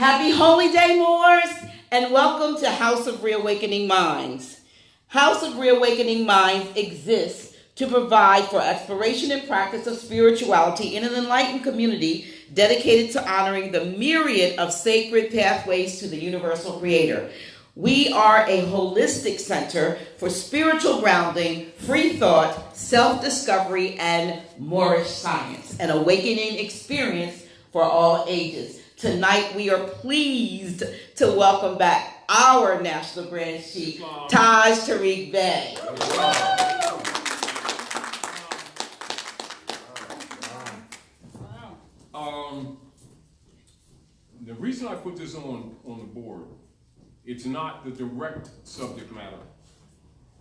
Happy Holy Day, Moors, and welcome to House of Reawakening Minds. House of Reawakening Minds exists to provide for exploration and practice of spirituality in an enlightened community dedicated to honoring the myriad of sacred pathways to the universal creator. We are a holistic center for spiritual grounding, free thought, self-discovery, and Moorish science, an awakening experience for all ages. Tonight, we are pleased to welcome back our National Grand Sheik, Taj Tarik Bey. The reason I put this on the board, it's not the direct subject matter.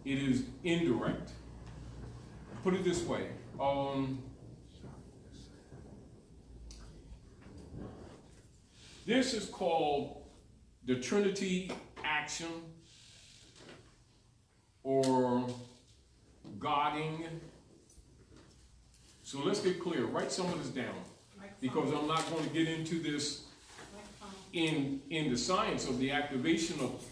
It is indirect. Put it this way. This is called the trinity action or godding. So let's get clear. Write some of this down because I'm not going to get into this in the science of the activation of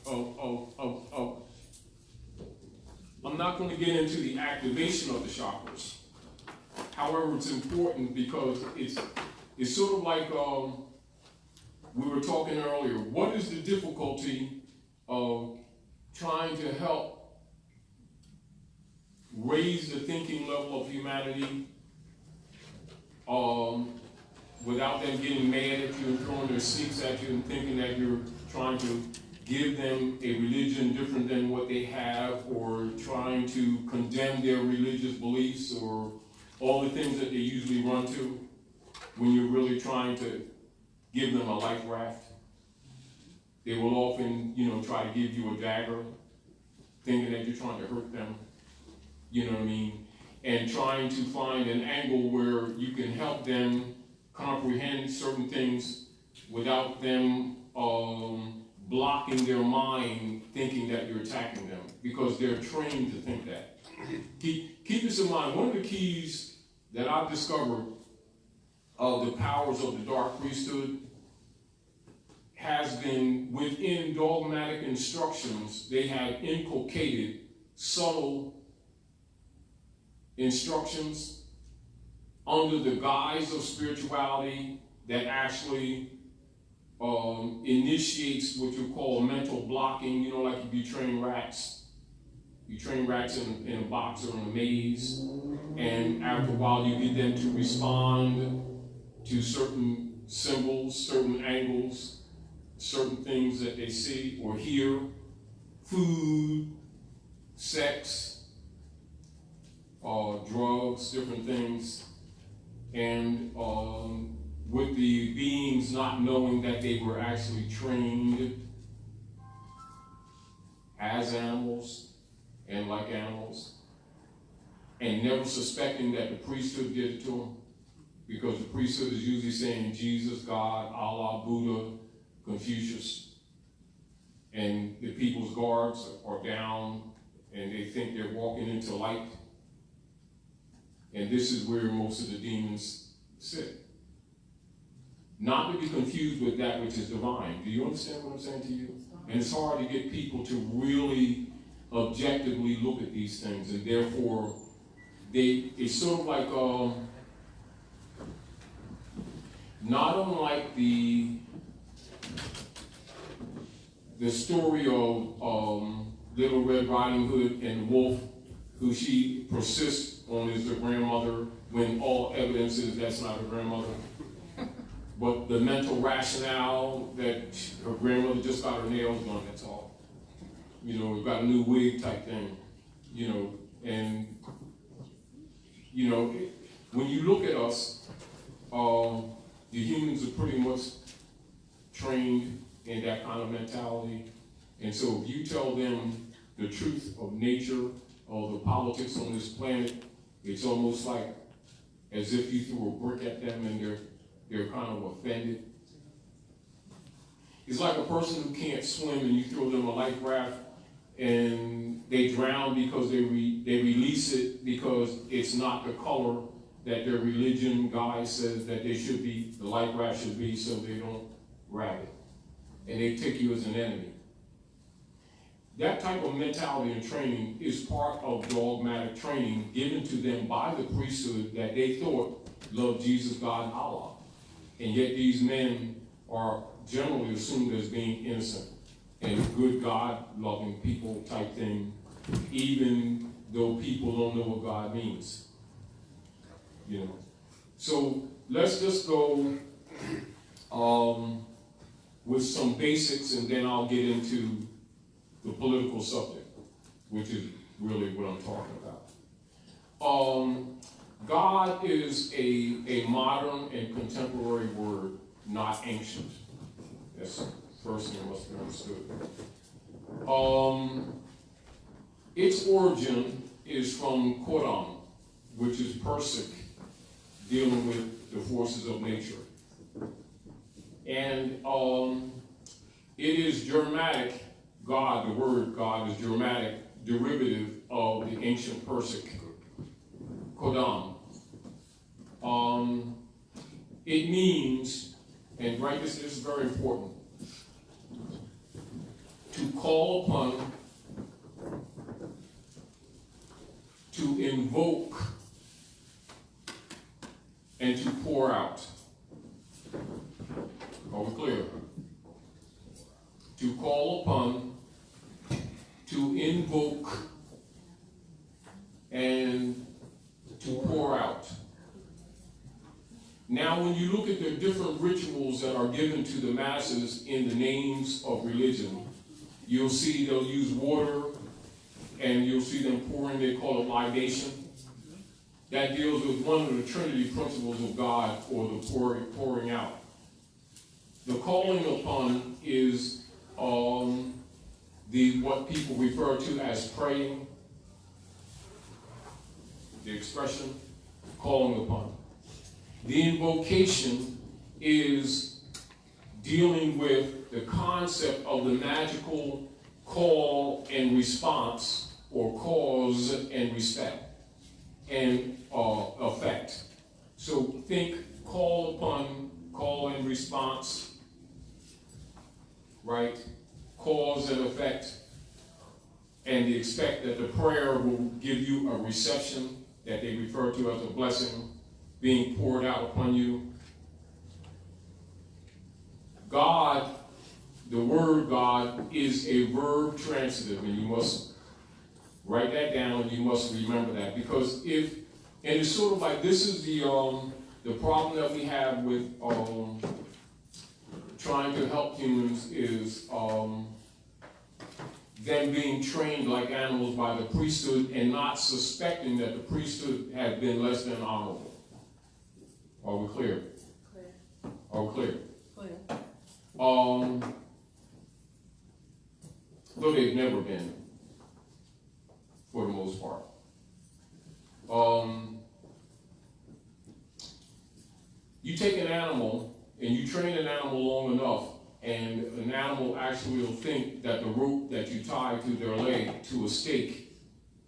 I'm not going to get into the activation of the chakras. However, it's important because it's sort of like we were talking earlier. What is the difficulty of trying to help raise the thinking level of humanity without them getting mad at you and throwing their sticks at you and thinking that you're trying to give them a religion different than what they have, or trying to condemn their religious beliefs, or all the things that they usually run to when you're really trying to give them a life raft? They will often, try to give you a dagger, thinking that you're trying to hurt them, you know what I mean? And trying to find an angle where you can help them comprehend certain things without them blocking their mind thinking that you're attacking them, because they're trained to think that. Keep this in mind. One of the keys that I've discovered of the powers of the dark priesthood has been within dogmatic instructions. They have inculcated subtle instructions under the guise of spirituality that actually initiates what you call mental blocking. Like if you train rats. You train rats in a box or in a maze, and after a while you get them to respond to certain symbols, certain angles, certain things that they see or hear, food, sex, drugs, different things, and with the beings not knowing that they were actually trained as animals and like animals, and never suspecting that the priesthood did it to them, because the priesthood is usually saying Jesus, God, Allah, Buddha, Confucius, and the people's guards are down and they think they're walking into light. And this is where most of the demons sit. Not to be confused with that which is divine. Do you understand what I'm saying to you? And it's hard to get people to really objectively look at these things, and therefore it's sort of like not unlike the story of Little Red Riding Hood and the wolf, who she persists on is her grandmother when all evidence is that's not her grandmother. But the mental rationale that her grandmother just got her nails done, that's all. We've got a new wig type thing, and, when you look at us, the humans are pretty much trained in that kind of mentality. And so if you tell them the truth of nature or the politics on this planet, it's almost like as if you threw a brick at them and they're kind of offended. It's like a person who can't swim and you throw them a life raft and they drown because they release it because it's not the color that their religion guy says that they should be, the life raft should be, so they don't grab it. and they take you as an enemy. That type of mentality and training is part of dogmatic training given to them by the priesthood that they thought loved Jesus, God, and Allah. And yet these men are generally assumed as being innocent and good, God-loving people type thing, even though people don't know what God means. You know. So let's just go with some basics, and then I'll get into the political subject, which is really what I'm talking about. God is a modern and contemporary word, not ancient. That's the first thing that must be understood. Its origin is from Quran, which is Persic, dealing with the forces of nature. And it is Germanic. God, the word God, is Germanic derivative of the ancient Persic Kodam. It means, and right, this is very important, to call upon, to invoke, and to pour out. Are we clear? To call upon, to invoke, and to pour out. Now, when you look at the different rituals that are given to the masses in the names of religion, you'll see they'll use water, and you'll see them pouring, they call it libation. That deals with one of the trinity principles of God, or the pouring out. The calling upon is what people refer to as praying, the expression, calling upon. The invocation is dealing with the concept of the magical call and response, or cause and respect, and effect. So think call upon, call and response, right? Cause and effect, and they expect that the prayer will give you a reception that they refer to as a blessing being poured out upon you. God, the word God, is a verb transitive, and you must write that down, and you must remember that, because and it's sort of like, this is the problem that we have with trying to help humans is them being trained like animals by the priesthood and not suspecting that the priesthood had been less than honorable. Are we clear? Clear. Are we clear? Clear. Though they've never been, for the most part. You take an animal and you train an animal long enough, and an animal actually will think that the rope that you tie to their leg to a stake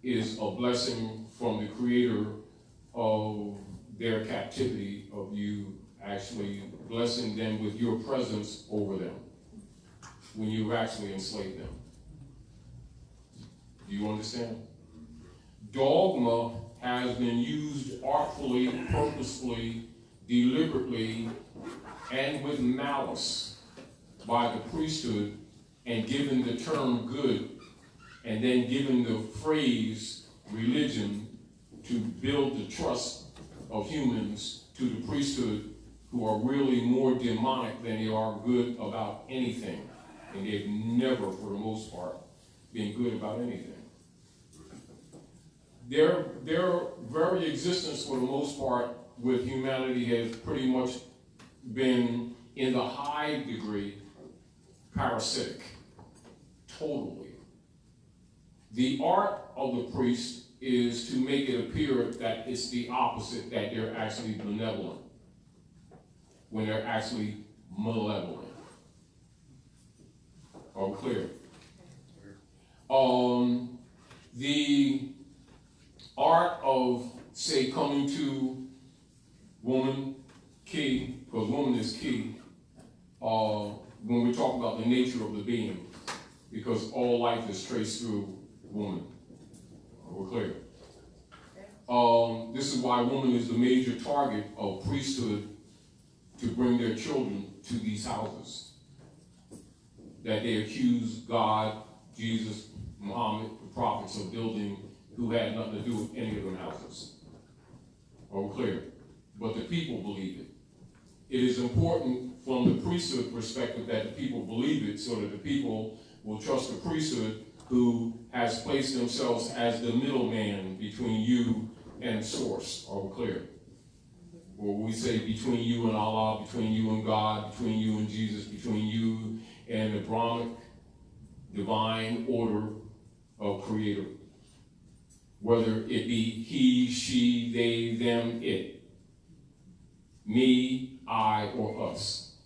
is a blessing from the creator of their captivity, of you actually blessing them with your presence over them when you actually enslave them. Do you understand? Dogma has been used artfully, purposefully, deliberately, and with malice by the priesthood, and given the term good, and then given the phrase religion to build the trust of humans to the priesthood, who are really more demonic than they are good about anything. And they've never, for the most part, been good about anything. Their very existence, for the most part, with humanity has pretty much been, in the high degree, parasitic. Totally. The art of the priest is to make it appear that it's the opposite, that they're actually benevolent, when they're actually malevolent. Are we clear? The art of, say, coming to woman, key, because woman is key, when we talk about the nature of the being, because all life is traced through woman. We're clear. This is why woman is the major target of priesthood to bring their children to these houses. That they accuse God, Jesus, Muhammad, the prophets of building who had nothing to do with any of them houses. Are we clear? But the people believe it. It is important from the priesthood perspective that the people believe it so that the people will trust the priesthood who has placed themselves as the middleman between you and the source. Are we clear? Or we say between you and Allah, between you and God, between you and Jesus, between you and the Brahmic divine order of creator. Whether it be he, she, they, them, it. Me, I, or us.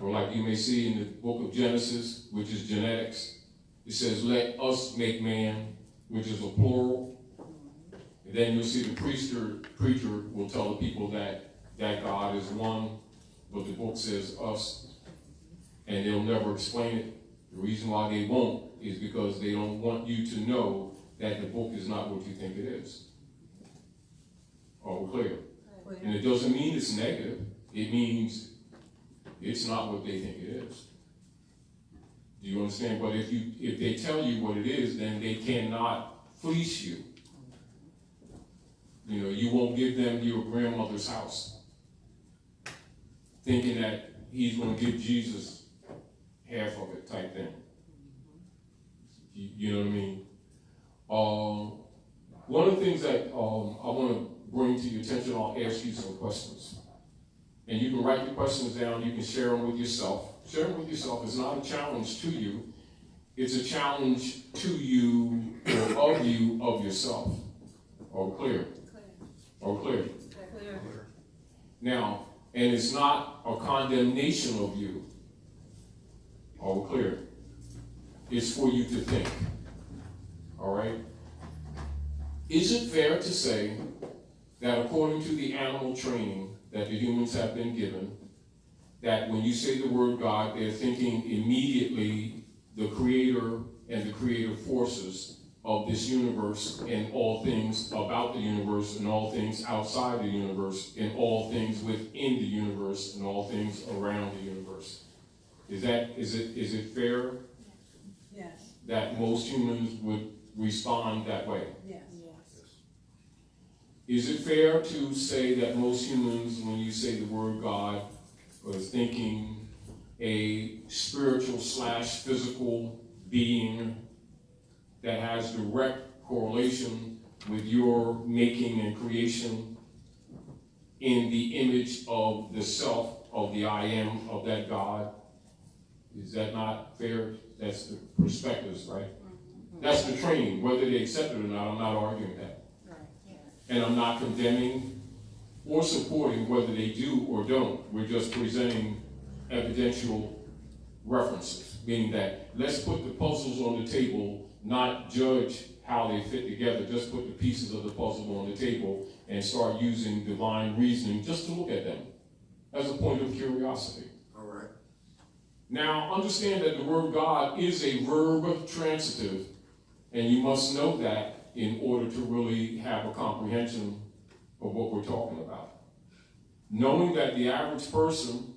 Or like you may see in the book of Genesis, which is genetics, it says, let us make man, which is a plural. And then you'll see the preacher will tell the people that God is one, but the book says us. And they'll never explain it. The reason why they won't is because they don't want you to know that the book is not what you think it is. Are we clear? And it doesn't mean it's negative. It means it's not what they think it is. Do you understand? But if they tell you what it is, then they cannot fleece you. You know, you won't give them your grandmother's house, thinking that he's going to give Jesus half of it type thing. You know what I mean? One of the things that I want to bring to your attention, I'll ask you some questions. And you can write your questions down, you can share them with yourself. Share them with yourself is not a challenge to you, it's a challenge to you or of you of yourself. Are we clear? Are we clear? Clear. Now, and it's not a condemnation of you. Are we clear? It's for you to think. All right? Is it fair to say that according to the animal training that the humans have been given, that when you say the word God, they're thinking immediately the creator and the creative forces of this universe and all things about the universe and all things outside the universe and all things within the universe and all things around the universe? Is it fair? Yes. That most humans would respond that way? Yes. Is it fair to say that most humans, when you say the word God, are thinking a spiritual / physical being that has direct correlation with your making and creation in the image of the self, of the I am, of that God? Is that not fair? That's the perspectives, right? That's the training. Whether they accept it or not, I'm not arguing that. And I'm not condemning or supporting whether they do or don't. We're just presenting evidential references, meaning that let's put the puzzles on the table, not judge how they fit together, just put the pieces of the puzzle on the table and start using divine reasoning just to look at them as a point of curiosity. All right. Now, understand that the word God is a verb transitive, and you must know that in order to really have a comprehension of what we're talking about. Knowing that the average person,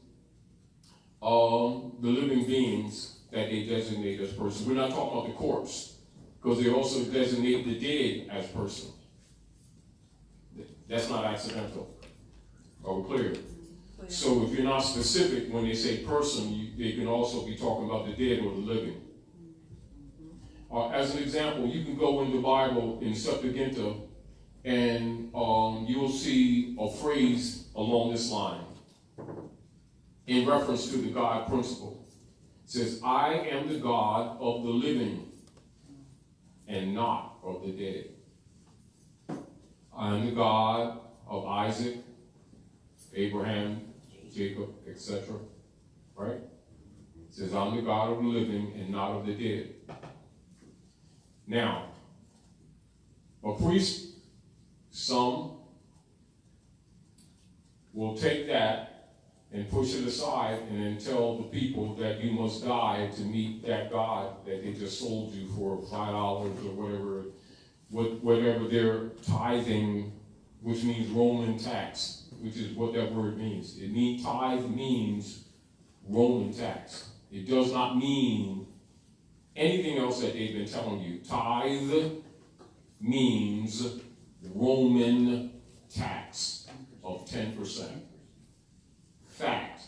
the living beings that they designate as person, we're not talking about the corpse, because they also designate the dead as person. That's not accidental. Are we clear? So if you're not specific when they say person, they can also be talking about the dead or the living. As an example, you can go in the Bible in Septuaginta and you'll see a phrase along this line in reference to the God principle. It says, I am the God of the living and not of the dead. I am the God of Isaac, Abraham, Jacob, etc. Right? It says, I'm the God of the living and not of the dead. Now, a priest, some will take that and push it aside and then tell the people that you must die to meet that God that they just sold you for $5 or whatever they're tithing, which means Roman tax, which is what that word means. Tithe means Roman tax. It does not mean anything else that they've been telling you. Tithe means Roman tax of 10%. Fact.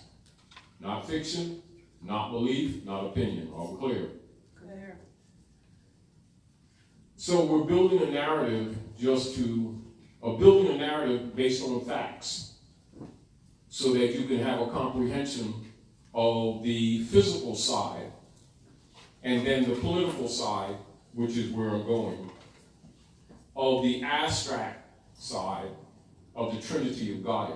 Not fiction, not belief, not opinion. Are we clear? Clear. So we're building a narrative building a narrative based on facts so that you can have a comprehension of the physical side and then the political side, which is where I'm going, of the abstract side of the trinity of God.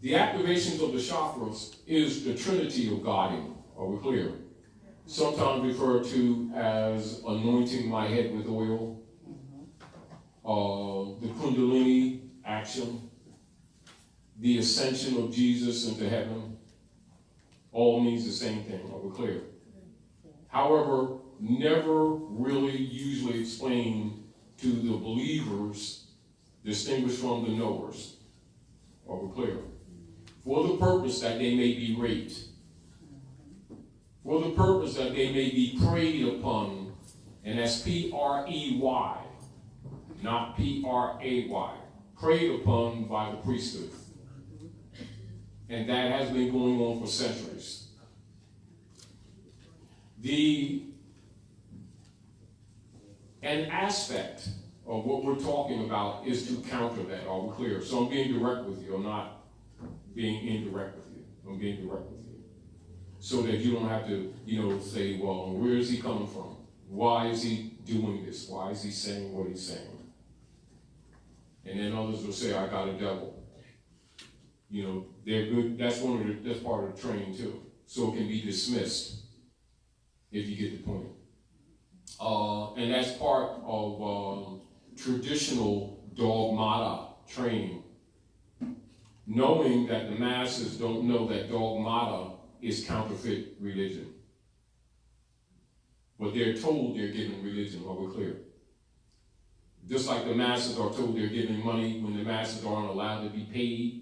The activations of the chakras is the trinity of Godhead. Are we clear? Sometimes referred to as anointing my head with oil, the Kundalini action, the ascension of Jesus into heaven, all means the same thing. Are we clear? However, never really usually explained to the believers, distinguished from the knowers. Are we clear? For the purpose that they may be raped, for the purpose that they may be preyed upon, and that's P-R-E-Y, not P-R-A-Y, preyed upon by the priesthood. And that has been going on for centuries. An aspect of what we're talking about is to counter that. Are we clear? So I'm being direct with you. I'm not being indirect with you. I'm being direct with you. So that you don't have to, say, well, where is he coming from? Why is he doing this? Why is he saying what he's saying? And then others will say, I got a devil. They're good. That's part of the training too. So it can be dismissed if you get the point. And that's part of traditional dogmata training. Knowing that the masses don't know that dogmata is counterfeit religion. But they're told they're giving religion. Are we clear? Just like the masses are told they're giving money when the masses aren't allowed to be paid,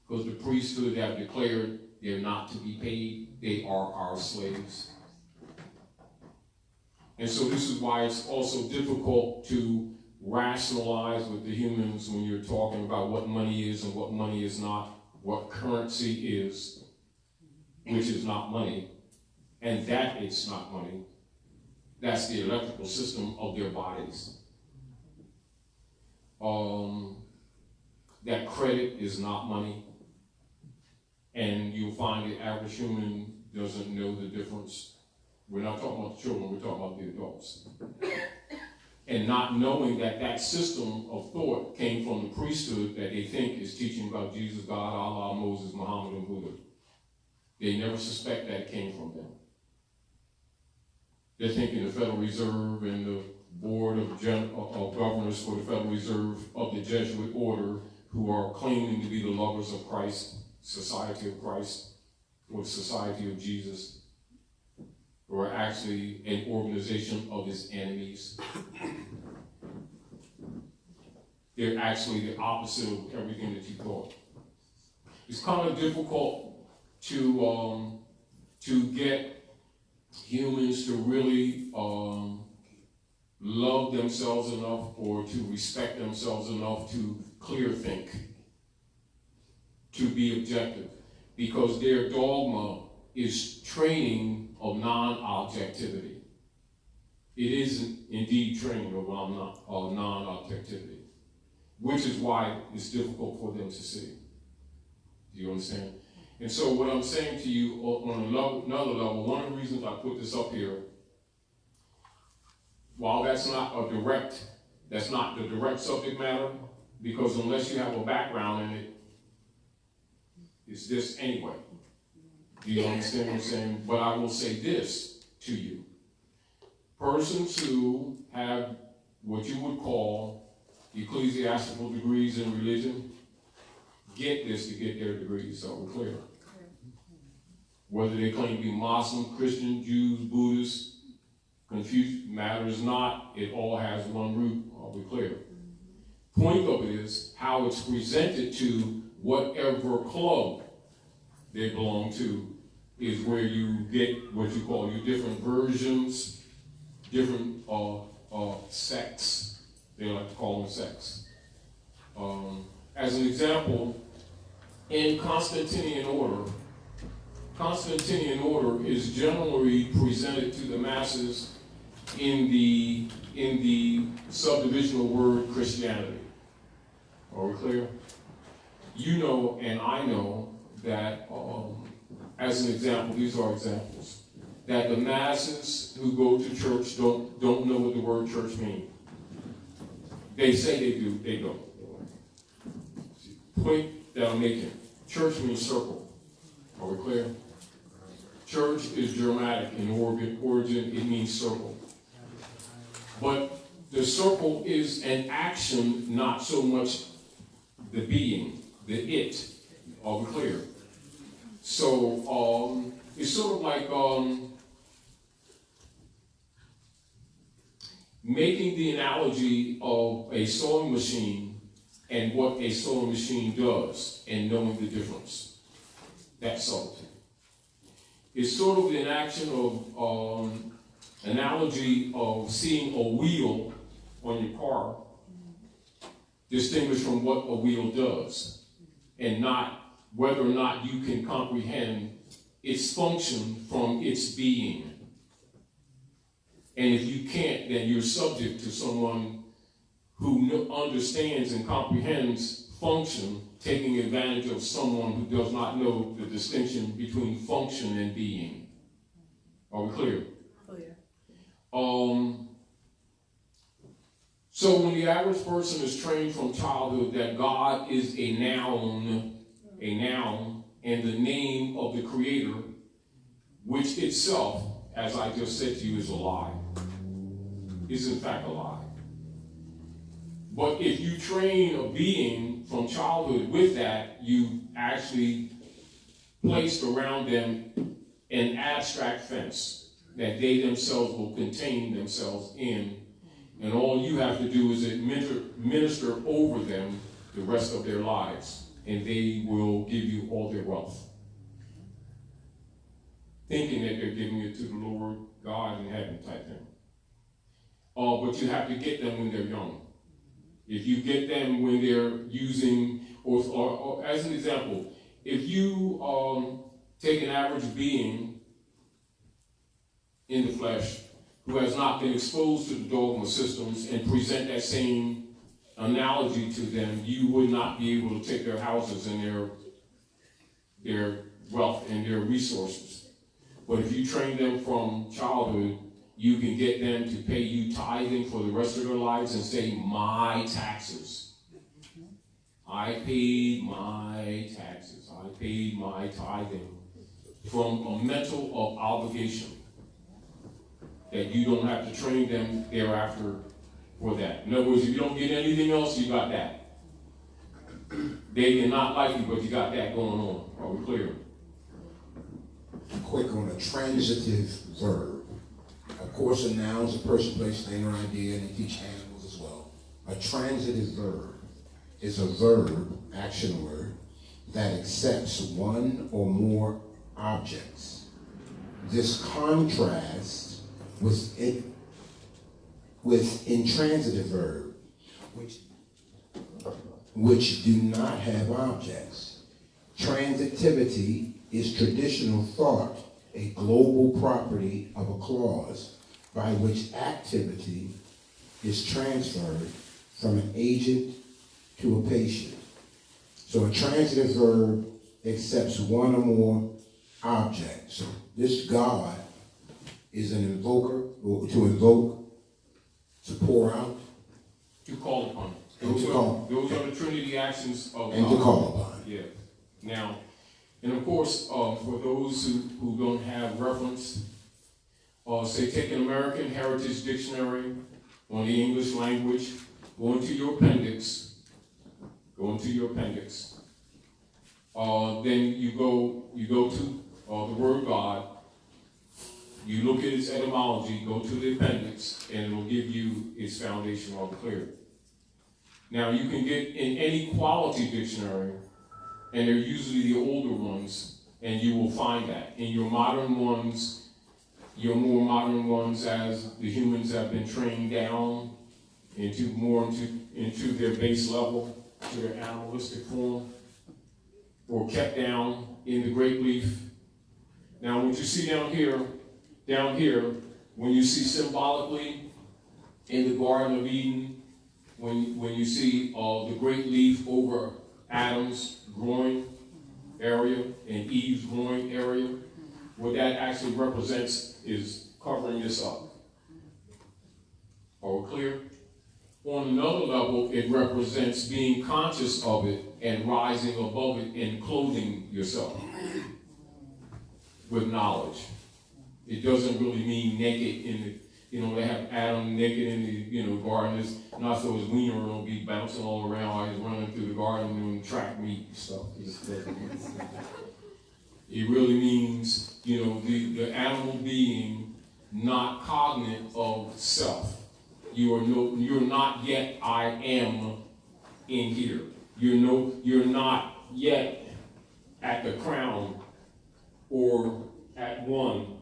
because the priesthood have declared they're not to be paid. They are our slaves. And so this is why it's also difficult to rationalize with the humans when you're talking about what money is and what money is not, what currency is, which is not money, and that it's not money. That's the electrical system of their bodies. That credit is not money. And you'll find the average human doesn't know the difference. We're not talking about the children, we're talking about the adults. And not knowing that system of thought came from the priesthood that they think is teaching about Jesus, God, Allah, Moses, Muhammad, and Buddha. They never suspect that it came from them. They're thinking the Federal Reserve and the Board of Governors for the Federal Reserve of the Jesuit order, who are claiming to be the lovers of Christ, Society of Christ, or the Society of Jesus, who are actually an organization of his enemies. They're actually the opposite of everything that you thought. It's kind of difficult to get humans to really love themselves enough or to respect themselves enough to clear think, to be objective, because their dogma is training of non-objectivity. It is indeed training of non-objectivity, which is why it's difficult for them to see. Do you understand? And so what I'm saying to you on another level, one of the reasons I put this up here, while that's not the direct subject matter, because unless you have a background in it, it's this anyway. Do you understand what I'm saying? But I will say this to you. Persons who have what you would call ecclesiastical degrees in religion get this to get their degrees, so we're clear. Whether they claim to be Muslim, Christian, Jews, Buddhists, Confucius, matters not. It all has one root, are we clear? Point of it is how it's presented to whatever club they belong to is where you get what you call your different versions, different sects. They like to call them sects. As an example, in Constantinian order is generally presented to the masses in the subdivisional word Christianity. Are we clear? You know, and I know that, as an example, these are examples, that the masses who go to church don't know what the word church means. They say they do, they don't. Point that I'm making. Church means circle. Are we clear? Church is Germanic in origin, it means circle. But the circle is an action, not so much the being, the it. Are we clear? So it's sort of like making the analogy of a sewing machine and what a sewing machine does and knowing the difference. That's subtlety. It's sort of an action of analogy of seeing a wheel on your car distinguished from what a wheel does, and not whether or not you can comprehend its function from its being. And if you can't, then you're subject to someone who understands and comprehends function, taking advantage of someone who does not know the distinction between function and being. Are we clear? Clear. So when the average person is trained from childhood that God is a noun, and the name of the Creator, which itself, as I just said to you, is a lie, is in fact a lie. But if you train a being from childhood with that, you actually placed around them an abstract fence that they themselves will contain themselves in, and all you have to do is minister over them the rest of their lives, and they will give you all their wealth, thinking that they're giving it to the Lord God in heaven type thing. But you have to get them when they're young. If you get them when they're using, or as an example, if you take an average being in the flesh who has not been exposed to the dogma systems and present that same analogy to them, you would not be able to take their houses and their wealth and their resources. But if you train them from childhood, you can get them to pay you tithing for the rest of their lives and say, my taxes. I paid my taxes. I paid my tithing, from a mental of obligation that you don't have to train them thereafter for that. In other words, if you don't get anything else, you got that. They cannot like you, but you got that going on. Are we clear? Quick on a transitive verb. Of course, a noun is a person, place, thing, or idea, and they teach animals as well. A transitive verb is a verb, action word, that accepts one or more objects. This contrasts with intransitive verb, which do not have objects. Transitivity is traditional thought, a global property of a clause by which activity is transferred from an agent to a patient. So a transitive verb accepts one or more objects. So this God is an invoker, or to invoke, to pour out, To call upon. And to call. Those are the Trinity actions of and to call upon. Yeah. Now, and of course, for those who don't have reference, say take an American Heritage Dictionary on the English language, go into your appendix, then you go to the word God, you look at its etymology, go to the appendix, and it'll give you its foundation all clear. Now you can get in any quality dictionary, and they're usually the older ones, and you will find that. In your modern ones, your more modern ones, as the humans have been trained down into their base level, to their animalistic form, or kept down in the grape leaf. Now what you see down here, when you see symbolically in the Garden of Eden, when you see the grape leaf over Adam's groin area and Eve's groin area, what that actually represents is covering this up. Are we clear? On another level, it represents being conscious of it and rising above it and clothing yourself with knowledge. It doesn't really mean naked in the, they have Adam naked in the, garden. It's not so his wiener will be bouncing all around while he's running through the garden doing track meet and stuff. It really means, the animal being not cognizant of self. You're not yet I am in here. You're not yet at the crown or at one.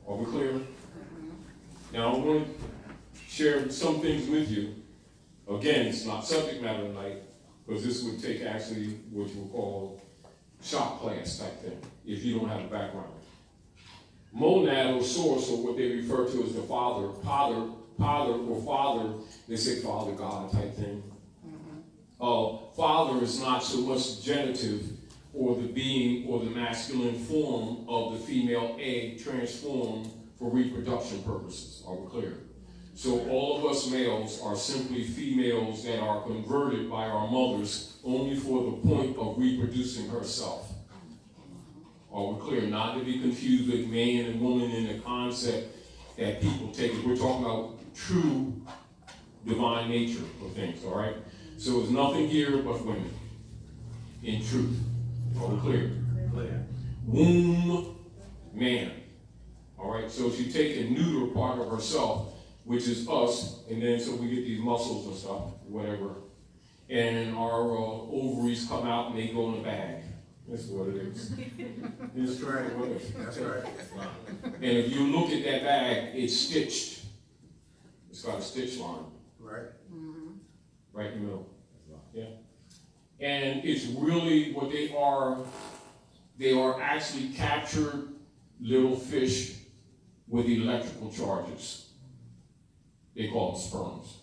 Are we clear? Now I want to share some things with you. Again, it's not subject matter tonight, because this would take actually what you would call shop class type thing, if you don't have a background. Monad or source, or what they refer to as the father, they say Father God type thing. Father is not so much genitive, or the being or the masculine form of the female egg transformed for reproduction purposes. Are we clear? So all of us males are simply females that are converted by our mothers only for the point of reproducing herself. Are we clear? Not to be confused with man and woman in the concept that people take it. We're talking about true divine nature of things, all right? So it's nothing here but women in truth. Are we clear? Clear. Womb, man. All right, so she take a neuter part of herself, which is us, and then so we get these muscles and stuff, whatever, and our ovaries come out and they go in the bag. That's what it is. That's right. That's right. And if you look at that bag, it's stitched. It's got a stitch line. Right. Mm-hmm. Right in the middle. Yeah. And it's really what they are. They are actually captured little fish with electrical charges. They call them sperms.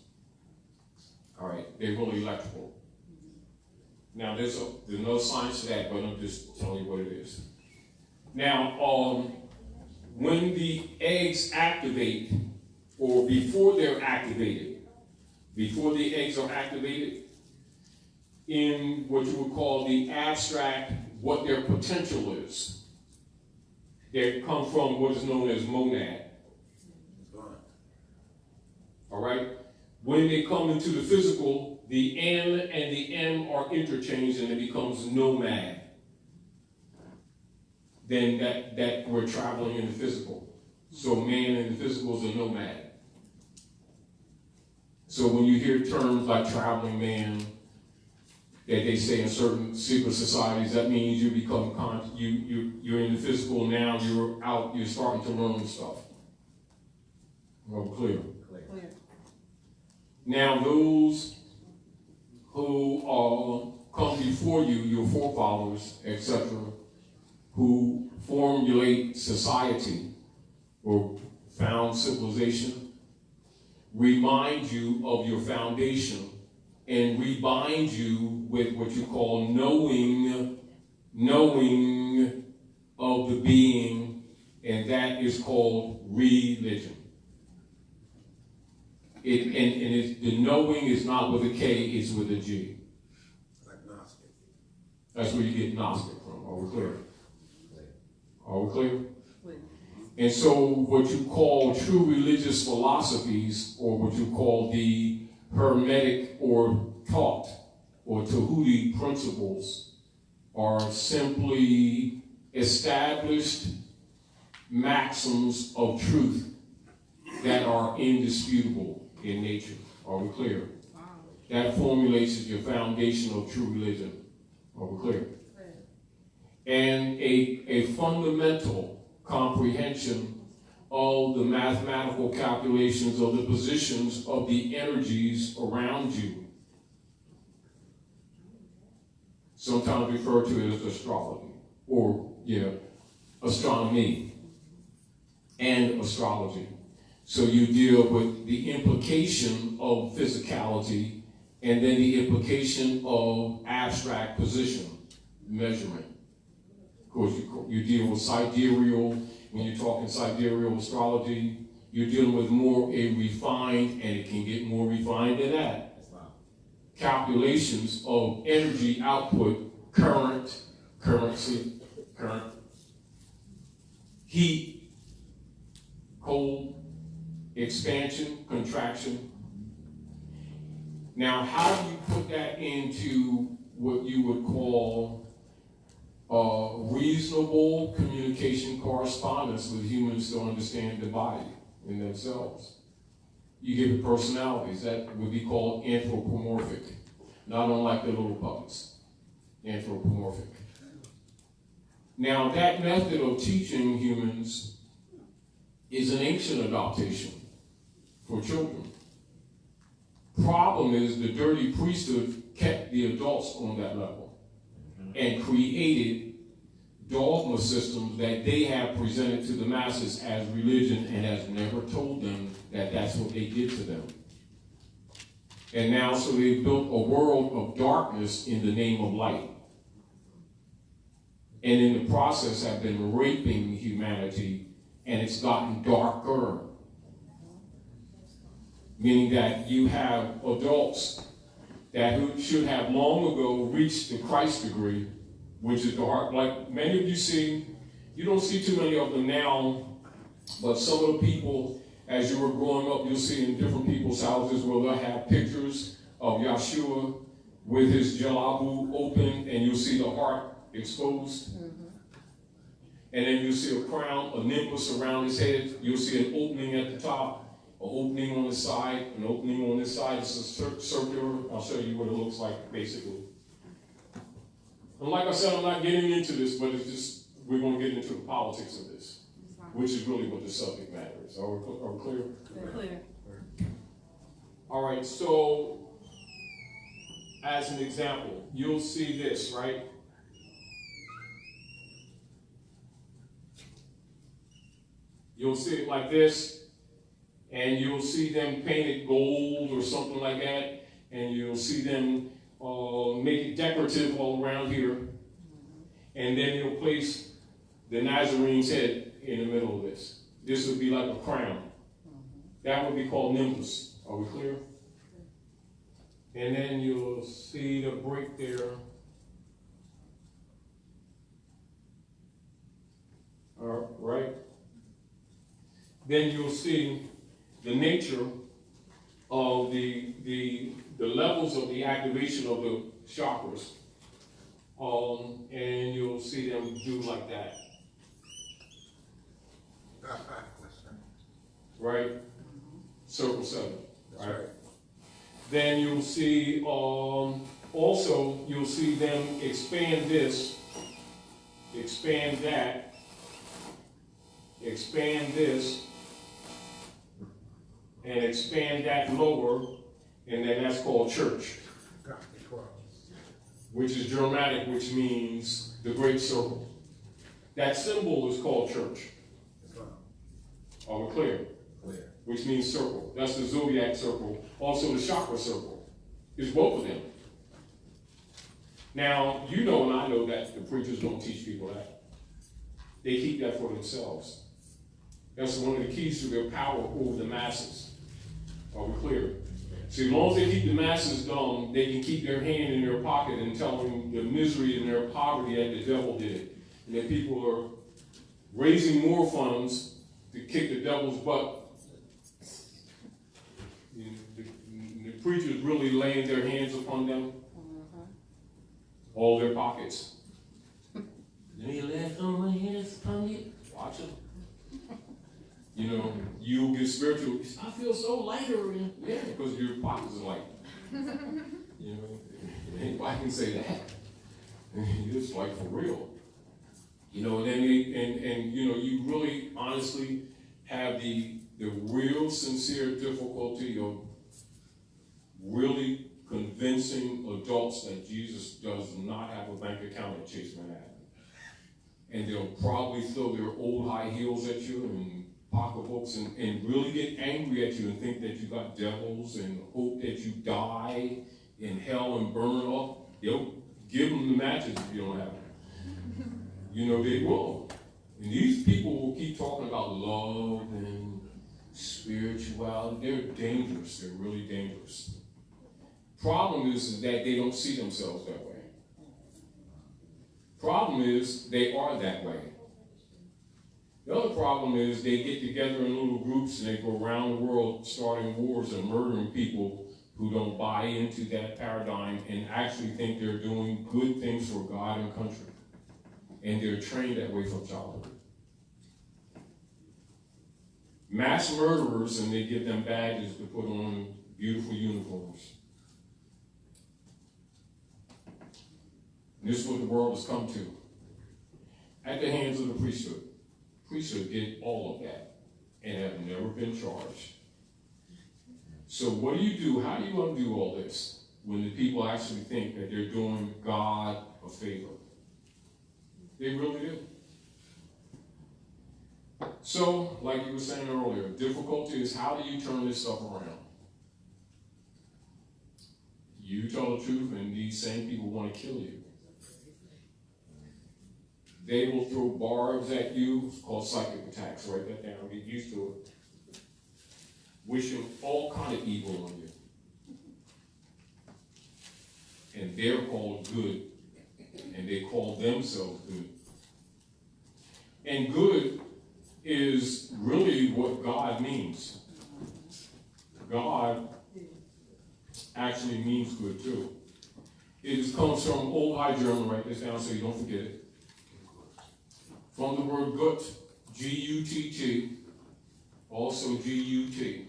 All right, they're really electrical. Now, there's no science to that, but I'm just telling you what it is. Now, when the eggs activate, or before they're activated, before the eggs are activated, in what you would call the abstract, what their potential is, they come from what is known as monad. All right? When they come into the physical, the N and the M are interchanged and it becomes nomad. Then that we're traveling in the physical. So man in the physical is a nomad. So when you hear terms like traveling man, that they say in certain secret societies, that means you become you're in the physical now, you're out, you're starting to learn stuff. Well, clear. Now those who come before you, your forefathers, etc., who formulate society or found civilization, remind you of your foundation and rebind you with what you call knowing of the being, and that is called religion. The knowing is not with a K, it's with a G. Like Gnostic. That's where you get Gnostic from. Are we clear? Are we clear? And so what you call true religious philosophies, or what you call the Hermetic or taught, or Tahuti principles, are simply established maxims of truth that are indisputable in nature. Are we clear? That formulates your foundation of true religion. Are we clear? And a fundamental comprehension of the mathematical calculations of the positions of the energies around you. Sometimes referred to as astrology, or astronomy and astrology. So you deal with the implication of physicality and then the implication of abstract position measurement. Of course, you deal with sidereal. When you're talking sidereal astrology, you're dealing with more a refined, and it can get more refined than that, calculations of energy output, current, heat, cold, expansion, contraction. Now, how do you put that into what you would call reasonable communication correspondence with humans to understand the body in themselves? You give it personalities. That would be called anthropomorphic. Not unlike the little puppets. Anthropomorphic. Now, that method of teaching humans is an ancient adaptation for children. Problem is, the dirty priesthood kept the adults on that level and created dogma systems that they have presented to the masses as religion and has never told them that that's what they did to them. And now, so they've built a world of darkness in the name of light. And in the process have been raping humanity, and it's gotten darker. Meaning that you have adults that who should have long ago reached the Christ degree, which is the heart. Like many of you see, you don't see too many of them now, but some of the people, as you were growing up, you'll see in different people's houses where they'll have pictures of Yeshua with his jalabu open, and you'll see the heart exposed. And then you'll see a crown, a nimbus around his head. You'll see an opening at the top, an opening on the side, an opening on this side. It's a circular. I'll show you what it looks like, basically. And like I said, I'm not getting into this, but it's just, we're going to get into the politics of this, which is really what the subject matter is. Are we clear? Clear. All right, so as an example, you'll see this, right? You'll see it like this, and you'll see them painted gold or something like that, and you'll see them make it decorative all around here, and then you'll place the Nazarene's head in the middle of this. This would be like a crown. That would be called nimbus. Are we clear? And then you'll see the break there. All right. Then you'll see the nature of the levels of the activation of the chakras, and you'll see them do like that, right? Circle 7, right? Then you'll see also you'll see them expand this, expand that, expand this, and expand that lower, and then that's called church, which is Germanic, which means the great circle. That symbol is called church. Are we clear? Clear. Which means circle. That's the zodiac circle. Also the chakra circle. It's both of them. Now, you know and I know that the preachers don't teach people that. They keep that for themselves. That's one of the keys to their power over the masses. Are we clear? See, as long as they keep the masses dumb, they can keep their hand in their pocket and tell them the misery and their poverty that the devil did it. And that people are raising more funds to kick the devil's butt. The preachers really laying their hands upon them, all their pockets. Any last money hands upon you? Watch them. You know, you'll get spiritual. I feel so lighter. Yeah, because your pockets are light. You know, anybody can say that. It's like for real. You know, and then you know, you really honestly have the real sincere difficulty of really convincing adults that Jesus does not have a bank account at Chase Manhattan. And they'll probably throw their old high heels at you and pocketbooks and really get angry at you and think that you got devils and hope that you die in hell and burn up. They'll give them the matches if you don't have them. You know, they will. And these people will keep talking about love and spirituality. They're dangerous. They're really dangerous. Problem is that they don't see themselves that way. Problem is they are that way. The other problem is they get together in little groups and they go around the world starting wars and murdering people who don't buy into that paradigm and actually think they're doing good things for God and country. And they're trained that way from childhood. Mass murderers, and they give them badges to put on beautiful uniforms. And this is what the world has come to. At the hands of the priesthood. Priesthood did all of that and have never been charged. So what do you do? How do you undo all this when the people actually think that they're doing God a favor? They really do. So, like you were saying earlier, difficulty is how do you turn this stuff around? You tell the truth and these same people want to kill you. They will throw barbs at you. It's called psychic attacks. Write that down. Get used to it. Wishing all kind of evil on you. And they're called good. And they call themselves good. And good is really what God means. God actually means good too. It comes from Old High German. Write this down so you don't forget it. From the word gut, G-U-T-T, also G-U-T.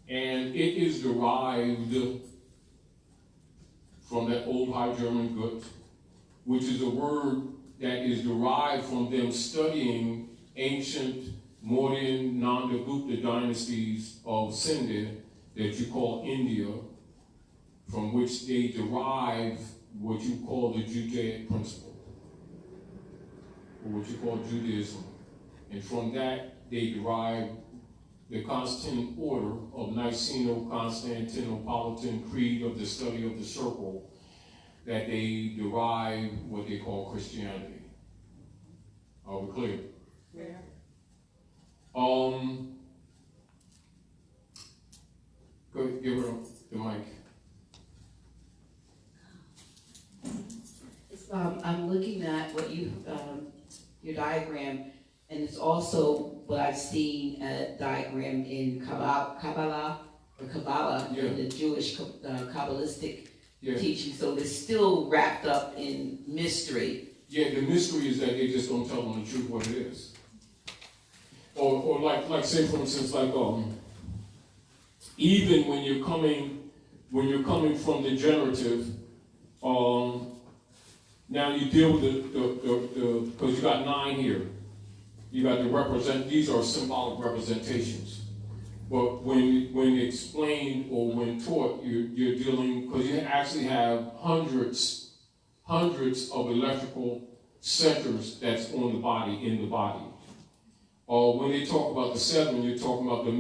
And it is derived from that Old High German gut, which is a word that is derived from them studying ancient Mauryan Nanda-Gupta dynasties of Sindh that you call India, from which they derive what you call the Judaic principle, or what you call Judaism. And from that, they derive the Constantine order of Niceno-Constantinopolitan creed of the study of the circle, that they derive what they call Christianity. Are we clear? Yeah. Go ahead, give her the mic. I'm looking at what you, your diagram, and it's also what I've seen a diagram in Kabbalah, Yeah. in the Jewish Kabbalistic teaching. So they're still wrapped up in mystery. Yeah, the mystery is that they just don't tell them the truth what it is. Or like say for instance, like even when you're coming from the generative, now you deal with the because you got 9 here. You got to these are symbolic representations. But when explained or when taught, you're dealing, because you actually have hundreds of electrical centers that's on the body, in the body. When they talk about the 7, you're talking about the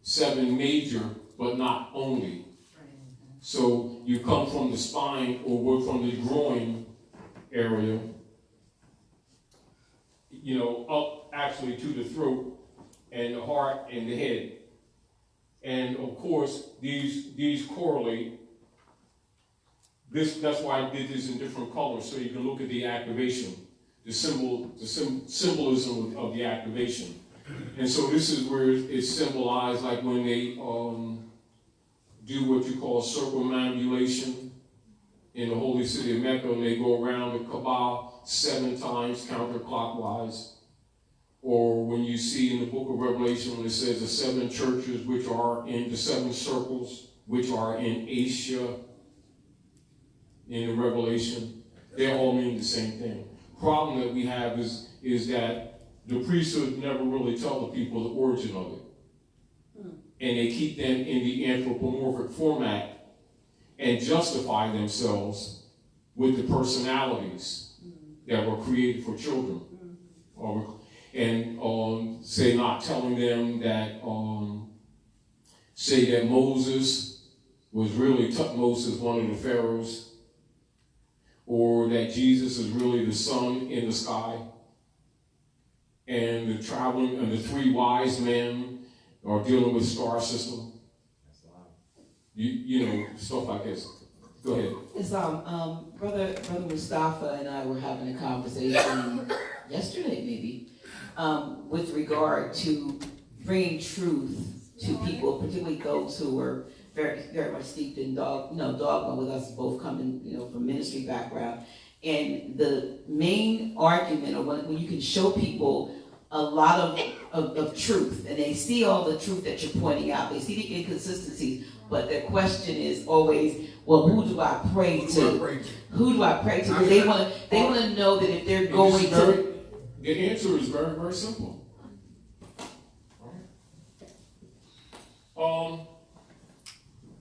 7 major, but not only. So you come from the spine or work from the groin area, up actually to the throat and the heart and the head. And of course, these correlate. That's why I did this in different colors, so you can look at the activation, the symbolism of the activation. And so this is where it's symbolized, like when they do what you call circumambulation, in the holy city of Mecca, and they go around the Kaaba 7 times counterclockwise. Or when you see in the book of Revelation when it says the 7 churches which are in the 7 circles, which are in Asia, in the Revelation, they all mean the same thing. Problem that we have is that the priesthood never really tell the people the origin of it. And they keep them in the anthropomorphic format and justify themselves with the personalities that were created for children. And say not telling them that, say that Moses was really Tutmosis, one of the pharaohs, or that Jesus is really the sun in the sky, and the traveling and the 3 wise men are dealing with star system. You know, stuff like this. Go ahead. It's brother Mustafa and I were having a conversation yesterday, maybe, with regard to bringing truth to people, particularly those who were very, very much steeped in dogma with us both coming, from ministry background. And the main argument, or when you can show people a lot of truth, and they see all the truth that you're pointing out, they see the inconsistencies, but their question is always, well, who do I pray to? Who do I pray to? Because they want to know that if they're going to. The answer is very, very simple.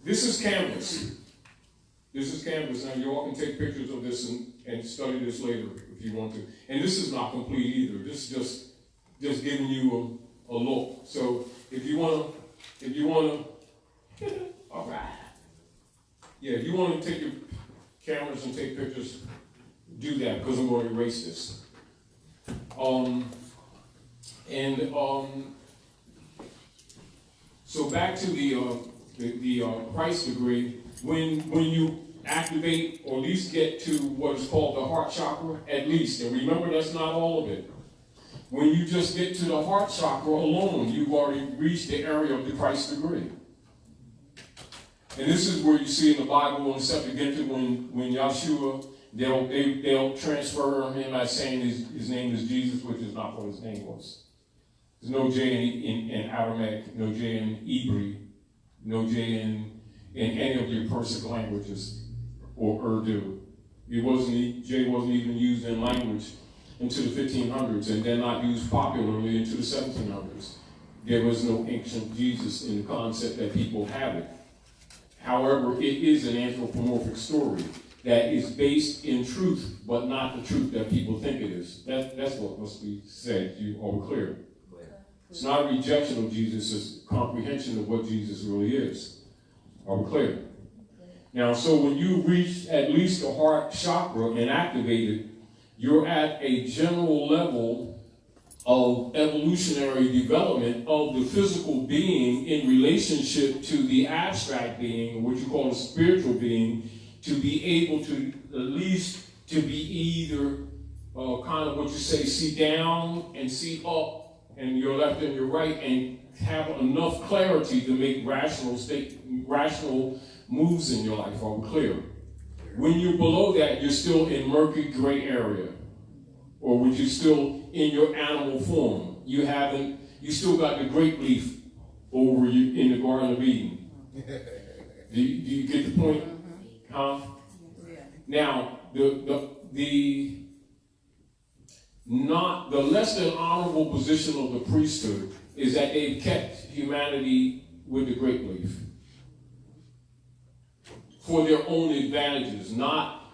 This is canvas. This is canvas. Now you all can take pictures of this and study this later if you want to. And this is not complete either. This is just giving you a look. So if you want to, all right. Yeah, if you want to take your cameras and take pictures, do that because I'm going to erase this. So back to the Christ degree, when you activate or at least get to what is called the heart chakra, at least, and remember that's not all of it. When you just get to the heart chakra alone, you've already reached the area of the Christ degree. And this is where you see in the Bible in Septuagint when Yahshua, they'll transfer him as saying his name is Jesus, which is not what his name was. There's no J in Aramaic, no J in Hebrew, no J in any of your Persic languages or Urdu. J wasn't even used in language until the 1500s, and then not used popularly until the 1700s. There was no ancient Jesus in the concept that people have it. However, it is an anthropomorphic story that is based in truth, but not the truth that people think it is. That's what must be said. You are clear. It's not a rejection of Jesus, it's a comprehension of what Jesus really is. Are we clear? Now, so when you reach at least the heart chakra and activate it, you're at a general level of evolutionary development of the physical being in relationship to the abstract being, what you call a spiritual being, to be able to at least to be either kind of what you say, see down and see up, and your left and your right, and have enough clarity to make rational moves in your life. Are we clear? When you're below that, you're still in murky gray area, or when you're still in your animal form. You still got the grape leaf over you in the Garden of Eden. Do you get the point? Huh? Now, the less than honorable position of the priesthood is that they've kept humanity with the grape leaf for their own advantages, not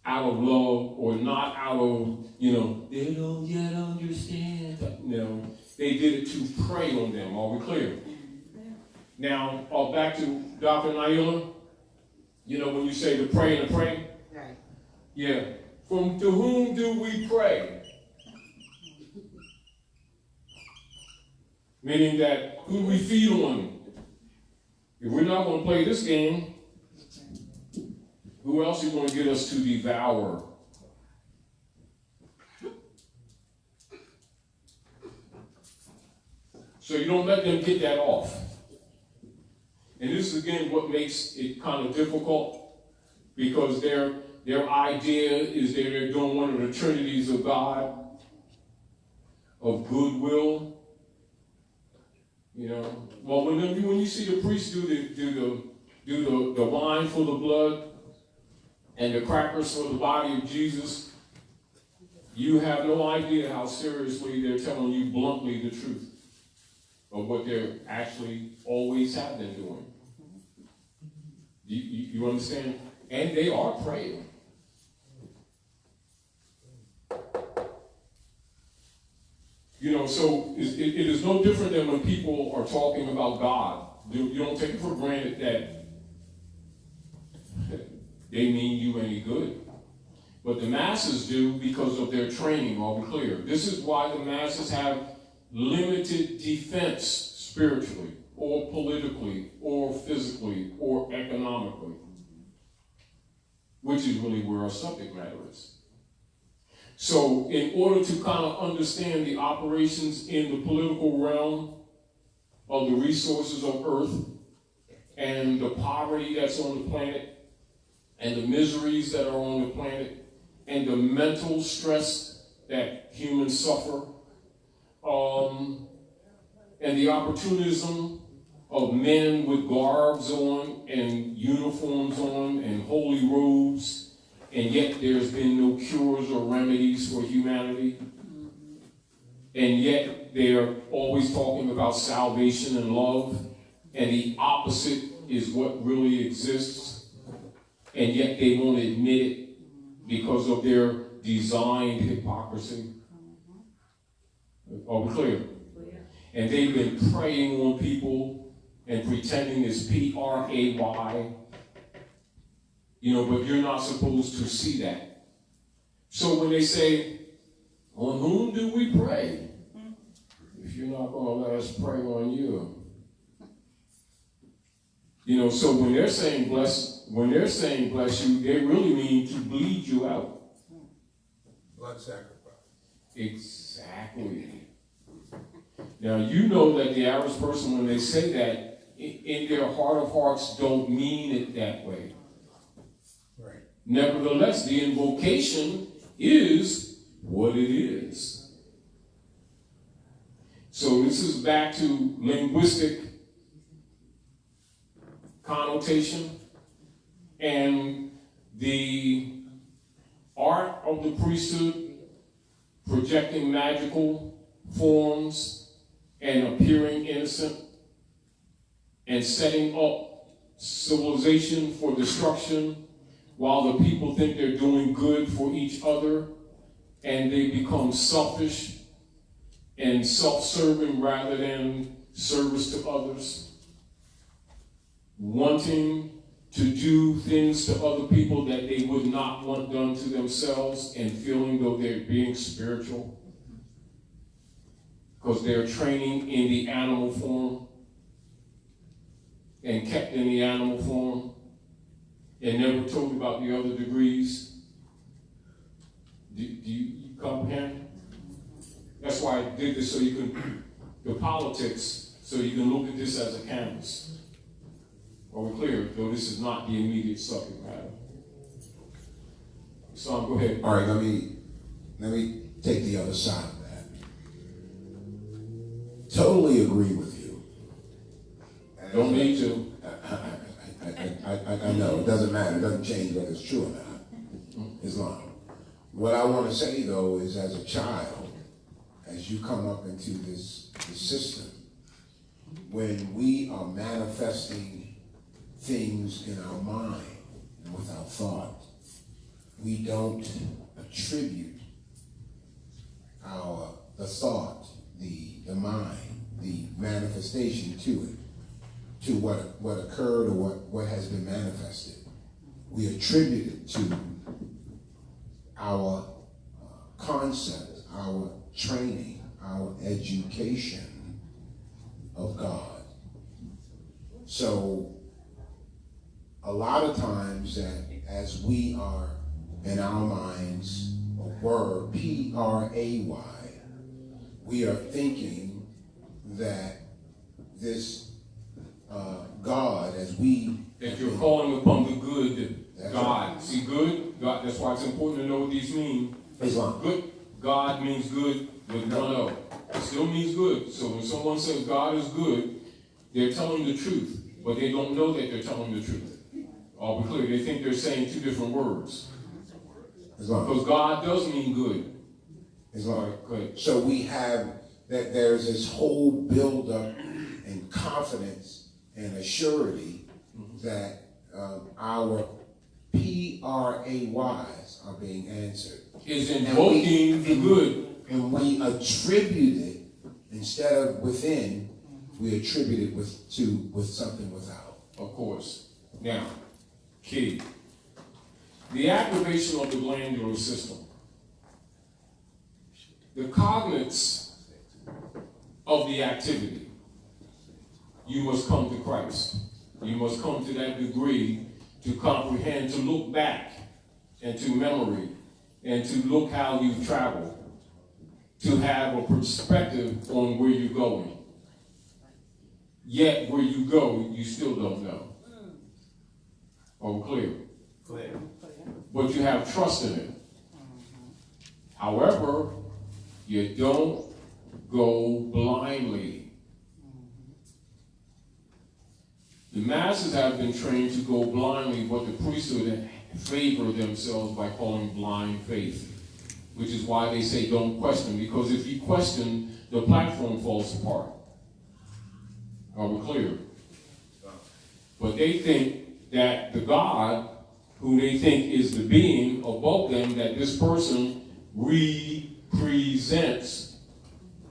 out of love or not out of, they don't yet understand. No, they did it to prey on them. Are we clear? Now, back to Dr. Naila. When you say to pray and to pray? Right. Yeah. To whom do we pray? Meaning that who we feed on. If we're not going to play this game, who else is going to get us to devour? So you don't let them get that off. And this is again what makes it kind of difficult because their idea is that they're doing one of the trinities of God, of goodwill. You know, well, when you see the priests do the wine for the blood and the crackers for the body of Jesus, you have no idea how seriously they're telling you bluntly the truth of what they're actually always have been doing. You understand? And they are praying. You know, so it is no different than when people are talking about God. You don't take it for granted that they mean you any good. But the masses do because of their training, are we clear? This is why the masses have limited defense spiritually, or politically, or physically, or economically, which is really where our subject matter is. So in order to kind of understand the operations in the political realm of the resources of Earth and the poverty that's on the planet and the miseries that are on the planet and the mental stress that humans suffer, and the opportunism of men with garbs on and uniforms on and holy robes, and yet there's been no cures or remedies for humanity. And yet they're always talking about salvation and love, and the opposite is what really exists, and yet they won't admit it because of their designed hypocrisy. Are we clear? And they've been preying on people and pretending it's P-R-A-Y. You know, but you're not supposed to see that. So when they say, on whom do we pray? If you're not going to let us pray on you. You know, so when they're saying bless you, they really mean to bleed you out. Blood sacrifice. Exactly. Now, you know that the average person, when they say that, in their heart of hearts, don't mean it that way. Right. Nevertheless, the invocation is what it is. So this is back to linguistic connotation and the art of the priesthood, projecting magical forms and appearing innocent and setting up civilization for destruction while the people think they're doing good for each other, and they become selfish and self-serving rather than service to others, wanting to do things to other people that they would not want done to themselves, and feeling though they're being spiritual because they're training in the animal form and kept in the animal form and never told about the other degrees. Do you comprehend? That's why I did this, so you can, the politics, so you can look at this as a canvas. Are we clear? Though this is not the immediate subject matter. So go ahead. All right, let me take the other side of that. Totally agree with you. Don't need to. I know, it doesn't matter. It doesn't change whether it's true or not. Islam. What I want to say, though, is as a child, as you come up into this system, when we are manifesting things in our mind and with our thought, we don't attribute the thought, the mind, the manifestation to it, to what occurred or what has been manifested. We attribute it to our concept, our training, our education of God. So a lot of times that as we are in our minds, a word, P-R-A-Y, we are thinking that this God, as we... That you're calling upon the good God. See, good, God, that's why it's important to know what these mean. Islam. Good, God means good with one O. It still means good. So when someone says God is good, they're telling the truth, but they don't know that they're telling the truth. Are we clear? They think they're saying two different words. Islam. Because God does mean good. Islam. Good. So we have that there's this whole build-up and confidence and a surety that our PRAYs are being answered. Is invoking the good. And we attribute it, instead of within, we attribute it with something without. Of course. Now, key. The activation of the glandular system. The cognates of the activity. You must come to Christ. You must come to that degree to comprehend, to look back into memory, and to look how you've traveled, to have a perspective on where you're going. Yet where you go, you still don't know. Are we clear? Clear. But you have trust in it. However, you don't go blindly. The masses have been trained to go blindly, but the priesthood favor themselves by calling blind faith, which is why they say don't question, because if you question, the platform falls apart. Are we clear? But they think that the God, who they think is the being above them, that this person represents,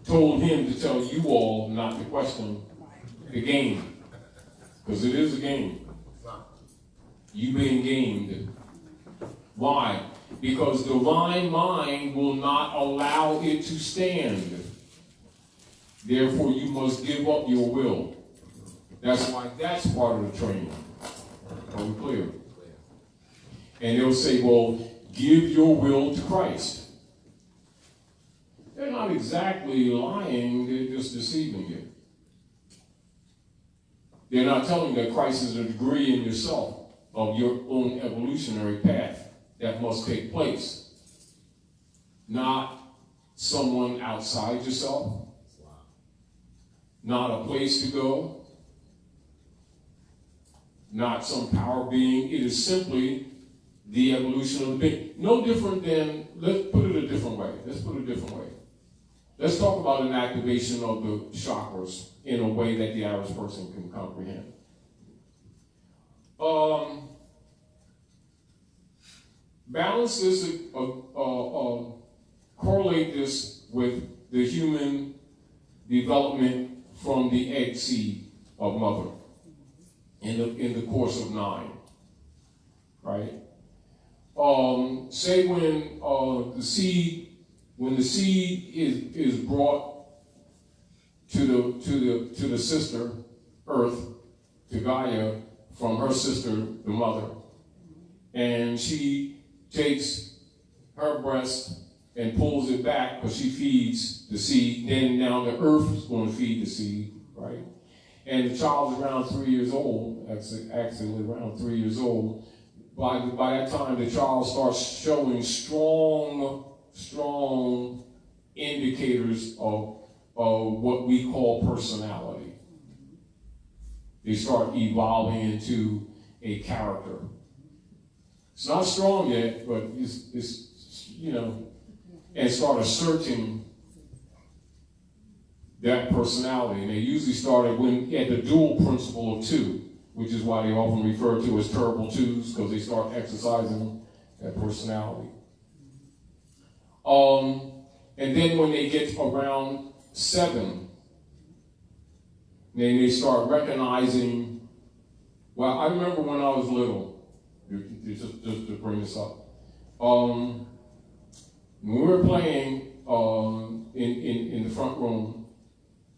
told him to tell you all not to question the game. Because it is a game. You being gamed. Why? Because divine mind will not allow it to stand. Therefore, you must give up your will. That's why that's part of the training. Are we clear? And they'll say, well, give your will to Christ. They're not exactly lying, they're just deceiving you. They're not telling you that Christ is a degree in yourself of your own evolutionary path that must take place. Not someone outside yourself. Not a place to go. Not some power being. It is simply the evolution of the being. No different than, let's put it a different way. Let's talk about an activation of the chakras in a way that the average person can comprehend. Balance this, correlate this with the human development from the egg seed of mother in the course of 9, right? Say when the seed is brought to the sister Earth, to Gaia, from her sister, the mother, and she takes her breast and pulls it back because she feeds the seed. Then now the earth is going to feed the seed, right? And the child's around 3 years old, actually around 3 years old. By that time, the child starts showing strong indicators of what we call personality. They start evolving into a character. It's not strong yet, but it's and start asserting that personality. And they usually start at the dual principle of 2, which is why they often refer to as terrible 2s, because they start exercising that personality. And then when they get around 7, then they start recognizing, well, I remember when I was little, just to bring this up, when we were playing in the front room,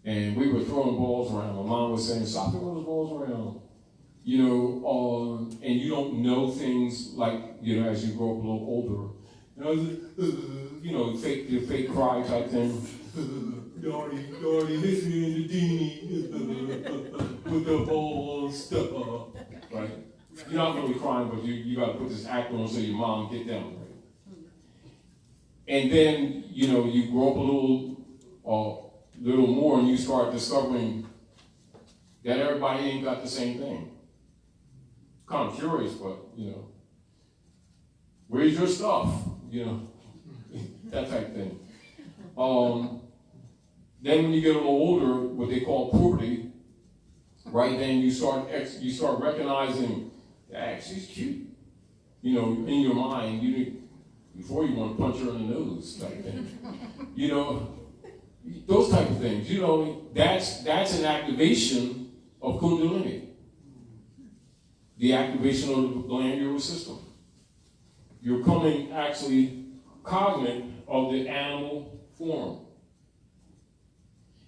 and we were throwing balls around, my mom was saying, stop throwing those balls around. And you don't know things like, as you grow up a little older. The fake cry type thing. Daddy hit me in the dini with the ball stuff, right? You're not really crying, but you got to put this act on so your mom get down. And then, you know, you grow up a little more and you start discovering that everybody ain't got the same thing. Kind of curious, but, you know, where's your stuff? You know, that type of thing. Then when you get a little older, what they call puberty, right, then you start recognizing, that she's cute. You know, in your mind, before you want to punch her in the nose, type thing. You know, those type of things. You know, that's an activation of Kundalini. The activation of the glandular system. You're becoming actually cognate of the animal form.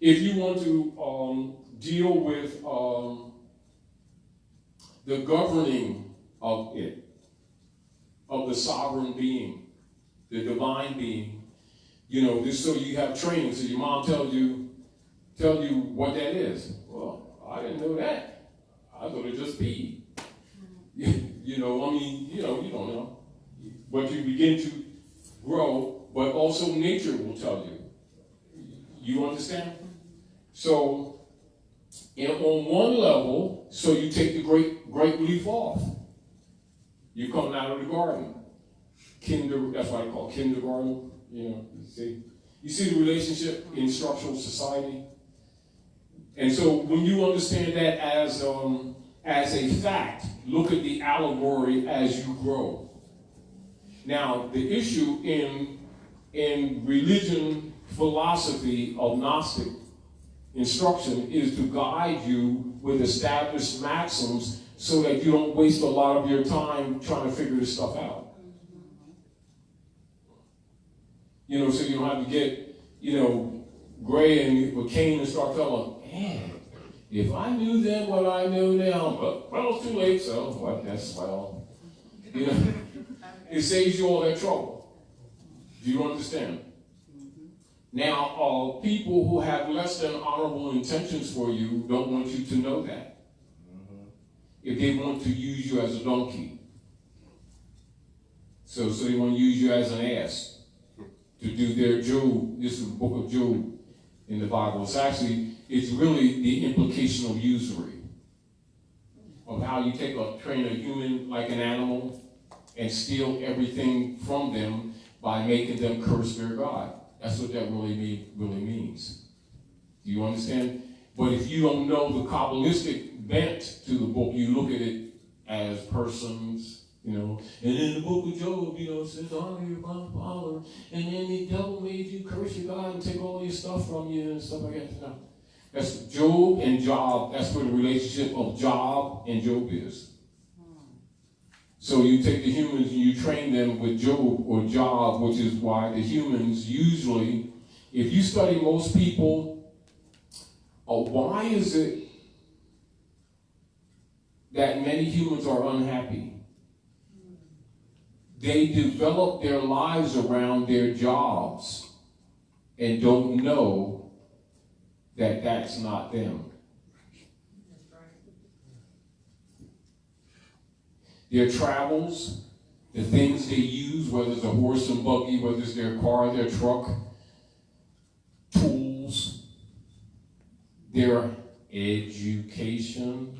If you want to deal with the governing of it, of the sovereign being, the divine being, you know, this so you have training. So your mom tell you what that is. Well, I didn't know that. I thought it just be. You know, I mean, you know, you don't know. But you begin to grow, but also nature will tell you. You understand? So, on one level, so you take the grape leaf off. You're coming out of the garden. That's what I call kindergarten. You know, you see the relationship in structural society. And so when you understand that as a fact, look at the allegory as you grow. Now, the issue in religion, philosophy of Gnostic instruction is to guide you with established maxims so that you don't waste a lot of your time trying to figure this stuff out. You know, so you don't have to get, you know, gray and with Cain and start telling, man, if I knew then what I know now, but well, it's too late, so what? That's well, you know, it saves you all that trouble. Do you understand? Now, people who have less than honorable intentions for you don't want you to know that. If they want to use you as a donkey. So they want to use you as an ass to do their Job. This is the book of Job in the Bible. It's really the implication of usury. Of how you train a human like an animal and steal everything from them by making them curse their God. That's what that really means. Do you understand? But if you don't know the Kabbalistic bent to the book, you look at it as persons, you know. And in the book of Job, you know, it says, honor your father. And then the devil made you curse your God and take all your stuff from you and stuff like that. No. That's Job and Job. That's where the relationship of Job and Job is. So you take the humans and you train them with Job or Job, which is why the humans usually, if you study most people, why is it that many humans are unhappy? They develop their lives around their jobs and don't know that that's not them. Their travels, the things they use, whether it's a horse and buggy, whether it's their car, their truck, tools, their education,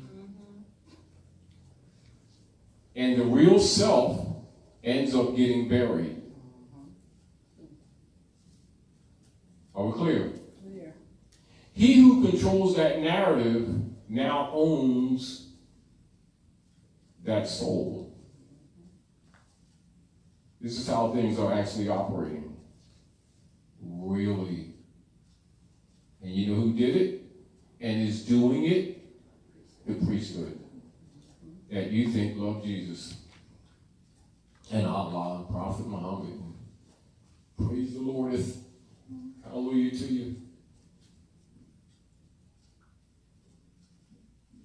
and the real self ends up getting buried. Are we clear? Yeah. He who controls that narrative now owns that soul. This is how things are actually operating. Really. And you know who did it and is doing it? The priesthood. That you think love Jesus. And Allah and Prophet Muhammad. Praise the Lord. Hallelujah to you.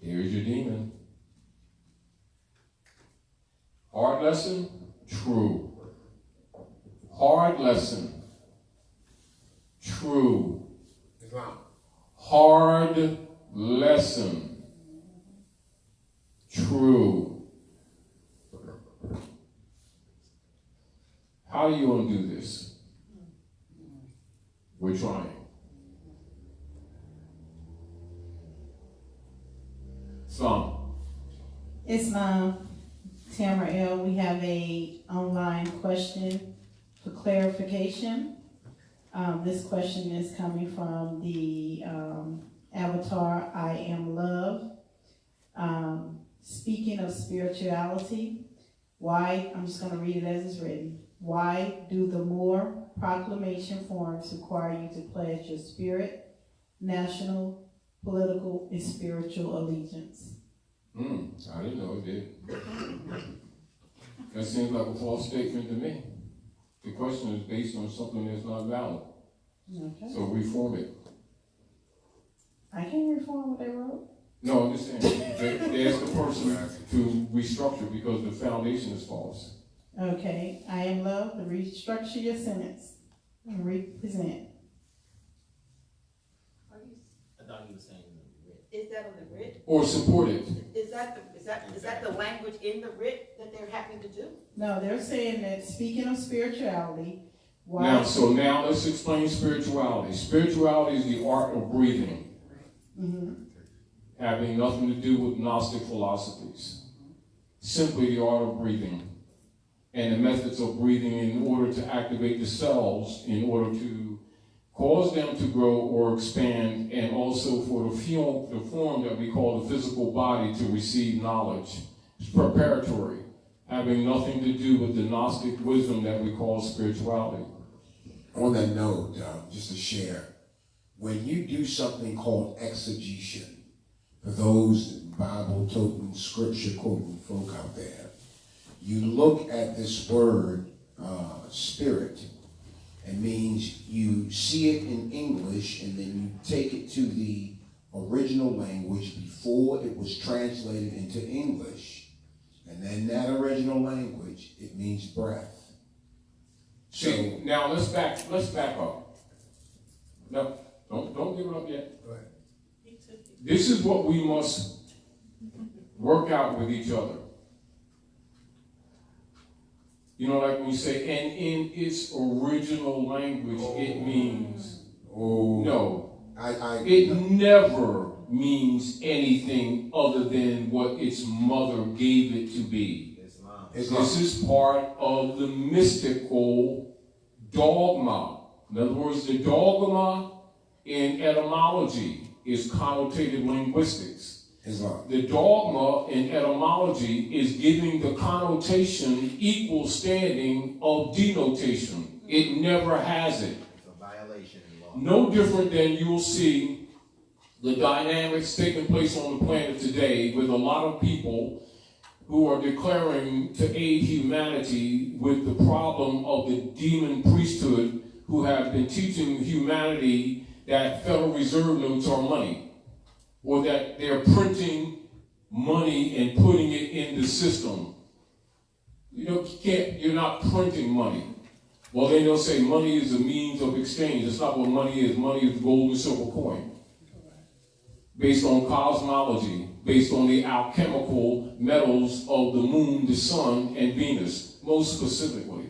There's your demon. Hard lesson? True. Hard lesson? True. Hard lesson? True. How do you undo this? We're trying. Some. Islam, Tamara L., we have a online question for clarification. This question is coming from the avatar, I Am Love. Speaking of spirituality, why, I'm just going to read it as it's written. Why do the Moor proclamation forms require you to pledge your spirit, national, political, and spiritual allegiance? I didn't know it did. That seems like a false statement to me. The question is based on something that's not valid. Okay. So reform it. I can't reform what they wrote. No, I'm just saying, they ask the person to restructure because the foundation is false. Okay, I Am Love, to restructure your sentence and represent. I thought he was saying writ. Is that on the writ? Or support it. Is that the language in the writ that they're having to do? No, they're saying that speaking of spirituality, why? Now let's explain spirituality. Spirituality is the art of breathing. Having nothing to do with Gnostic philosophies. Simply the art of breathing. And the methods of breathing in order to activate the cells, in order to cause them to grow or expand, and also for the form that we call the physical body to receive knowledge. It's preparatory, having nothing to do with the Gnostic wisdom that we call spirituality. On that note, just to share, when you do something called exegetion, for those Bible-toting, scripture-quoting folk out there, you look at this word, spirit. It means you see it in English and then you take it to the original language before it was translated into English. And then that original language, it means breath. So now let's back up. No, don't give it up yet. Go ahead. This is what we must work out with each other. You know, like when you say, and in its original language, it means, no. It never means anything other than what its mother gave it to be. This is part of the mystical dogma. In other words, the dogma in etymology is connotative linguistics. The dogma in etymology is giving the connotation equal standing of denotation. It never has it. It's a violation in law. No different than you'll see the dynamics taking place on the planet today with a lot of people who are declaring to aid humanity with the problem of the demon priesthood, who have been teaching humanity that Federal Reserve notes are money, or that they're printing money and putting it in the system. You're not printing money. Well, then they'll say money is a means of exchange. That's not what money is. Money is gold and silver coin. Based on cosmology, based on the alchemical metals of the moon, the sun, and Venus, most specifically.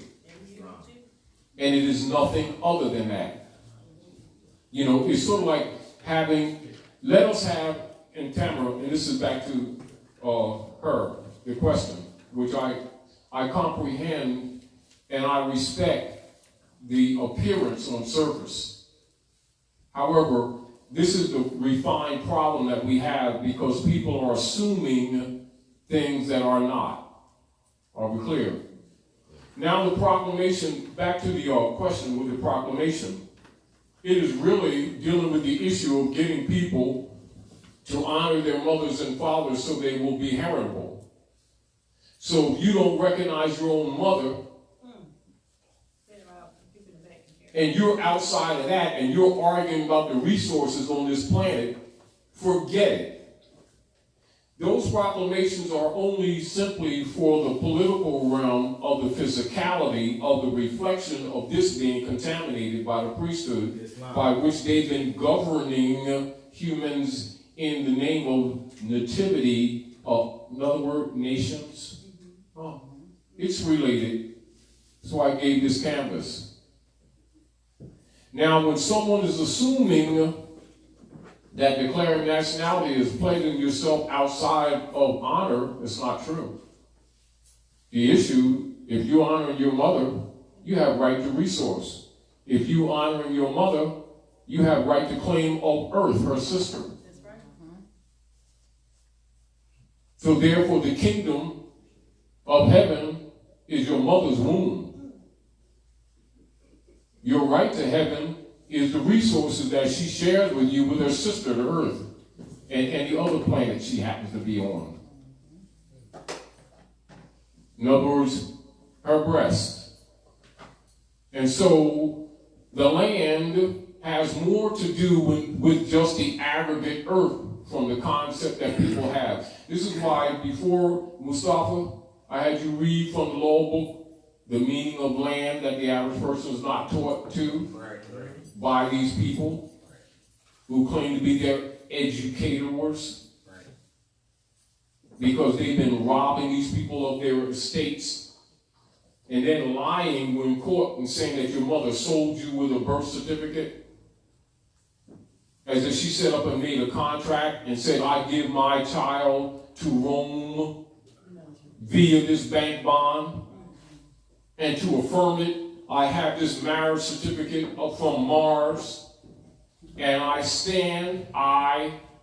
And it is nothing other than that. It's sort of like let us have, in Tamara, and this is back to her, the question, which I comprehend and I respect the appearance on surface. However, this is the refined problem that we have because people are assuming things that are not. Are we clear? Now the proclamation, back to the question with the proclamation. It is really dealing with the issue of getting people to honor their mothers and fathers so they will be heritable. So if you don't recognize your own mother, and you're outside of that, and you're arguing about the resources on this planet, forget it. Those proclamations are only simply for the political realm of the physicality of the reflection of this being contaminated by the priesthood, by which they've been governing humans in the name of nativity of, in other words, nations. It's related. That's why I gave this canvas. Now, when someone is assuming that declaring nationality is placing yourself outside of honor, it's not true. The issue, if you honor your mother, you have right to resource. If you honor your mother, you have right to claim of earth, her sister. That's right. So therefore, the kingdom of heaven is your mother's womb. Your right to heaven is the resources that she shares with you with her sister, the earth, and the other planet she happens to be on. In other words, her breast. And so the land has more to do with just the aggregate earth from the concept that people have. This is why before Mustafa, I had you read from the law book the meaning of land that the average person is not taught to by these people who claim to be their educators, because they've been robbing these people of their estates and then lying when caught and saying that your mother sold you with a birth certificate, as if she set up and made a contract and said, I give my child to Rome via this bank bond, and to affirm it, I have this marriage certificate from Mars, and I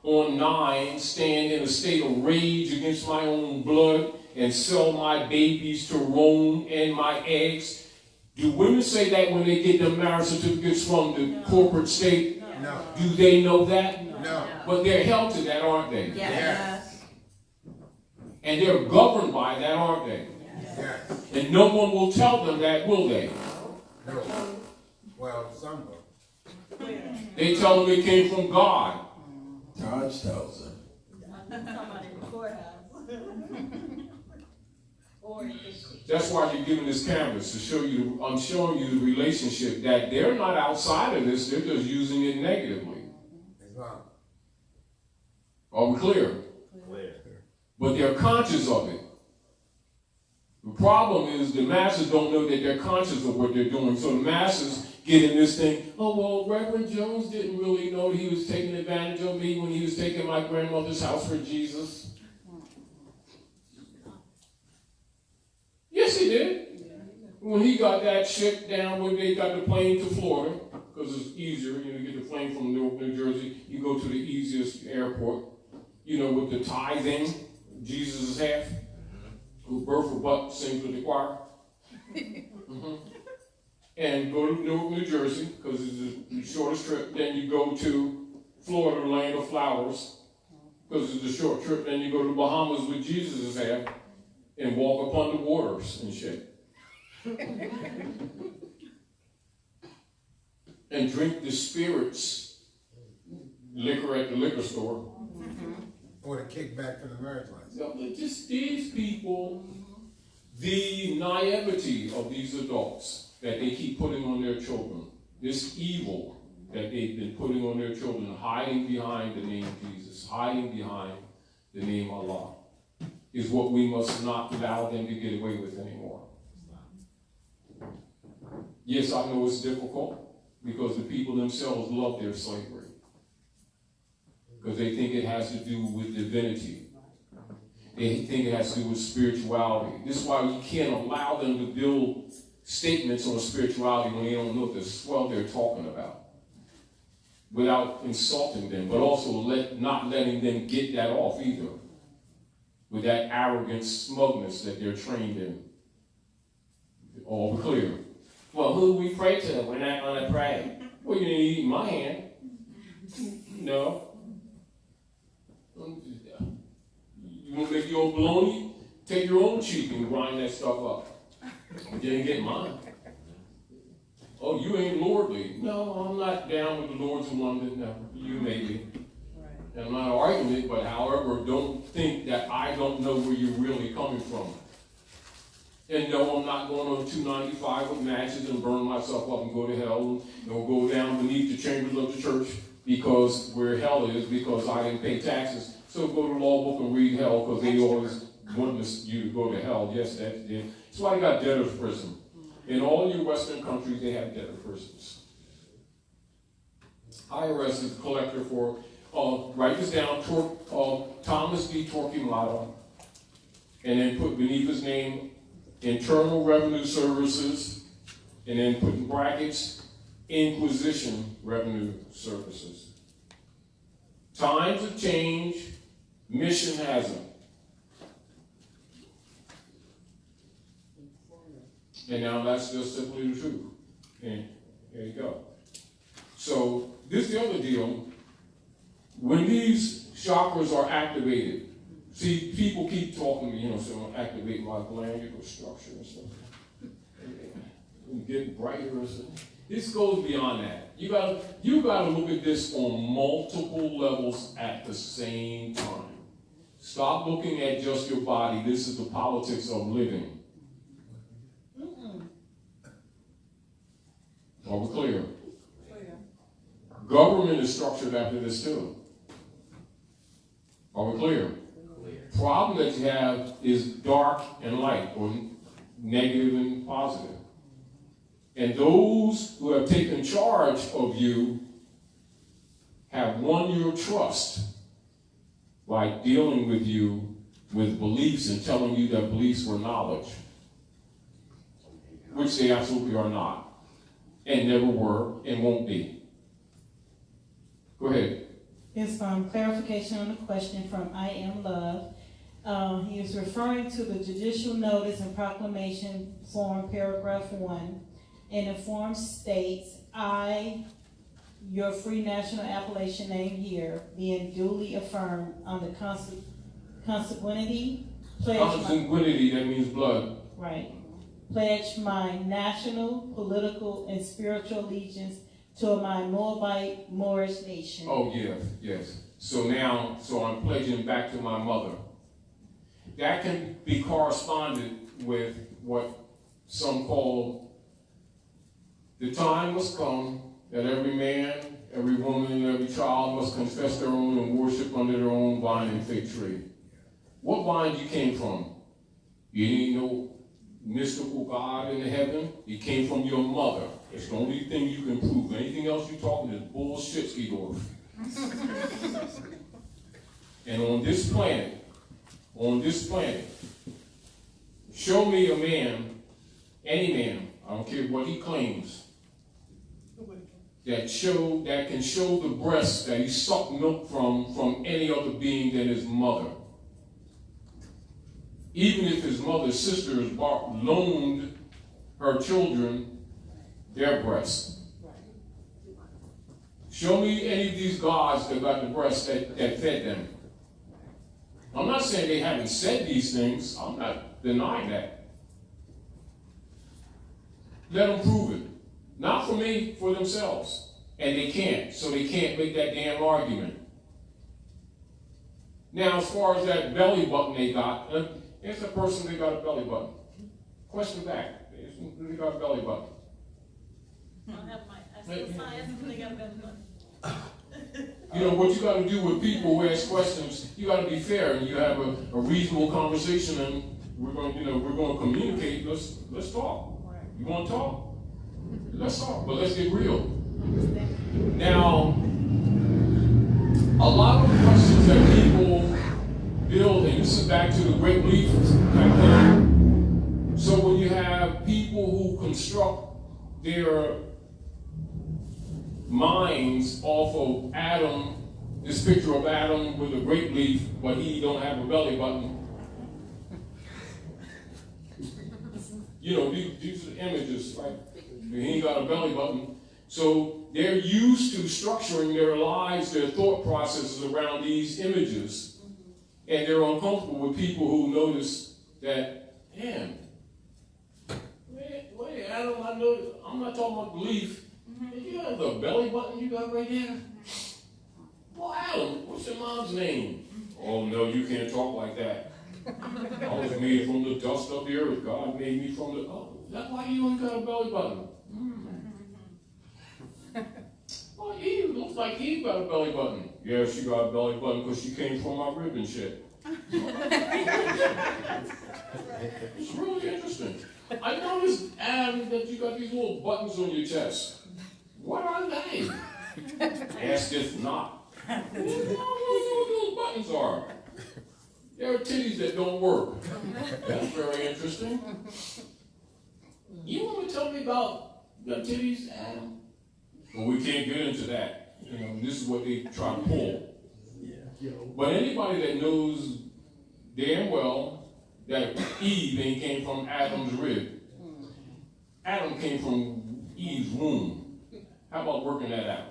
on 9, stand in a state of rage against my own blood and sell my babies to Rome and my eggs. Do women say that when they get the marriage certificates from the corporate state? No. Do they know that? No. But they're held to that, aren't they? Yes. And they're governed by that, aren't they? Yes. And no one will tell them that, will they? No. Well, some will. They tell them it came from God. Taj tells them. Somebody in the courthouse. Or That's why you're given this canvas to show you. I'm showing you the relationship that they're not outside of this. They're just using it negatively. It's not. Are we clear? Clear. But they're conscious of it. The problem is the masses don't know that they're conscious of what they're doing. So the masses get in this thing, oh, well, Reverend Jones didn't really know he was taking advantage of me when he was taking my grandmother's house for Jesus. Yes, he did. When he got that ship down, when they got the plane to Florida, because it's easier, you get the plane from Newark, New Jersey, you go to the easiest airport, with the tithing, Jesus is half. Birth of butt sings with the choir. And go to Newark, New Jersey, because it's the shortest trip. Then you go to Florida, land of flowers, because it's a short trip. Then you go to Bahamas with Jesus' half and walk upon the waters and shit. And drink the spirits, liquor at the liquor store. Or the kickback from the marriage license. No, but just these people, the naivety of these adults that they keep putting on their children, this evil that they've been putting on their children, hiding behind the name Jesus, hiding behind the name Allah, is what we must not allow them to get away with anymore. Yes, I know it's difficult because the people themselves love their slavery. Because they think it has to do with divinity. They think it has to do with spirituality. This is why you can't allow them to build statements on spirituality when they don't know what the swell they're talking about, without insulting them, but also not letting them get that off either, with that arrogant smugness that they're trained in. All clear. Well, who we pray to? We're not going to pray. Well, you didn't eat my hand. No. You want to make your own bologna? Take your own cheek and grind that stuff up. You didn't get mine. Oh, you ain't lordly. No, I'm not down with the Lords of London. No, you may be. And I'm not arguing it, but however, don't think that I don't know where you're really coming from. And no, I'm not going on 295 with matches and burn myself up and go to hell and go down beneath the chambers of the church because where hell is, because I didn't pay taxes. So go to the law book and read hell because they always want you to go to hell. Yes, that's it. That's why you got debtor's prison. In all your Western countries, they have debtor persons. IRS is the collector for, write this down, Thomas D. Torquemada, and then put beneath his name, Internal Revenue Services, and then put in brackets, Inquisition Revenue Services. Times have changed, mission hasn't. And now that's just simply the truth. And there you go. So this is the other deal. When these chakras are activated, see, people keep talking to me, so I activate my glandular structure and stuff. And get brighter and stuff. This goes beyond that. You gotta look at this on multiple levels at the same time. Stop looking at just your body. This is the politics of living. Are we clear? Government is structured after this too. Are we clear? Problem that you have is dark and light, or negative and positive. And those who have taken charge of you have won your trust by dealing with you with beliefs and telling you that beliefs were knowledge, which they absolutely are not. And never were, and won't be. Go ahead. It's clarification on the question from I Am Love. He is referring to the judicial notice and proclamation form, paragraph 1. And the form states, I, your free national appellation name here, being duly affirmed on the consanguinity. Consanguinity, that means blood. Right. Pledge my national, political, and spiritual allegiance to my Moabite Moorish nation. Oh, yes. So I'm pledging back to my mother. That can be corresponded with what some call the time must come that every man, every woman, and every child must confess their own and worship under their own vine and fig tree. What vine you came from? You ain't no mystical God in heaven. It came from your mother. It's the only thing you can prove. Anything else you're talking is bullshit, Skidorf. And on this planet, show me a man, any man, I don't care what he claims, that can show the breast that he sucked milk from any other being than his mother. Even if his mother's sisters loaned her children their breasts. Show me any of these gods that got the breasts that fed them. I'm not saying they haven't said these things. I'm not denying that. Let them prove it. Not for me, for themselves. And they can't, so they can't make that damn argument. Now, as far as that belly button they got, here's a person that got a belly button. Question back. They got a belly button. I'll have my science when they got a belly button. What you got to do with people who ask questions, you got to be fair, and you have a reasonable conversation, and we're going to communicate. Let's talk. You want to talk? Let's talk, but let's get real. Now, a lot of the questions that people build, and this is back to the Great Leap back then. So when you have people who construct their minds off of Adam, this picture of Adam with a grape leaf, but he don't have a belly button. These are images, right? He ain't got a belly button. So they're used to structuring their lives, their thought processes around these images. And they're uncomfortable with people who notice that, man, wait, Adam, I know, I'm not talking about belief. You have the belly button you got right there? Well, Adam, what's your mom's name? Oh, no, you can't talk like that. I was made from the dust of the earth. God made me from the... Oh, that's why you ain't got a belly button. Well, Eve, looks like Eve got a belly button. Yeah, she got a belly button because she came from my rib and shit. It's really interesting. I noticed, Adam, that you got these little buttons on your chest. What are they? Ask if not. I don't know what those buttons are. There are titties that don't work. That's very interesting. You want to tell me about your titties, Adam? Well, we can't get into that. You know, this is what they try to pull. But anybody that knows damn well that Eve ain't came from Adam's rib. Adam came from Eve's womb. How about working that out?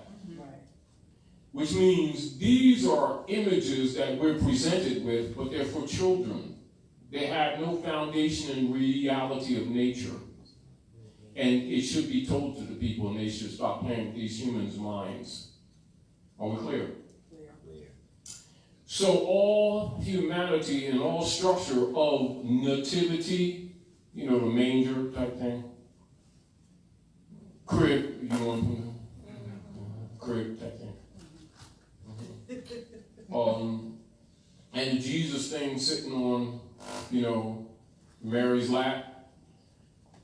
Which means these are images that we're presented with, but they're for children. They have no foundation in reality of nature. And it should be told to the people, and they should stop playing with these humans' minds. Are we clear? Clear. So all humanity and all structure of nativity, you know, the manger type thing, crib, you want crib type thing. And the Jesus thing sitting on, you know, Mary's lap.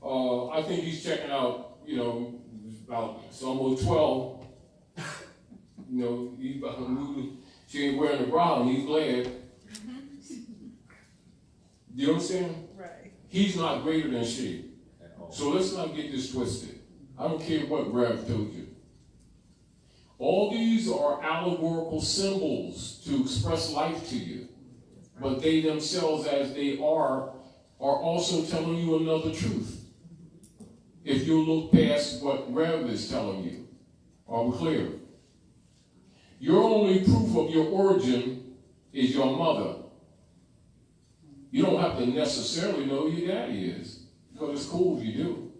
I think he's checking out, you know, it's almost 12. You know, he's about to move. She ain't wearing a bra and he's glad. Do you understand? Right. He's not greater than she. So let's not get this twisted. I don't care what Rev told you. All these are allegorical symbols to express life to you. But they themselves, as they are also telling you another truth. If you look past what Rev is telling you. Are we clear? Your only proof of your origin is your mother. You don't have to necessarily know who your daddy is. But it's cool if you do.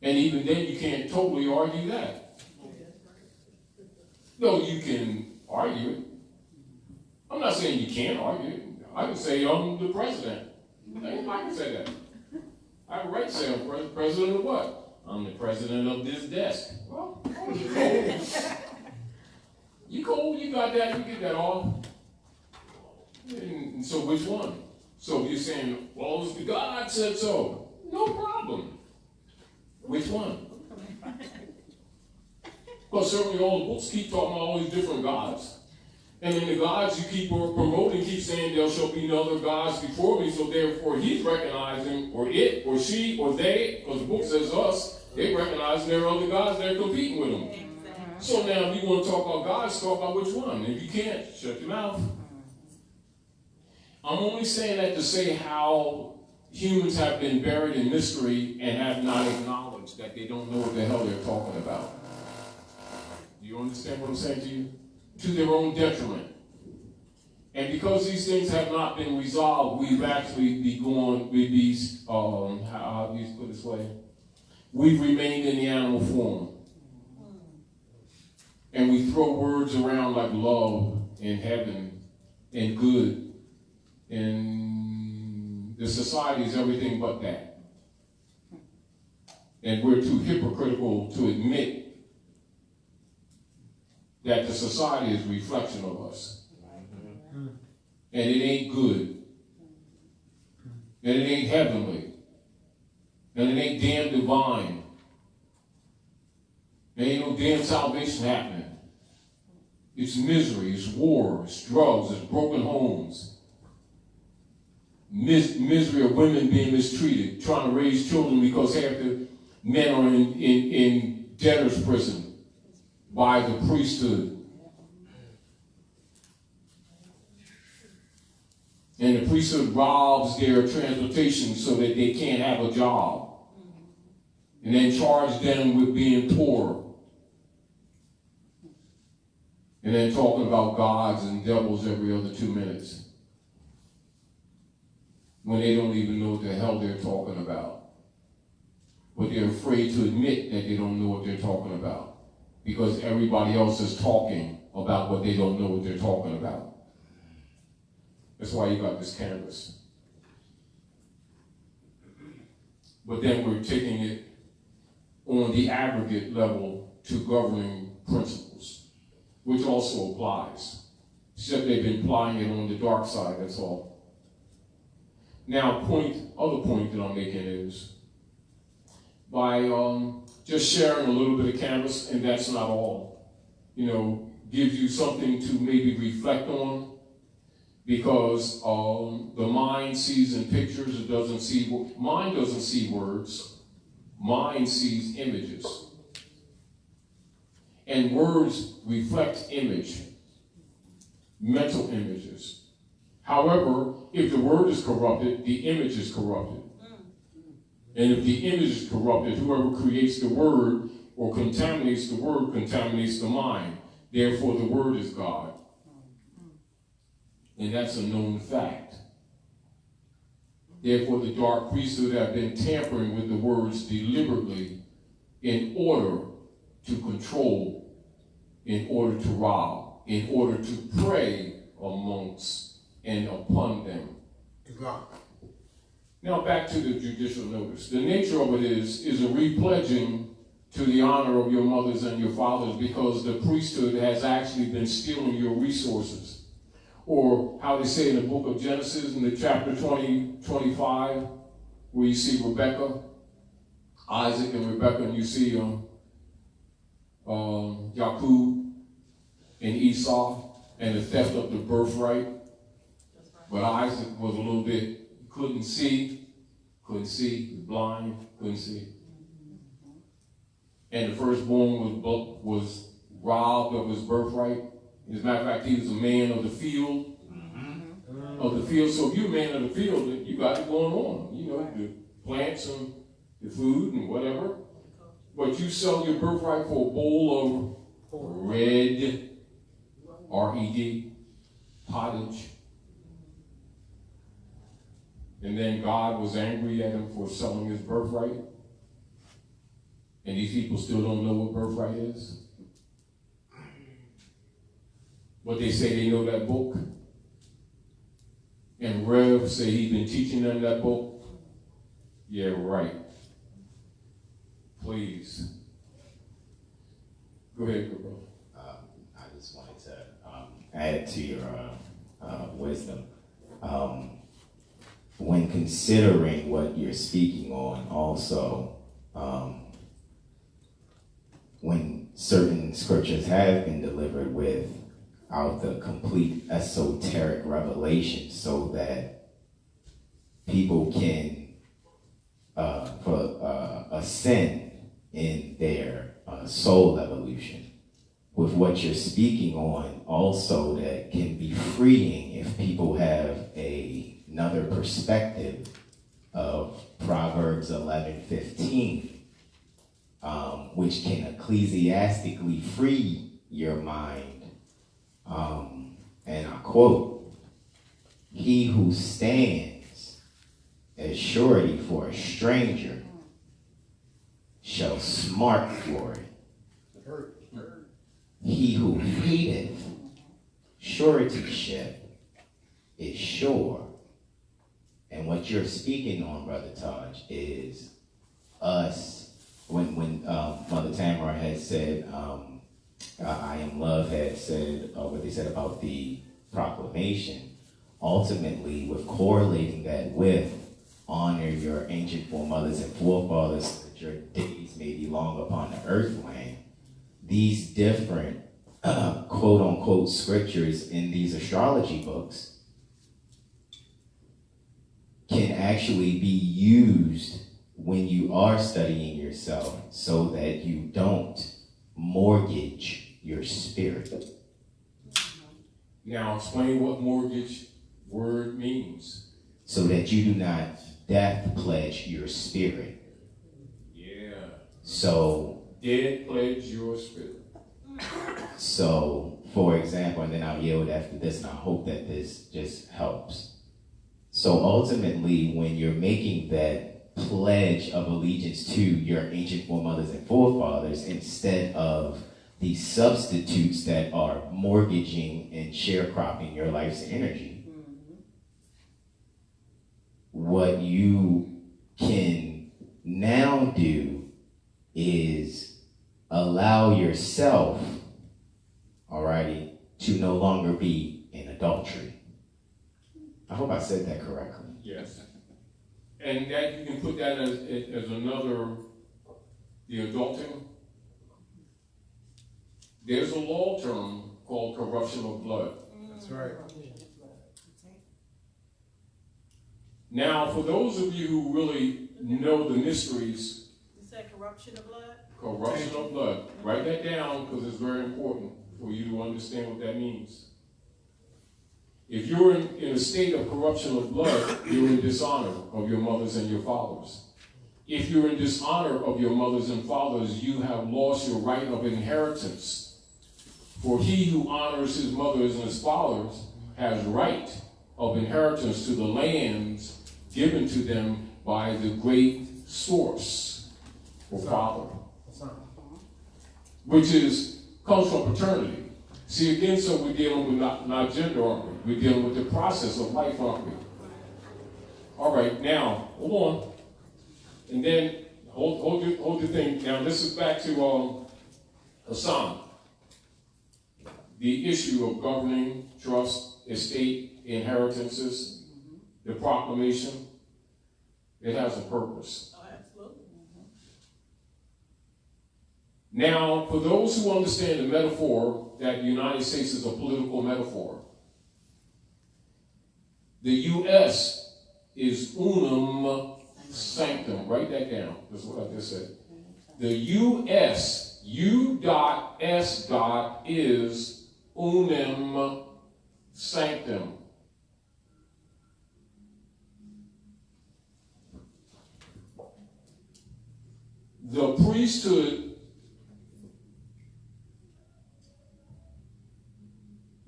And even then, you can't totally argue that. No, you can argue it. I'm not saying you can't argue it. I can say I'm the president. I can say that. I have a right to say I'm president of what? I'm the president of this desk. Well, you cool. You cool, you got that, you get that off. And so which one? So you're saying, well, it's the God said so. No problem. Which one? Well, certainly all the books keep talking about all these different gods. And then the gods you keep promoting keep saying there shall be no other gods before me, so therefore he's recognizing, or it, or she, or they, because the book says us, they recognize there are other gods, they're competing with them. Exactly. So now if you want to talk about gods, talk about which one. If you can't, shut your mouth. I'm only saying that to say how humans have been buried in mystery and have not acknowledged that they don't know what the hell they're talking about. Do you understand what I'm saying to you? To their own detriment. And because these things have not been resolved, we've actually how do you put it this way? We've remained in the animal form. And we throw words around like love and heaven and good. And the society is everything but that. And we're too hypocritical to admit that the society is a reflection of us. And it ain't good. And it ain't heavenly. And it ain't damn divine. There ain't no damn salvation happening. It's misery, it's war, it's drugs, it's broken homes. Misery of women being mistreated, trying to raise children because half the men are in debtor's prison by the priesthood. And the priesthood robs their transportation so that they can't have a job. And then charge them with being poor. And then talking about gods and devils every other 2 minutes. When they don't even know what the hell they're talking about. But they're afraid to admit that they don't know what they're talking about. Because everybody else is talking about what they don't know what they're talking about. That's why you got this canvas. But then we're taking it on the aggregate level to governing principles, which also applies. Except they've been applying it on the dark side, that's all. Now, other point that I'm making is by just sharing a little bit of canvas, and that's not all, gives you something to maybe reflect on, because the mind sees in pictures, mind doesn't see words, mind sees images. And words reflect image, mental images. However, if the word is corrupted, the image is corrupted. And if the image is corrupted, whoever creates the word or contaminates the word contaminates the mind. Therefore, the word is God. And that's a known fact. Therefore, the dark priesthood have been tampering with the words deliberately in order to control, in order to rob, in order to prey amongst and upon them. Islam. Now back to the judicial notice. The nature of it is a repledging to the honor of your mothers and your fathers, because the priesthood has actually been stealing your resources. Or how they say in the book of Genesis, in the chapter 25, where you see Rebecca, Isaac and Rebecca, and you see Jacob and Esau, and the theft of the birthright. But Isaac was a little bit, couldn't see, was blind, couldn't see. And the firstborn was robbed of his birthright. As a matter of fact, he was a man of the field. So if you're a man of the field, you got it going on. The plants and the food and whatever. But you sell your birthright for a bowl of red, R-E-D, pottage. And then God was angry at him for selling his birthright. And these people still don't know what birthright is. But they say they know that book. And Rev say he's been teaching them that book. Yeah, right. Please. Go ahead, good brother. I just wanted to add to your wisdom. When considering what you're speaking on, also, when certain scriptures have been delivered without the complete esoteric revelation, so that people can ascend in their soul evolution, with what you're speaking on, also that can be freeing if people have another perspective of Proverbs 11:15, which can ecclesiastically free your mind. And I quote, "He who stands as surety for a stranger shall smart for it. He who hateth suretyship is sure." And what you're speaking on, Brother Taj, is us, when Mother Tamara had said, I Am Love had said, what they said about the proclamation, ultimately with correlating that with honor your ancient foremothers and forefathers so that your days may be long upon the earthland, these different quote-unquote scriptures in these astrology books can actually be used when you are studying yourself so that you don't mortgage your spirit. Now explain what mortgage word means. So that you do not death pledge your spirit. Yeah. So Dead pledge your spirit. So, for example, and then I'll yield after this, and I hope that this just helps. So ultimately, when you're making that pledge of allegiance to your ancient foremothers and forefathers, instead of the substitutes that are mortgaging and sharecropping your life's energy, what you can now do is allow yourself, alrighty, to no longer be in adultery. I hope I said that correctly. Yes. And that you can put that as another, the adulting. There's a law term called corruption of blood. That's right. Now, for those of you who really know the mysteries, You said corruption of blood? corruption of blood, write that down because it's very important for you to understand what that means. If you're in a state of corruption of blood, you're in dishonor of your mothers and your fathers. If you're in dishonor of your mothers and fathers, you have lost your right of inheritance. For he who honors his mothers and his fathers has right of inheritance to the lands given to them by the great source, or father, which comes from paternity. See, again, so we're dealing with not gender, aren't we? We're dealing with the process of life, aren't we? All right, now, hold on. And then, hold your thing. Now, this is back to Hassan. The issue of governing, trust, estate, inheritances, the proclamation, it has a purpose. Oh, absolutely. Now, for those who understand the metaphor that the United States is a political metaphor, the U.S. is unum sanctum. Write that down. That's what I just said. The U.S., U.S. is unum sanctum. The priesthood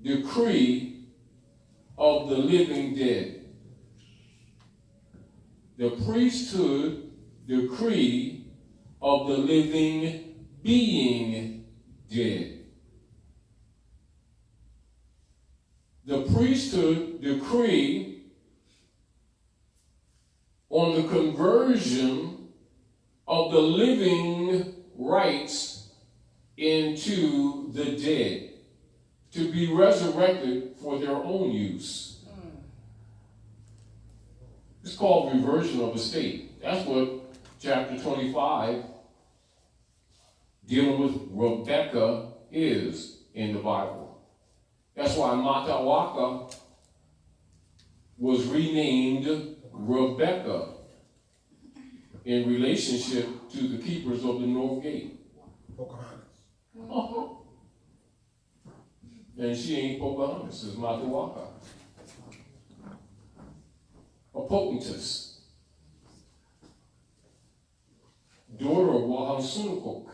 decree of the living dead. The priesthood decree of the living being dead. The priesthood decree on the conversion of the living rights into the dead, to be resurrected for their own use. It's called reversion of the state. That's what chapter 25, dealing with Rebecca, is in the Bible. That's why Matawaka was renamed Rebecca in relationship to the keepers of the North Gate. Pocahontas. And she ain't Pocahontas, it's Matawaka. A potentess. Daughter of Wahansunukok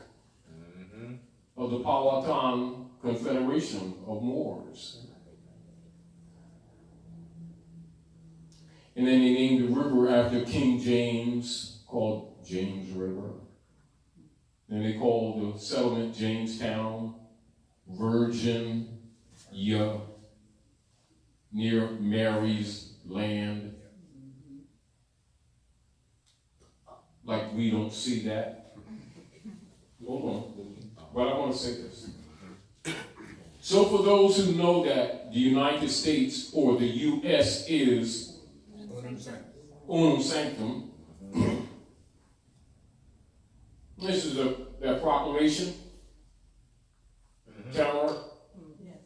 of the Powhatan Confederation of Moors. And then they named the river after King James, called James River. And they called the settlement Jamestown, Virgin, near Mary's land. Like we don't see that. Hold on. But I want to say this. So for those who know that the United States or the U.S. is unum sanctum, this is that proclamation. Tamara. Yes.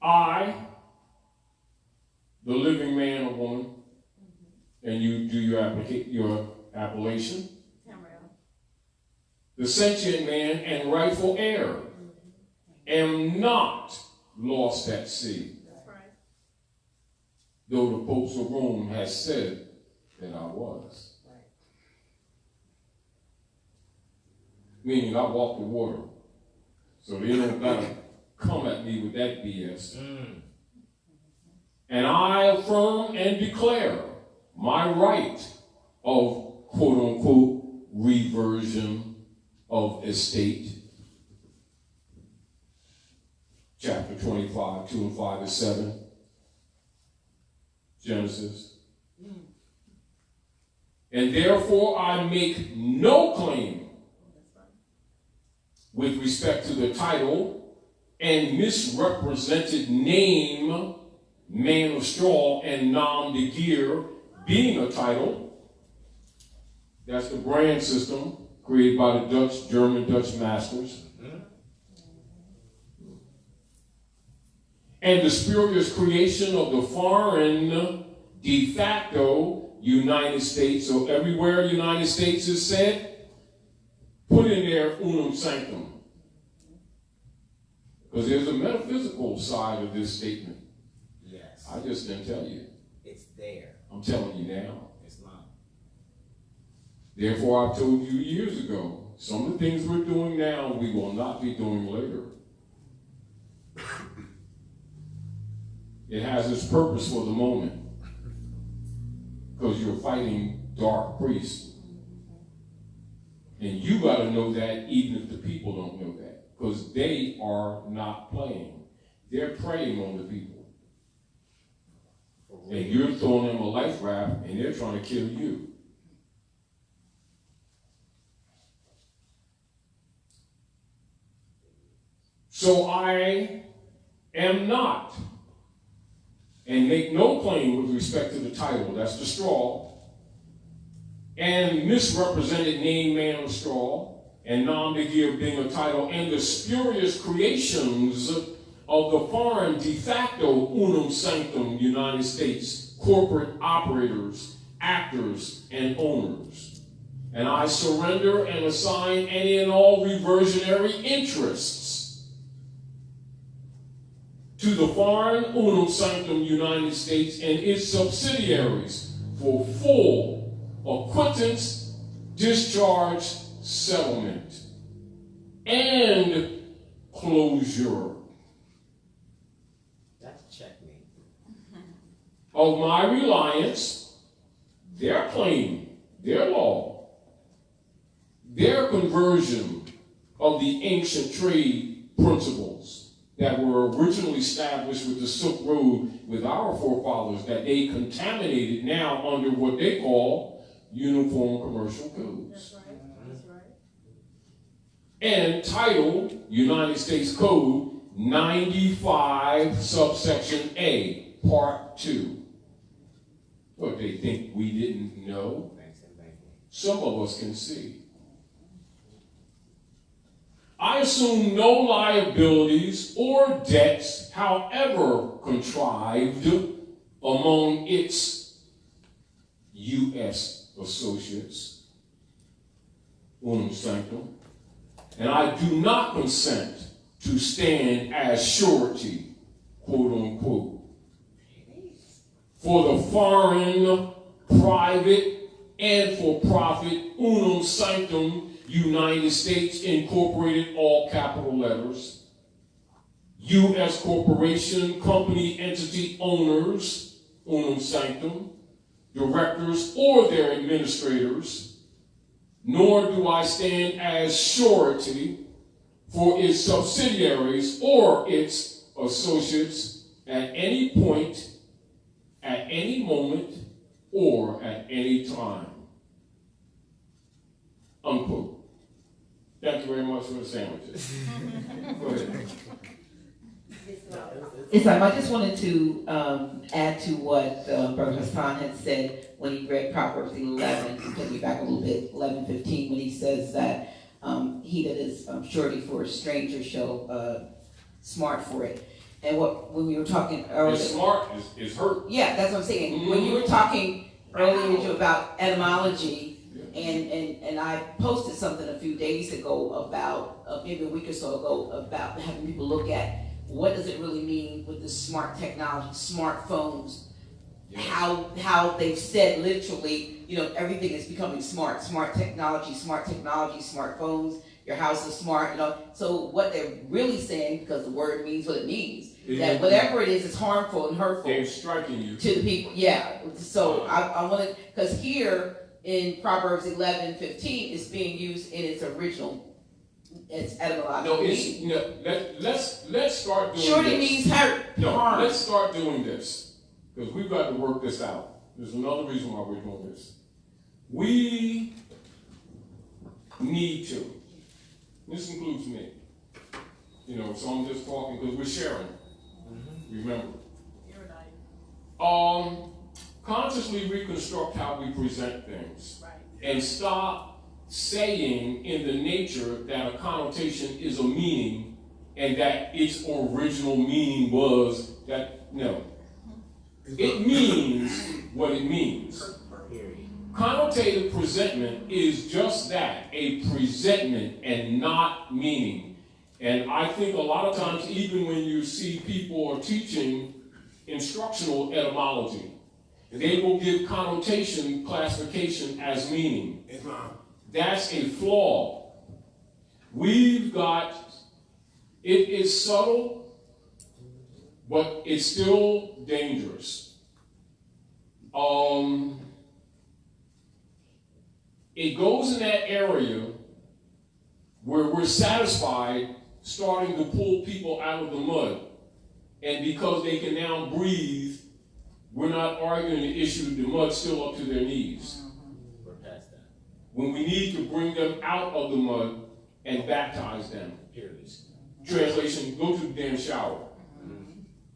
I, the living man or woman, and you do your appellation. Tamara. The sentient man and rightful heir, am not lost at sea. That's right. Though the popes of Rome has said that I was. Meaning I walk the water. So they don't gotta come at me with that BS. And I affirm and declare my right of quote unquote reversion of estate. Chapter 25, 2 and 5 and 7. Genesis. And therefore I make no claim with respect to the title and misrepresented name, man of straw, and nom de guerre, being a title. That's the brand system created by the German Dutch masters. And the spurious creation of the foreign de facto United States. So everywhere United States is said, put in there unum sanctum. Because there's a metaphysical side of this statement. Yes. I just didn't tell you. It's there. I'm telling you now. It's not. Therefore, I told you years ago, some of the things we're doing now, we will not be doing later. It has its purpose for the moment. Because you're fighting dark priests. And you got to know that even if the people don't know that. Because they are not playing. They're preying on the people. And you're throwing them a life raft and they're trying to kill you. So I am not, and make no claim with respect to the title, that's the straw, and misrepresented name, man, or straw, and non-begeer being a title, and the spurious creations of the foreign de facto unum sanctum United States corporate operators, actors, and owners. And I surrender and assign any and all reversionary interests to the foreign unum sanctum United States and its subsidiaries for full acquittance, discharge, settlement, and closure. That's a checkmate. Of my reliance, their claim, their law, their conversion of the ancient trade principles that were originally established with the Silk Road with our forefathers that they contaminated now under what they call Uniform Commercial Codes. That's right. That's right. And titled United States Code 95 subsection A, Part 2. What, they think we didn't know? Some of us can see. I assume no liabilities or debts, however contrived, among its U.S. associates, unum sanctum, and I do not consent to stand as surety, quote unquote, for the foreign, private, and for-profit unum sanctum United States Incorporated, all capital letters, U.S. corporation, company, entity owners, unum sanctum, directors or their administrators, nor do I stand as surety for its subsidiaries or its associates at any point, at any moment, or at any time. Unquote. Thank you very much for the sandwiches. Go ahead. Islam, I just wanted to add to what Brother Hassan had said when he read Proverbs 11, take me back a little bit, 11:15, when he says that he that is surety for a stranger shall smart for it. And when we were talking earlier, It's smart is hurt. yeah, that's what I'm saying. When you were talking earlier about etymology, and I posted something a few days ago about, maybe a week or so ago, about having people look at what does it really mean with the smart technology, smartphones, how they've said literally, everything is becoming smart technology, smartphones, your house is smart, So what they're really saying, because the word means what it means, that whatever it is harmful and hurtful. They're striking you. To the people, yeah. So I wanted, because here in Proverbs 11:15, it's being used in its original, its etymological meaning. Let's start doing Surely this. means hurt, harm. Let's start doing this, because we've got to work this out. There's another reason why we're doing this. We need to. This includes me. So I'm just talking because we're sharing. Remember. You're right. consciously reconstruct how we present things. Right. And stop saying in the nature that a connotation is a meaning and that its original meaning was that, no. It means what it means. Connotative presentment is just that, a presentment and not meaning. And I think a lot of times, even when you see people are teaching instructional etymology, they will give connotation classification as meaning. That's a flaw. We've got, it is subtle, but it's still dangerous. It goes in that area where we're satisfied starting to pull people out of the mud. And because they can now breathe, we're not arguing the issue, the mud's still up to their knees. We're past that. When we need to bring them out of the mud and baptize them. Period. Translation, go to the damn shower.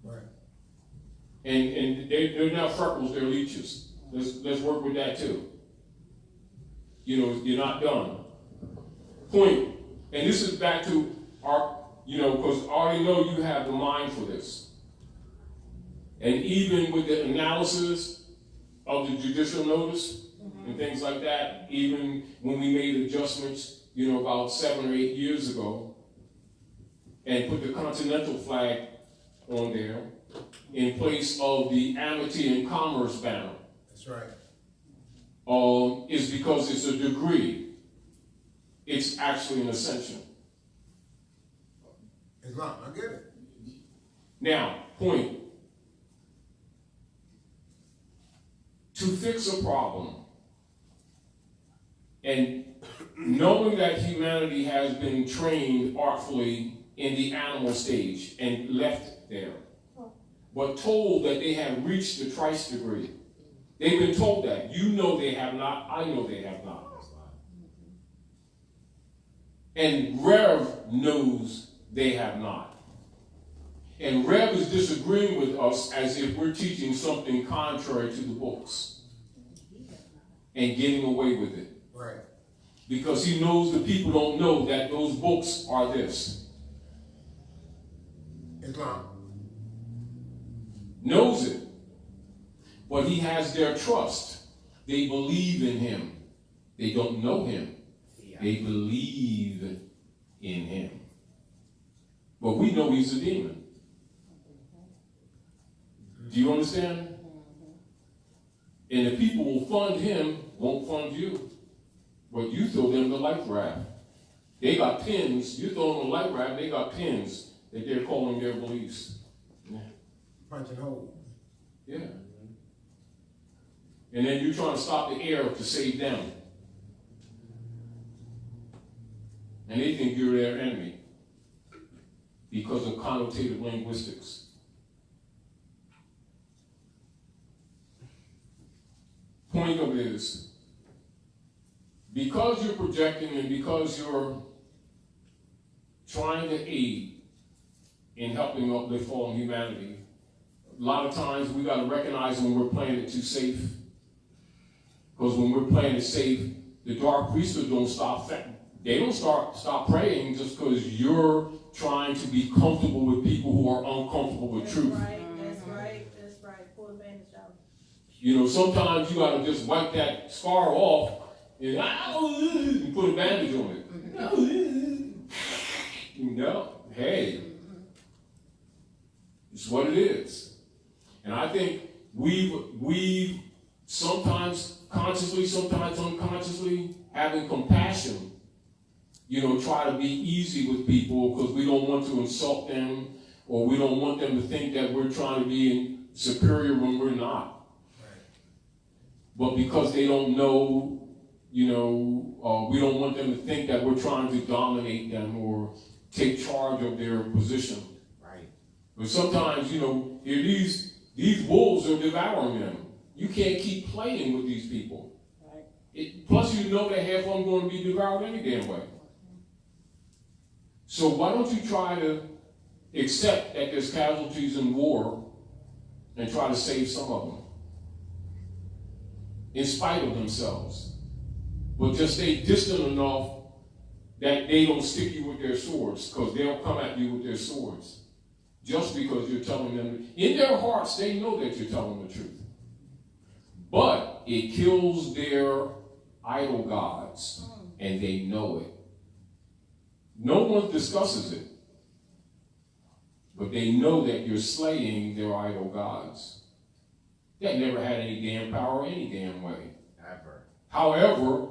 Right. And they're not freckles, they're leeches. Let's work with that too. You know, you're not done. Point. And this is back to our, you know, because I already know you have the mind for this. And even with the analysis of the judicial notice and things like that, even when we made adjustments, you know, about 7 or 8 years ago, and put the continental flag on there in place of the amity and commerce banner. That's right. Is because it's a degree. It's actually an ascension. Islam, I get it. Now, point. To fix a problem, and knowing that humanity has been trained artfully in the animal stage and left there, but told that they have reached the trice degree. They've been told that. You know they have not. I know they have not. And Rev knows they have not. And Rev is disagreeing with us as if we're teaching something contrary to the books and getting away with it. Right. Because he knows the people don't know that those books are this. Islam. Knows it. But he has their trust. They believe in him. They don't know him. They believe in him. But we know he's a demon. Do you understand? And the people will fund him, won't fund you. But you throw them the life raft. They got pins. You throw them the life raft, they got pins that they're calling their beliefs. Punching holes. Yeah. And then you're trying to stop the air to save them. And they think you're their enemy because of connotative linguistics. Point of it is, because you're projecting and because you're trying to aid in helping uplift fallen humanity, a lot of times we got to recognize when we're playing it too safe. Because when we're playing it safe, the dark priesthood don't stop. They don't stop praying just because you're trying to be comfortable with people who are uncomfortable with truth. That's right. Pull the bandage out. You know, sometimes you got to just wipe that scar off and put a bandage on it. You know, hey, it's what it is. And I think we've sometimes consciously, sometimes unconsciously, having compassion, you know, try to be easy with people because we don't want to insult them or we don't want them to think that we're trying to be superior when we're not. Right. But because they don't know, you know, we don't want them to think that we're trying to dominate them or take charge of their position. Right. But sometimes, you know, these wolves are devouring them. You can't keep playing with these people. Right. Plus, you know that half of them are going to be devoured any damn way. So why don't you try to accept that there's casualties in war and try to save some of them? in spite of themselves. But just stay distant enough that they don't stick you with their swords, because they'll come at you with their swords. Just because you're telling them, in their hearts, they know that you're telling the truth. But it kills their idol gods, and they know it. No one discusses it, but they know that you're slaying their idol gods. That never had any damn power any damn way. Ever. However,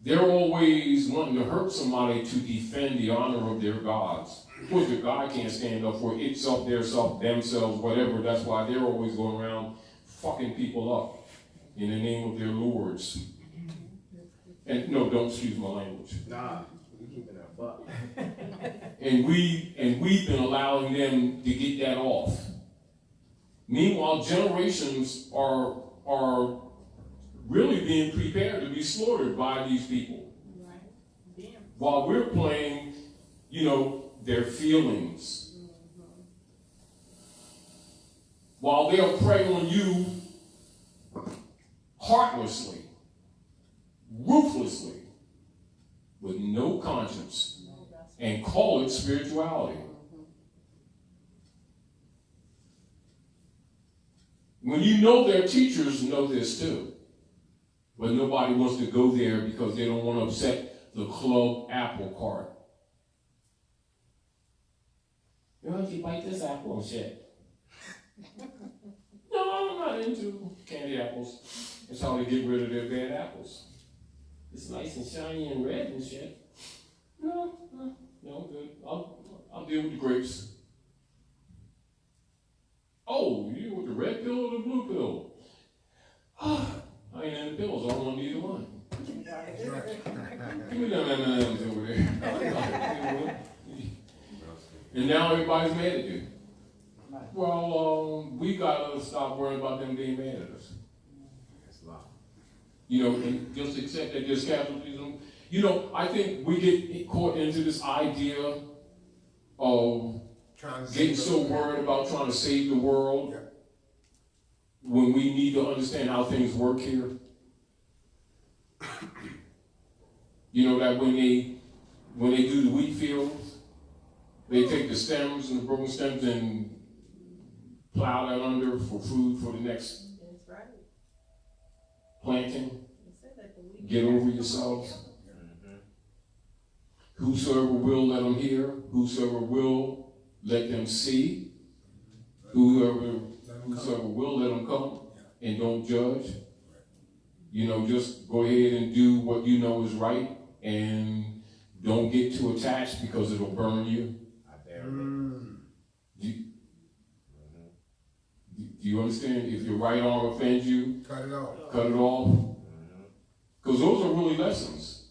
they're always wanting to hurt somebody to defend the honor of their gods. Of course, the God can't stand up for itself, their self, themselves, whatever. That's why they're always going around fucking people up in the name of their lords. And no, don't excuse my language. Nah, we keeping that buck. And we've been allowing them to get that off. Meanwhile, generations are really being prepared to be slaughtered by these people. Right. While we're playing, their feelings. While they'll prey on you heartlessly, ruthlessly, with no conscience, and call it spirituality. When you know their teachers know this too, but nobody wants to go there because they don't want to upset the club apple cart. Why don't you bite this apple and shit? No, I'm not into candy apples. That's how they get rid of their bad apples. It's nice and shiny and red and shit. No, good. I'll deal with the grapes. Oh, you with the red pill or the blue pill? I ain't into pills. I don't want either one. Give me them M&Ms over there. And now everybody's mad at you. Well, we gotta stop worrying about them being mad at us. And just accept that there's capitalism. I think we get caught into this idea of getting so worried about trying to save the world when we need to understand how things work here. That when they do the wheat fields, they take the stems and the broken stems and plow that under for food for the next planting. Get over yourselves. Whosoever will, let them hear. Whosoever will, let them see. Whosoever will, let them come. And don't judge. Just go ahead and do what you know is right. And don't get too attached because it'll burn you. Do you understand? If your right arm offends you, Cut it off. Cut it off. Because those are really lessons.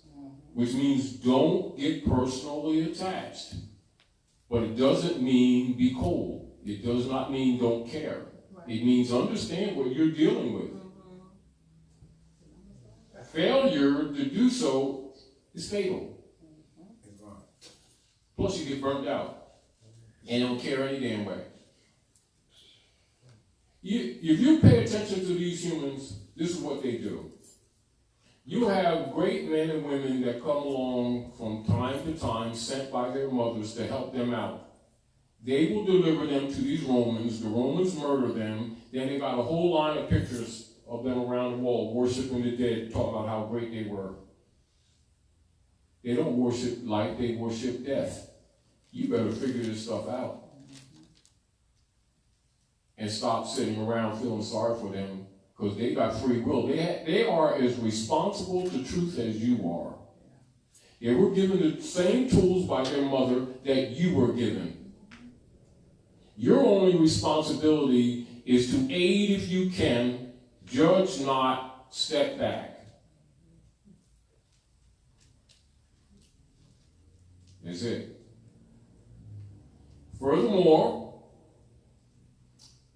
Which means don't get personally attached. But it doesn't mean be cold. It does not mean don't care. It means understand what you're dealing with. Failure to do so is fatal. Plus you get burnt out. And don't care any damn way. If you pay attention to these humans, this is what they do. You have great men and women that come along from time to time, sent by their mothers to help them out. They will deliver them to these Romans. The Romans murder them. Then they got a whole line of pictures of them around the wall, worshiping the dead, talking about how great they were. They don't worship life, they worship death. You better figure this stuff out. And stop sitting around feeling sorry for them, because they got free will. They are as responsible to truth as you are. They were given the same tools by their mother that you were given. Your only responsibility is to aid if you can, judge not, step back. That's it. Furthermore,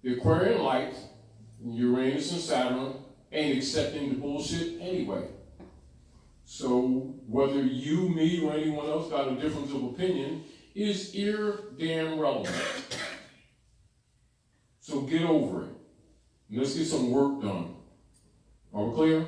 the Aquarian light, Uranus and Saturn, ain't accepting the bullshit anyway. So whether you, me, or anyone else got a difference of opinion is damn relevant. So get over it. Let's get some work done. Are we clear?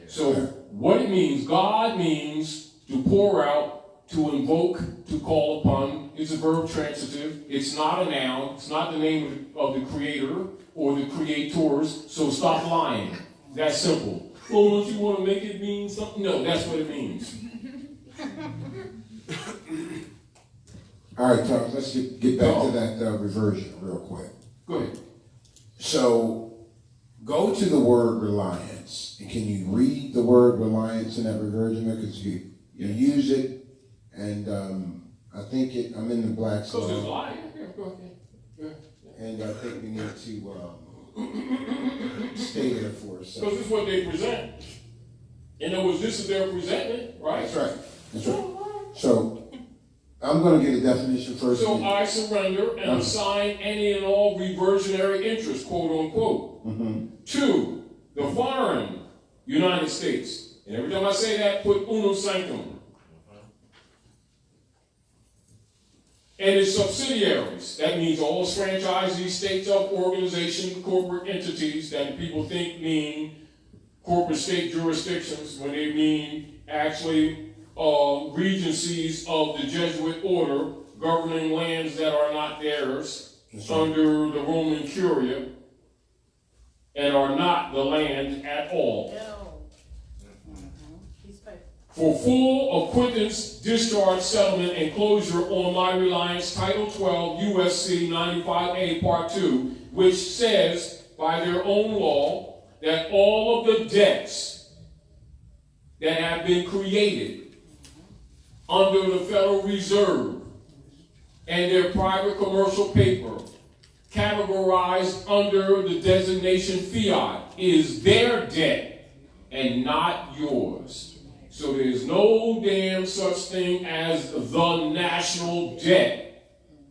So what it means, God means to pour out, to invoke, to call upon. It's a verb transitive. It's not a noun. It's not the name of the creator or the creators. So stop lying. That's simple. Well, don't you want to make it mean something? No, that's what it means. All right, Tom, let's get back to that reversion real quick. Go ahead. So, go to the word reliance, and can you read the word reliance in that reversion? Because you use it, and I think I'm in the black So there's law, lying. Yeah, go ahead. Yeah. and I think we need to stay there for a Because second. this is what they present. In other words, this is their presentment, right? That's right. That's right. So, I'm going to get a definition first. So I surrender and assign any and all reversionary interest, quote unquote, to the foreign United States. And every time I say that, put unum sanctum. And its subsidiaries. That means all its franchisees, state-up organizations, corporate entities that people think mean corporate state jurisdictions when they mean actually regencies of the Jesuit order governing lands that are not theirs under the Roman Curia and are not the land at all. For full acquittance, discharge, settlement, and closure on my reliance, Title 12, USC 95A, Part 2, which says by their own law that all of the debts that have been created under the Federal Reserve and their private commercial paper categorized under the designation fiat is their debt and not yours. So there's no damn such thing as the national debt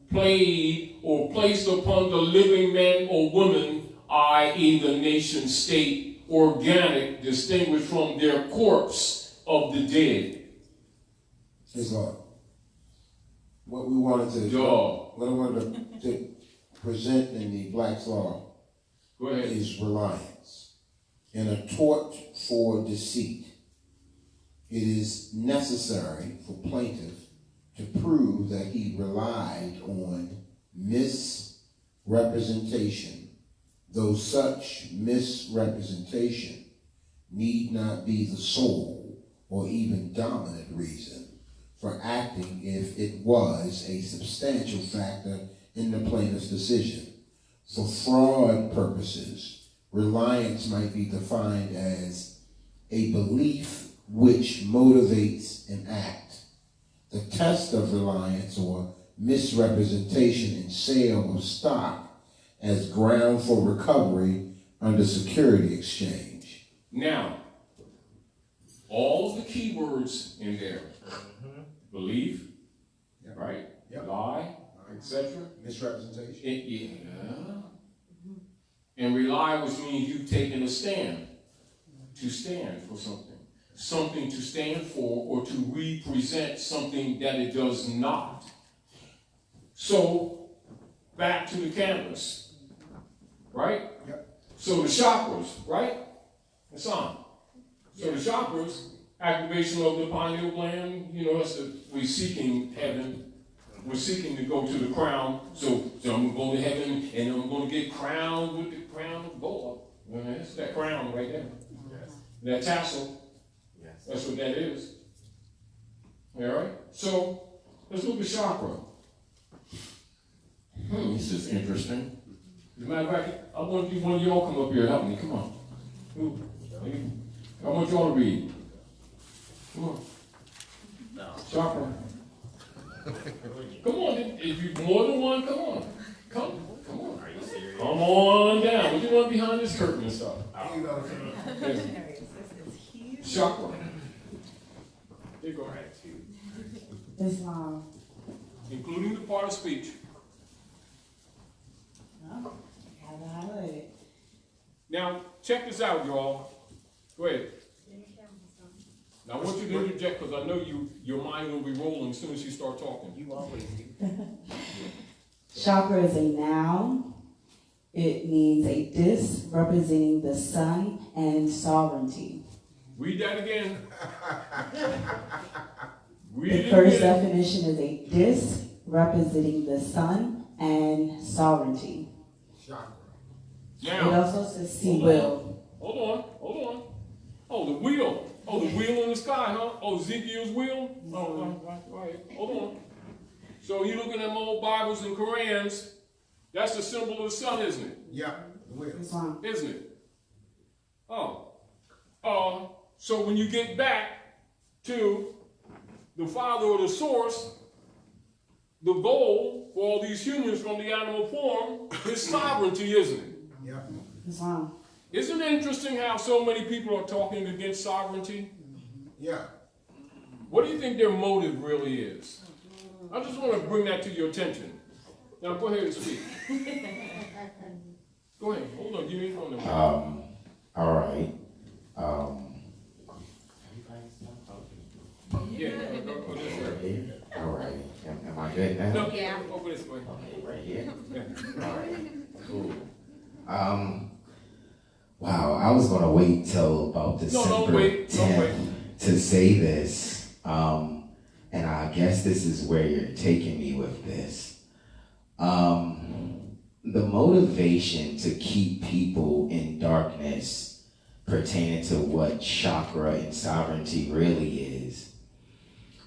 played or placed upon the living men or women, i.e. the nation state, organic, distinguished from their corpse of the dead. Islam. What we wanted to present in the Black's Law is reliance. In a tort for deceit, it is necessary for plaintiff to prove that he relied on misrepresentation, though such misrepresentation need not be the sole or even dominant reason for acting if it was a substantial factor in the plaintiff's decision. For fraud purposes, reliance might be defined as a belief which motivates an act. The test of reliance or misrepresentation in sale of stock as ground for recovery under security exchange. Now, all of the key words in there, belief, right? Yep. Lie, etc. Misrepresentation. And rely, which means you've taken a stand, to stand for something. Something to stand for or to represent something that it does not. So, back to the canvas, right? Yep. So the chakras, right? It's on. So the chakras, activation of the pineal gland, we're seeking heaven. We're seeking to go to the crown. So I'm going to go to heaven and I'm going to get crowned with the crown of gold. That's that crown right there. Yes. That tassel. Yes. That's what that is. All right? So let's look at chakra. This is interesting. As a matter of fact, I want one of y'all come up here and help me. Come on. I want y'all to read. Come on. No. Chakra. Come on. If you more than one, come on. Come on. Are you serious? Come on down. What you want behind this curtain and stuff? Chakra. There you go. Gratitude. Islam. Including the part of speech. Oh, have it highlighted. Now, check this out, y'all. Go ahead. Now, I want you to interject because I know your mind will be rolling as soon as you start talking. You always do. Chakra is a noun It means a disc representing the sun and sovereignty. Read that again. The first definition is a disc representing the sun and sovereignty. Now, It also says sea will. Hold on. Oh, the wheel. Oh, the wheel in the sky, huh? Oh, Ezekiel's wheel? Oh, right. Hold on. So you looking at them old Bibles and Korans, that's the symbol of the sun, isn't it? Yeah, the wheel. Isn't it? So when you get back to the Father or the Source, the goal for all these humans from the animal form is sovereignty, isn't it? Yeah. Islam. Isn't it interesting how so many people are talking against sovereignty? Yeah. What do you think their motive really is? I just want to bring that to your attention. Now go ahead and speak. Go ahead. Hold on. Give me one of them. All right. Yeah. Go this way. All right. Am I good now? No. Yeah. Over this way. Okay, right here. Yeah. All right. Cool. Wow, I was gonna wait till about December 10th to say this, and I guess this is where you're taking me with this. The motivation to keep people in darkness pertaining to what chakra and sovereignty really is.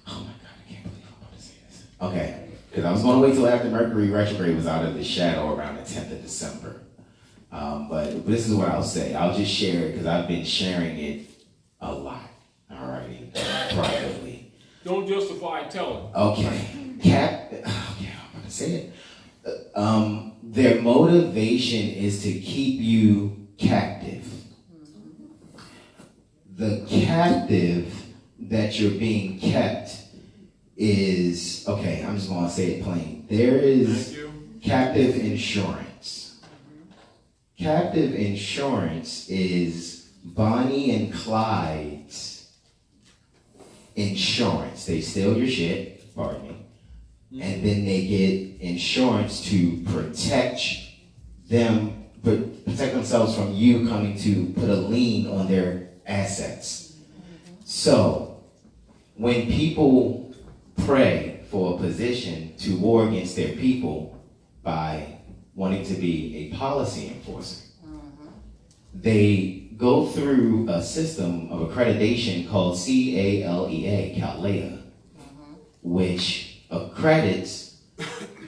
Oh my God, I can't believe I'm about to say this. Okay, because I was gonna wait till after Mercury retrograde was out of the shadow around the 10th of December. But this is what I'll say. I'll just share it because I've been sharing it a lot, alrighty, privately. Don't justify it, tell it. Okay. I'm going to say it. Their motivation is to keep you captive. The captive that you're being kept is, okay, I'm just going to say it plain. There is captive insurance. Captive insurance is Bonnie and Clyde's insurance. They steal your shit, pardon me, and then they get insurance to protect themselves from you coming to put a lien on their assets. So, when people pray for a position to war against their people by wanting to be a policy enforcer, they go through a system of accreditation called CALEA, which accredits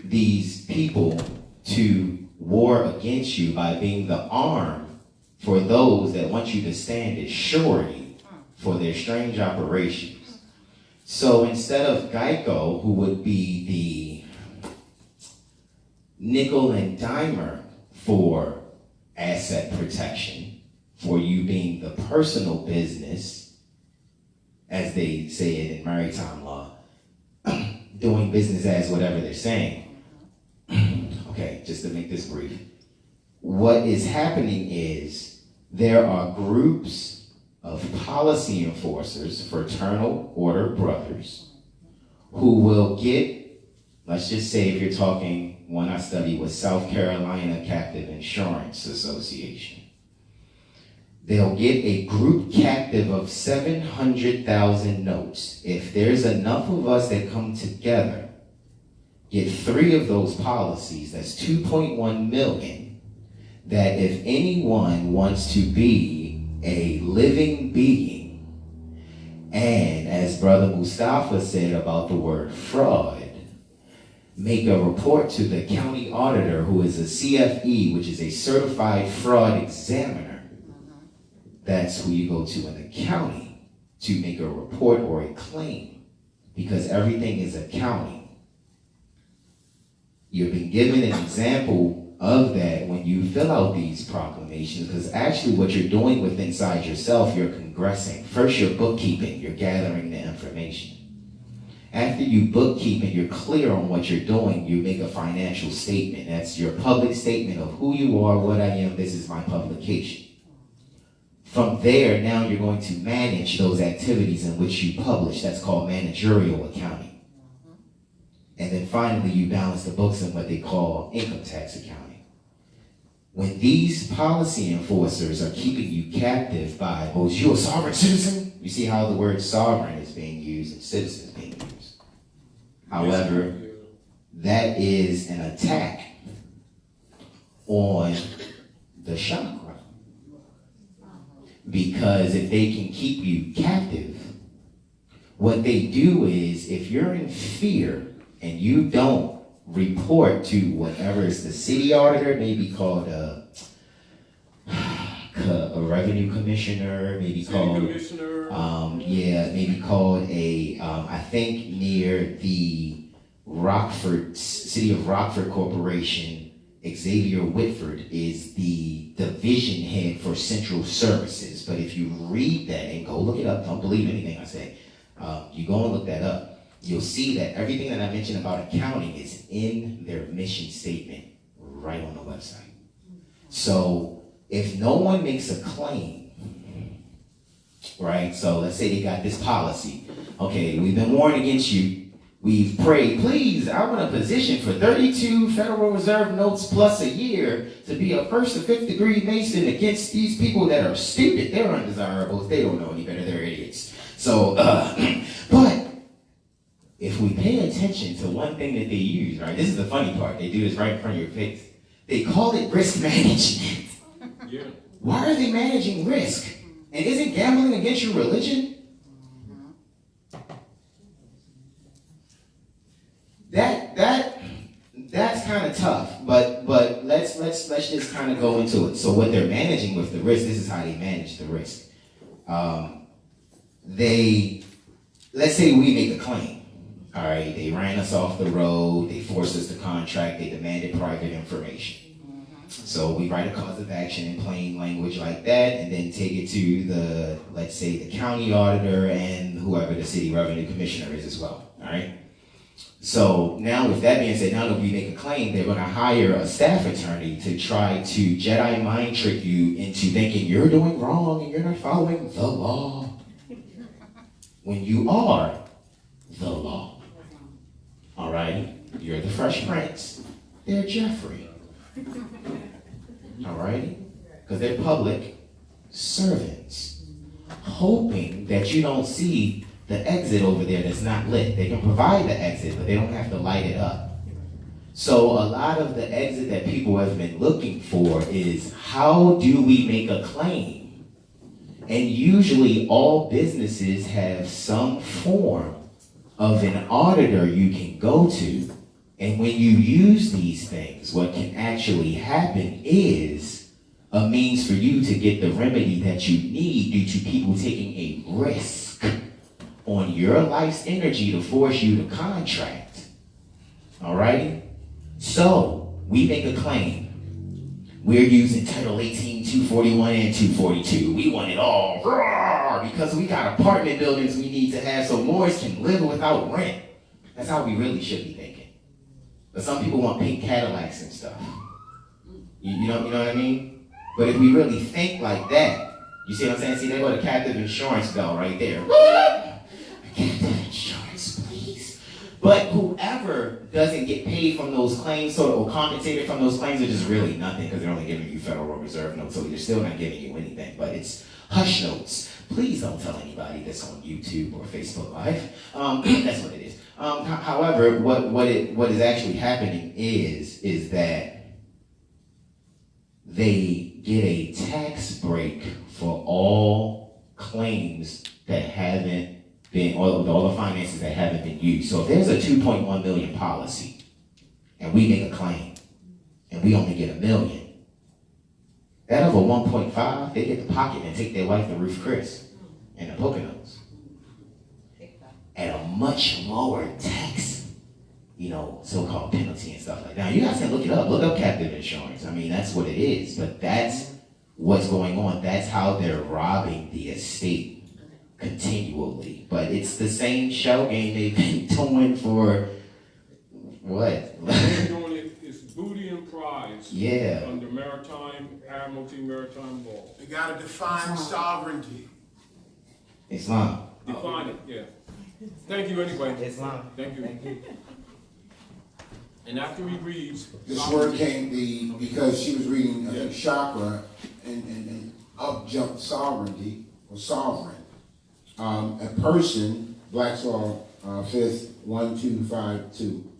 these people to war against you by being the arm for those that want you to stand as surety for their strange operations. So instead of Geico, who would be the nickel and dimer for asset protection, for you being the personal business, as they say it in maritime law, doing business as whatever they're saying. Okay, just to make this brief. What is happening is there are groups of policy enforcers, fraternal order brothers, who will get, let's just say if you're talking, one I studied was South Carolina Captive Insurance Association. They'll get a group captive of 700,000 notes. If there's enough of us that come together, get 3 of those policies, that's 2.1 million, that if anyone wants to be a living being, and as Brother Mustafa said about the word fraud, make a report to the county auditor, who is a CFE, which is a certified fraud examiner. That's who you go to in the county to make a report or a claim, because everything is accounting. You've been given an example of that when you fill out these proclamations, because actually what you're doing with inside yourself, you're congressing. First, you're bookkeeping, you're gathering the information. After you bookkeep and you're clear on what you're doing, you make a financial statement. That's your public statement of who you are, what I am, this is my publication. From there, now you're going to manage those activities in which you publish. That's called managerial accounting. And then finally, you balance the books in what they call income tax accounting. when these policy enforcers are keeping you captive by, oh, is you a sovereign citizen? You see how the word sovereign is being used and citizen is being used. However, that is an attack on the chakra. Because if they can keep you captive, what they do is, if you're in fear and you don't report to whatever is the city auditor, maybe called a revenue commissioner, maybe called maybe called a I think near the Rockford City of Rockford Corporation, Xavier Whitford is the division head for central services. But if you read that, and go look it up, don't believe anything I say, you go and look that up, you'll see that everything that I mentioned about accounting is in their mission statement right on the website. So if no one makes a claim, right? So let's say they got this policy. Okay, we've been warned against you. We've prayed, please, I want a position for 32 Federal Reserve notes plus a year to be a 1st or 5th degree Mason against these people that are stupid. They're undesirables. They don't know any better. They're idiots. So, but if we pay attention to one thing that they use, right? This is the funny part. They do this right in front of your face. They call it risk management. Yeah. Why are they managing risk? And isn't gambling against your religion? That's kind of tough, but let's just kind of go into it. So what they're managing with the risk, this is how they manage the risk. Let's say we make a claim. All right, they ran us off the road, they forced us to contract, they demanded private information. So we write a cause of action in plain language like that, and then take it to the, let's say, the county auditor and whoever the city revenue commissioner is as well. All right. So now with that being said, now that we make a claim, they're going to hire a staff attorney to try to Jedi mind trick you into thinking you're doing wrong and you're not following the law. When you are the law. All right? You're the Fresh Prince. They're Jeffrey. All right? Because they're public servants. Hoping that you don't see the exit over there that's not lit. They can provide the exit, but they don't have to light it up. So a lot of the exit that people have been looking for is, how do we make a claim? And usually all businesses have some form of an auditor you can go to. And when you use these things, what can actually happen is a means for you to get the remedy that you need due to people taking a risk on your life's energy to force you to contract. Alrighty? So, we make a claim. We're using Title 18, 241, and 242. We want it all. Roar, because we got apartment buildings we need to have so Moors can live without rent. That's how we really should be thinking. But some people want pink Cadillacs and stuff. You know what I mean? But if we really think like that, you see what I'm saying? See, there go the captive insurance bell right there. Captive insurance, please. But whoever doesn't get paid from those claims or compensated from those claims are just really nothing, because they're only giving you Federal Reserve notes, so they're still not giving you anything. But it's hush notes. Please don't tell anybody this on YouTube or Facebook Live. That's what it is. However, what is actually happening is that they get a tax break for all claims that haven't been, all the finances that haven't been used. So if there's a 2.1 million policy, and we make a claim, and we only get $1 million, that of a 1.5, they get the pocket and take their wife to Ruth Chris and the Poconos at a much lower tax, so-called penalty and stuff like that. Now, you guys can look it up. Look up captive insurance. I mean, that's what it is. But that's what's going on. That's how they're robbing the estate continually. But it's the same shell game they've been doing for what? They're doing it's booty and prize. Yeah. Under maritime, admiralty, maritime law. They gotta define sovereignty. Islam. Define it, yeah. Thank you anyway. Islam. Thank you. And after he reads, This word came because she was reading, I think, chakra, and up jumped sovereignty, or sovereign. A person, Black's-Law, 5th, 1252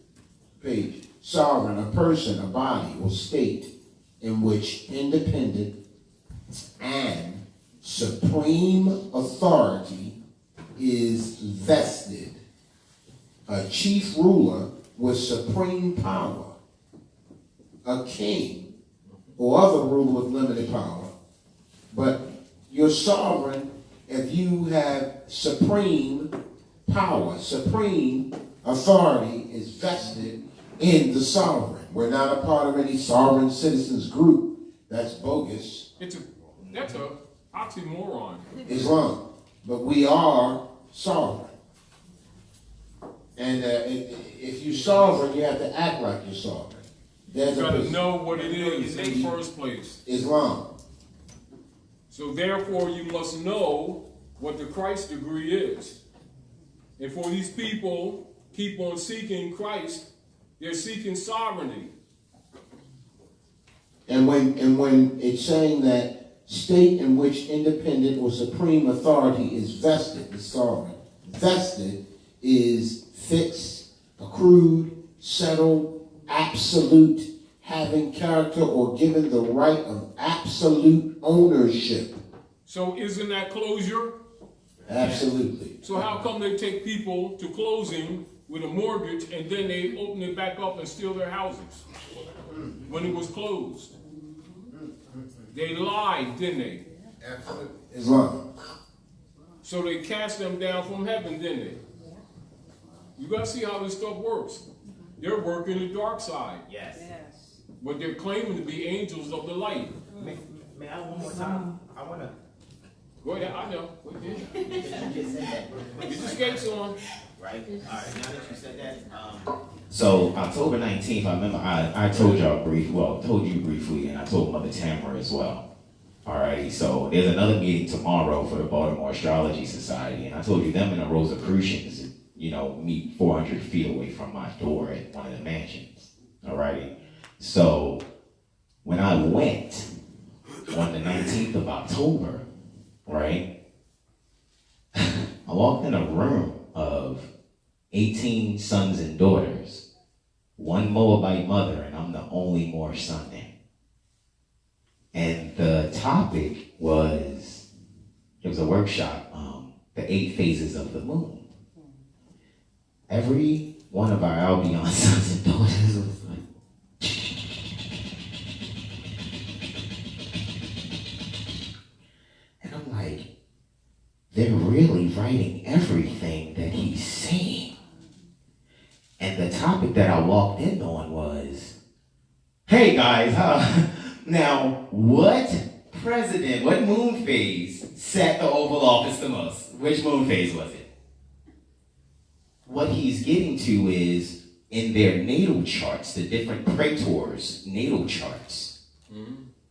page. Sovereign, a person, a body, or state in which independent and supreme authority is vested. A chief ruler with supreme power. A king or other ruler with limited power. But you're sovereign if you have supreme power, supreme authority is vested in the sovereign. We're not a part of any sovereign citizens group. That's bogus. that's a oxymoron. Islam. But we are sovereign. And if you're sovereign, you have to act like you're sovereign. There's You got to know what it is in the first place. Islam. So therefore, you must know what the Christ degree is. And for these people keep on seeking Christ, they're seeking sovereignty. And when it's saying that state in which independent or supreme authority is vested, the sovereign, vested is fixed, accrued, settled, absolute, having character or given the right of absolute ownership. So isn't that closure? Absolutely. So how come they take people to closing with a mortgage and then they open it back up and steal their houses when it was closed? They lied, didn't they? Absolutely. Islam. So they cast them down from heaven, didn't they? You got to see how this stuff works. They're working the dark side, Yes. but they're claiming to be angels of the light. May I one more time? I want to. Go ahead, I know. You just said that real quick. Get your skates on. Right? All right, now that you said that, So October 19th, I remember I told told you briefly, and I told Mother Tamara as well. Alrighty, so there's another meeting tomorrow for the Baltimore Astrology Society, and I told you them and the Rosicrucians, meet 400 feet away from my door at one of the mansions. Alrighty, so when I went on the 19th of October, right, I walked in a room of 18 sons and daughters, one Moabite mother, and I'm the only Moorish son there. And the topic was, it was a workshop, the 8 phases of the moon. Every one of our Albion sons and daughters was like, and I'm like, they're really writing everything that he's saying. And the topic that I walked in on was, hey guys, now what moon phase set the Oval Office the most? Which moon phase was it? What he's getting to is, in their natal charts, the different praetors' natal charts,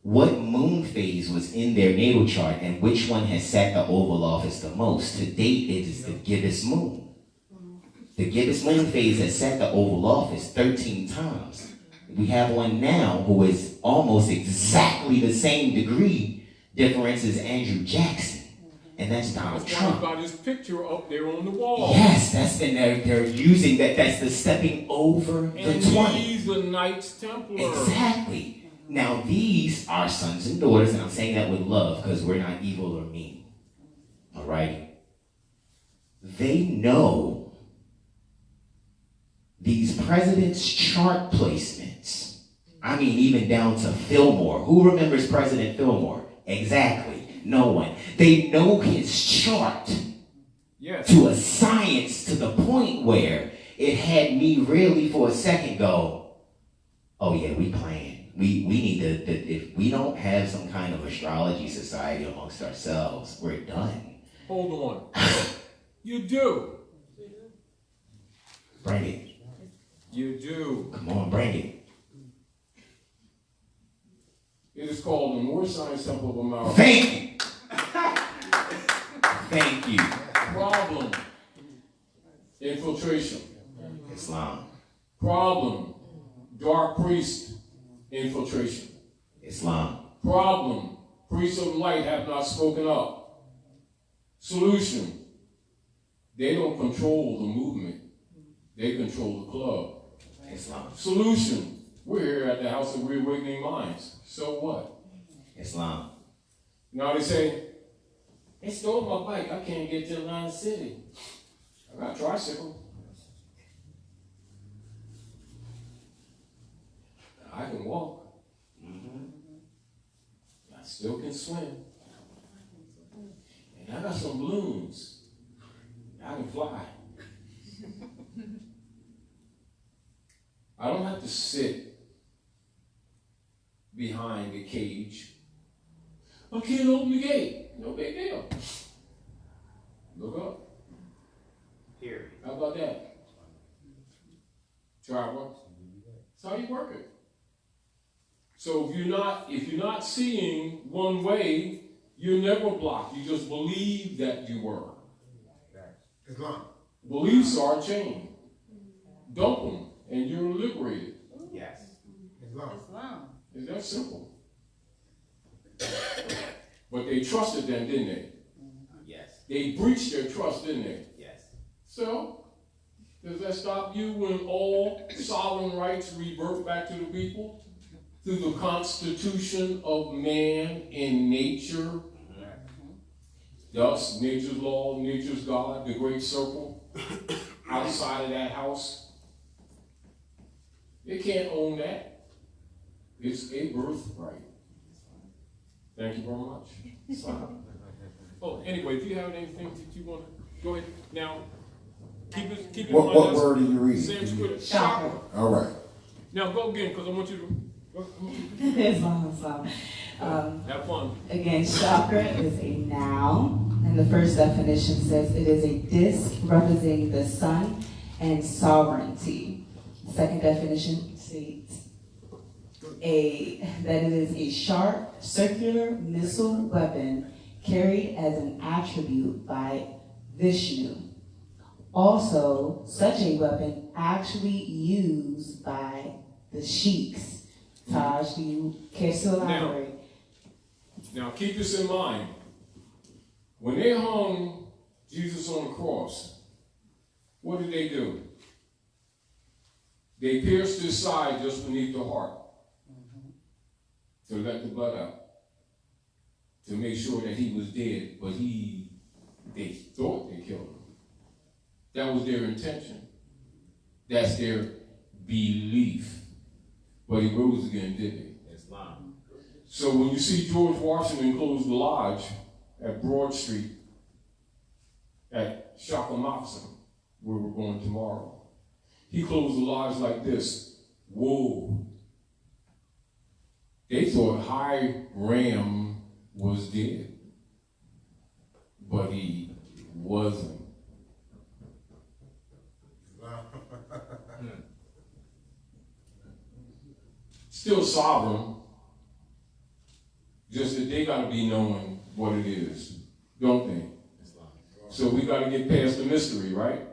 what moon phase was in their natal chart and which one has sat the Oval Office the most? To date, it is the gibbous moon. The gibbous moon phase has sat the Oval Office 13 times. We have one now who is almost exactly the same degree difference as Andrew Jackson. And that's Donald Trump. That's why I got his picture up there on the wall. Yes, that's been they're using that. That's the stepping over the 20. He's a Knights Templar. Exactly. Now these are sons and daughters, and I'm saying that with love because we're not evil or mean. All right. They know these presidents' chart placements. I mean, even down to Fillmore. Who remembers President Fillmore? Exactly. No one. They know his chart to a science, to the point where it had me really for a second go, oh yeah, we playing. We need to, if we don't have some kind of astrology society amongst ourselves, we're done. Hold on. You do. Bring it. You do. Come on, bring it. It is called the Moorish Science Temple of America. Thank you. Thank you. Problem. Infiltration. Islam. Problem. Dark priest infiltration. Islam. Problem. Priests of light have not spoken up. Solution. They don't control the movement. They control the club. Islam. Solution. We're here at the House of Reawakening Minds. So what? Islam. Now they say, they stole my bike. I can't get to Atlantic City. I got a tricycle. I can walk. I still can swim. And I got some balloons. I can fly. I don't have to sit behind the cage. I can't open the gate. No big deal. Look up. Period. How about that? Try once. That's how you work it. So if you're not seeing one way, you're never blocked. You just believe that you were. Islam. Beliefs are chained. Dump them, and you're liberated. Yes. Islam. It's that simple. But they trusted them, didn't they? Yes. They breached their trust, didn't they? Yes. So, does that stop you when all sovereign rights revert back to the people? Through the constitution of man in nature? Thus, nature's law, nature's God, the great circle, outside of that house. They can't own that. It's a birthright. Thank you very much. Oh, anyway, if you have anything that you want to, go ahead. Now, keep it What on that word are you reading? Sanskrit. Chakra. All right. Now, go again, because I want you to Islam. have fun. Again, chakra is a noun, and the first definition says it is a disc representing the sun and sovereignty. Second definition states that it is a sharp, circular missile weapon carried as an attribute by Vishnu. Also, such a weapon actually used by the Sheiks. Taj, do you care to elaborate? Now, keep this in mind. When they hung Jesus on the cross, what did they do? They pierced his side just beneath the heart to let the blood out, to make sure that he was dead, but they thought they killed him. That was their intention. That's their belief. But he rose again, didn't he? Islam. So when you see George Washington close the lodge at Broad Street, at Chakras, where we're going tomorrow, he closed the lodge like this. Whoa. They thought Hiram was dead, but he wasn't. Still sovereign, just that they got to be knowing what it is, don't they? So we got to get past the mystery, right?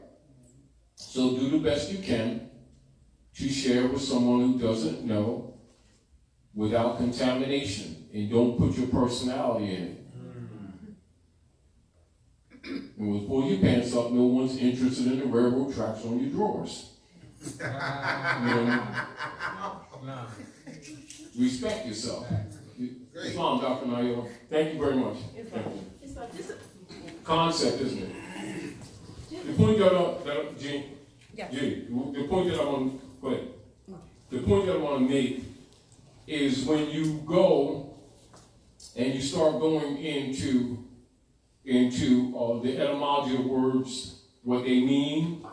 So do the best you can to share with someone who doesn't know without contamination, and don't put your personality in it. And we'll pull your pants up. No one's interested in the railroad tracks on your drawers. No. Respect yourself. Islam, Dr. Nayo. Thank you very much. Thank you. It's like this. Concept, isn't it? The point the point that I want to go ahead. The point that I want to make is when you go and you start going into the etymology of words, what they mean,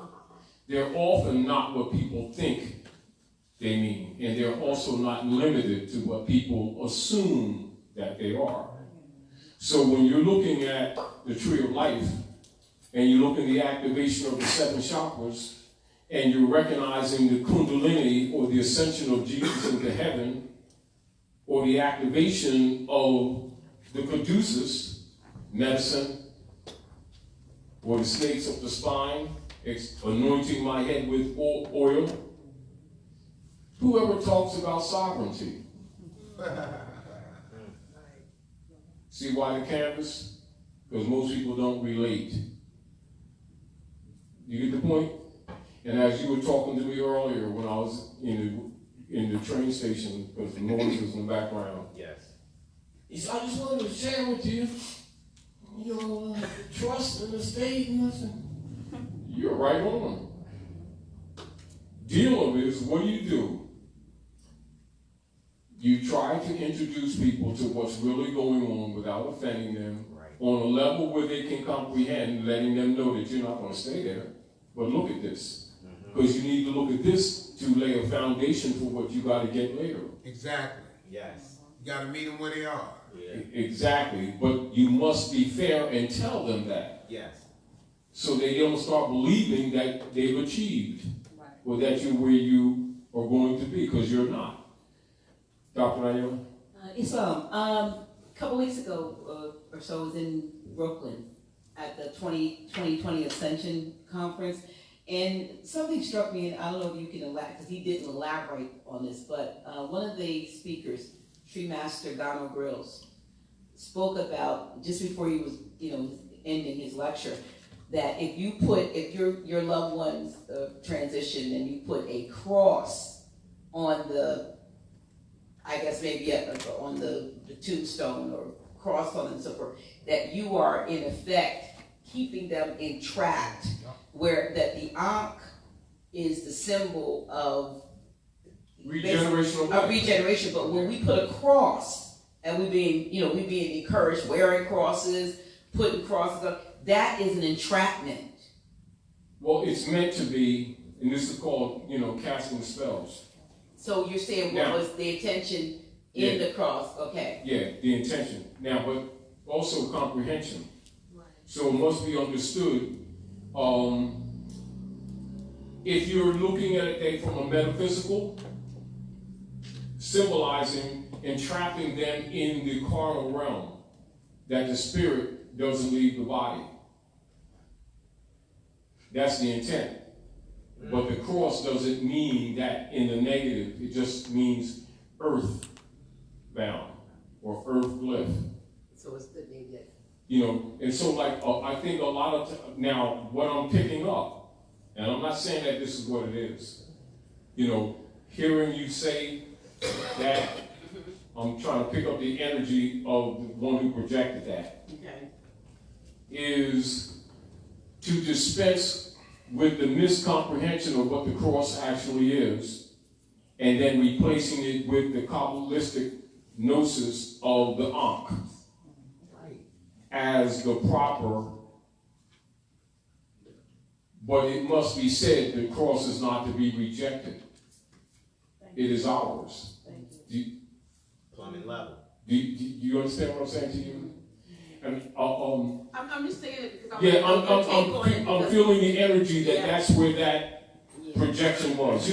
they're often not what people think they mean, and they're also not limited to what people assume that they are. So when you're looking at the tree of life, and you look at the activation of the 7 chakras, and you're recognizing the kundalini, or the ascension of Jesus into heaven, or the activation of the caduceus, medicine, or the snakes of the spine, anointing my head with oil, Whoever talks about sovereignty. See why the canvas? Because most people don't relate. You get the point? And as you were talking to me earlier when I was in the train station, because the noise was in the background. Yes. He said, I just wanted to share with you, trust in the state and nothing. You're right on. Dealing is, what do? You try to introduce people to what's really going on without offending them, Right. on a level where they can comprehend, letting them know that you're not going to stay there. But look at this. Because you need to look at this to lay a foundation for what you got to get later. Exactly. Yes. You gotta meet them where they are. Yeah. Exactly. But you must be fair and tell them that. Yes. So they don't start believing that they've achieved. Or that you're where you are going to be, because you're not. Dr. Naima? Islam, a couple weeks ago or so, I was in Brooklyn at the 2020 Ascension Conference, and something struck me, and I don't know if you can elaborate, because he didn't elaborate on this, but one of the speakers, Tree Master Donald Grills, spoke about, just before he was ending his lecture, that if your loved one's transition and you put a cross on the, I guess maybe on the tombstone or cross on and so forth, that you are in effect keeping them entrapped, where that the Ankh is the symbol of regeneration. But when we put a cross and we being encouraged wearing crosses, putting crosses up, that is an entrapment. Well, it's meant to be, and this is called, casting spells. So you're saying what was the intention in the cross? Okay. Yeah, the intention. Now, but also comprehension. Right. So it must be understood. If you're looking at it from a metaphysical, symbolizing entrapping them in the carnal realm, that the spirit doesn't leave the body. That's the intent. But the cross doesn't mean that in the negative. It just means earth bound or earth glyph. So it's the negative. And so I think a lot of now what I'm picking up, and I'm not saying that this is what it is. Hearing you say that, I'm trying to pick up the energy of the one who projected that. Okay. Is to dispense with the miscomprehension of what the cross actually is, and then replacing it with the Kabbalistic gnosis of the Ankh as the proper. But it must be said, the cross is not to be rejected. It is ours. Plumbing level. Do you understand what I'm saying to you? And I'm just saying it because I'm feeling the energy that's where that projection was.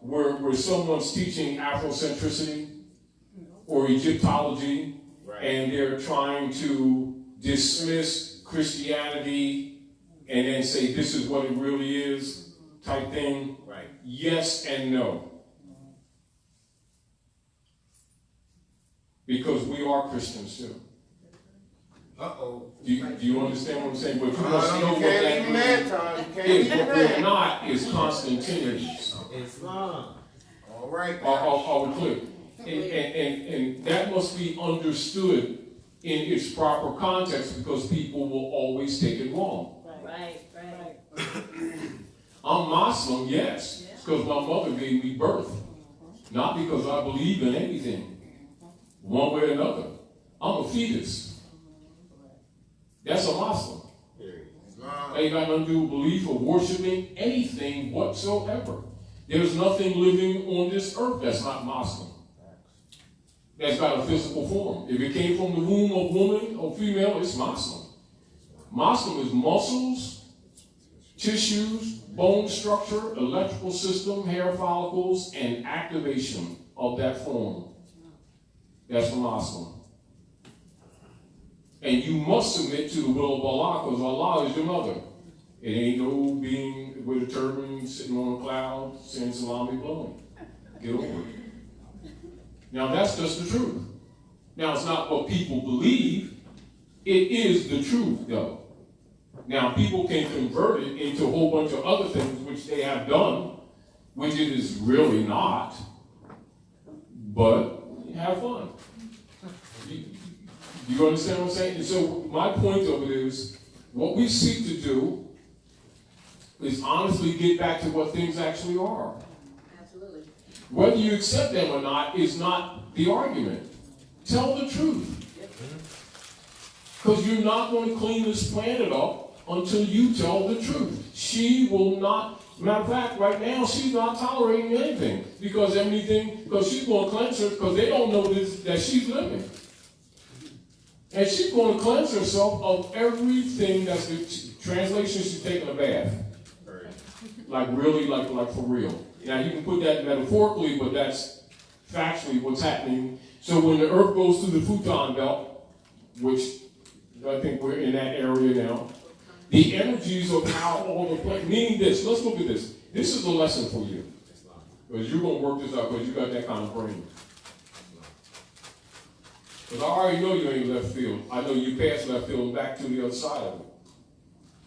Where someone's teaching Afrocentricity or Egyptology, right, and they're trying to dismiss Christianity and then say this is what it really is type thing. Right. Yes and no. Because we are Christians too. Uh-oh. Do you understand what I'm saying? But you must know what that means. Is what we're not is Constantine. Islam. All right. Are we clear? And that must be understood in its proper context, because people will always take it wrong. Right. I'm Muslim, yes, because my mother gave me birth. Not because I believe in anything, one way or another. I'm a fetus. That's a Muslim. Ain't got nothing to do with belief or worshiping anything whatsoever. There's nothing living on this earth that's not Muslim. That's got a physical form. If it came from the womb of woman or female, it's Muslim. Muslim is muscles, tissues, bone structure, electrical system, hair follicles, and activation of that form. That's a Muslim. And you must submit to the will of Allah, because Allah is your mother. It ain't no being with a turban sitting on a cloud saying salami blowing. Get over it. Now that's just the truth. Now it's not what people believe. It is the truth, though. Now people can convert it into a whole bunch of other things, which they have done, which it is really not. But have fun. You understand what I'm saying? And so my point of it is, what we seek to do is honestly get back to what things actually are. Absolutely. Whether you accept them or not is not the argument. Tell the truth. Because you're not going to clean this planet up until you tell the truth. She will not, matter of fact, right now, she's not tolerating anything. Because she's going to cleanse her, because they don't know this, that she's living. And she's going to cleanse herself of everything that's the translation, she's taking a bath. Like really, like for real. Now you can put that metaphorically, but that's factually what's happening. So when the earth goes through the futon belt, which I think we're in that area now, the energies of how all the planets, meaning this, let's look at this. This is a lesson for you. Because you're going to work this out because you got that kind of brain. Because I already know you ain't left field. I know you passed left field and back to the other side of it.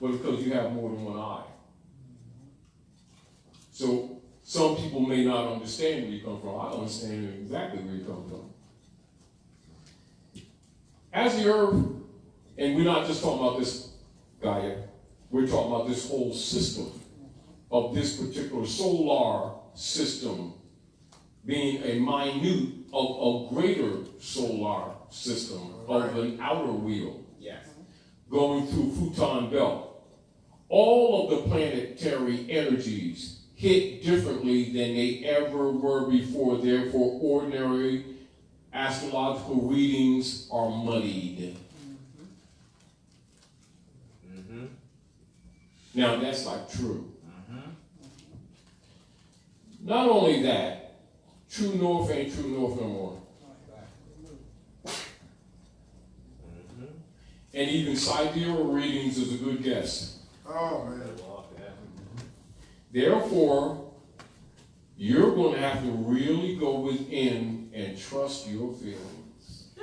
But because you have more than one eye. So some people may not understand where you come from. I understand exactly where you come from. As the earth, and we're not just talking about this Gaia, we're talking about this whole system of this particular solar system being a minute of a greater solar system of an outer wheel. Yes. Going through futon belt. All of the planetary energies hit differently than they ever were before. Therefore, ordinary astrological readings are muddied. Mm-hmm. Now, that's like true. Not only that, true north ain't true north no more. And even sidereal readings is a good guess. Oh, man. Therefore, you're going to have to really go within and trust your feelings. Say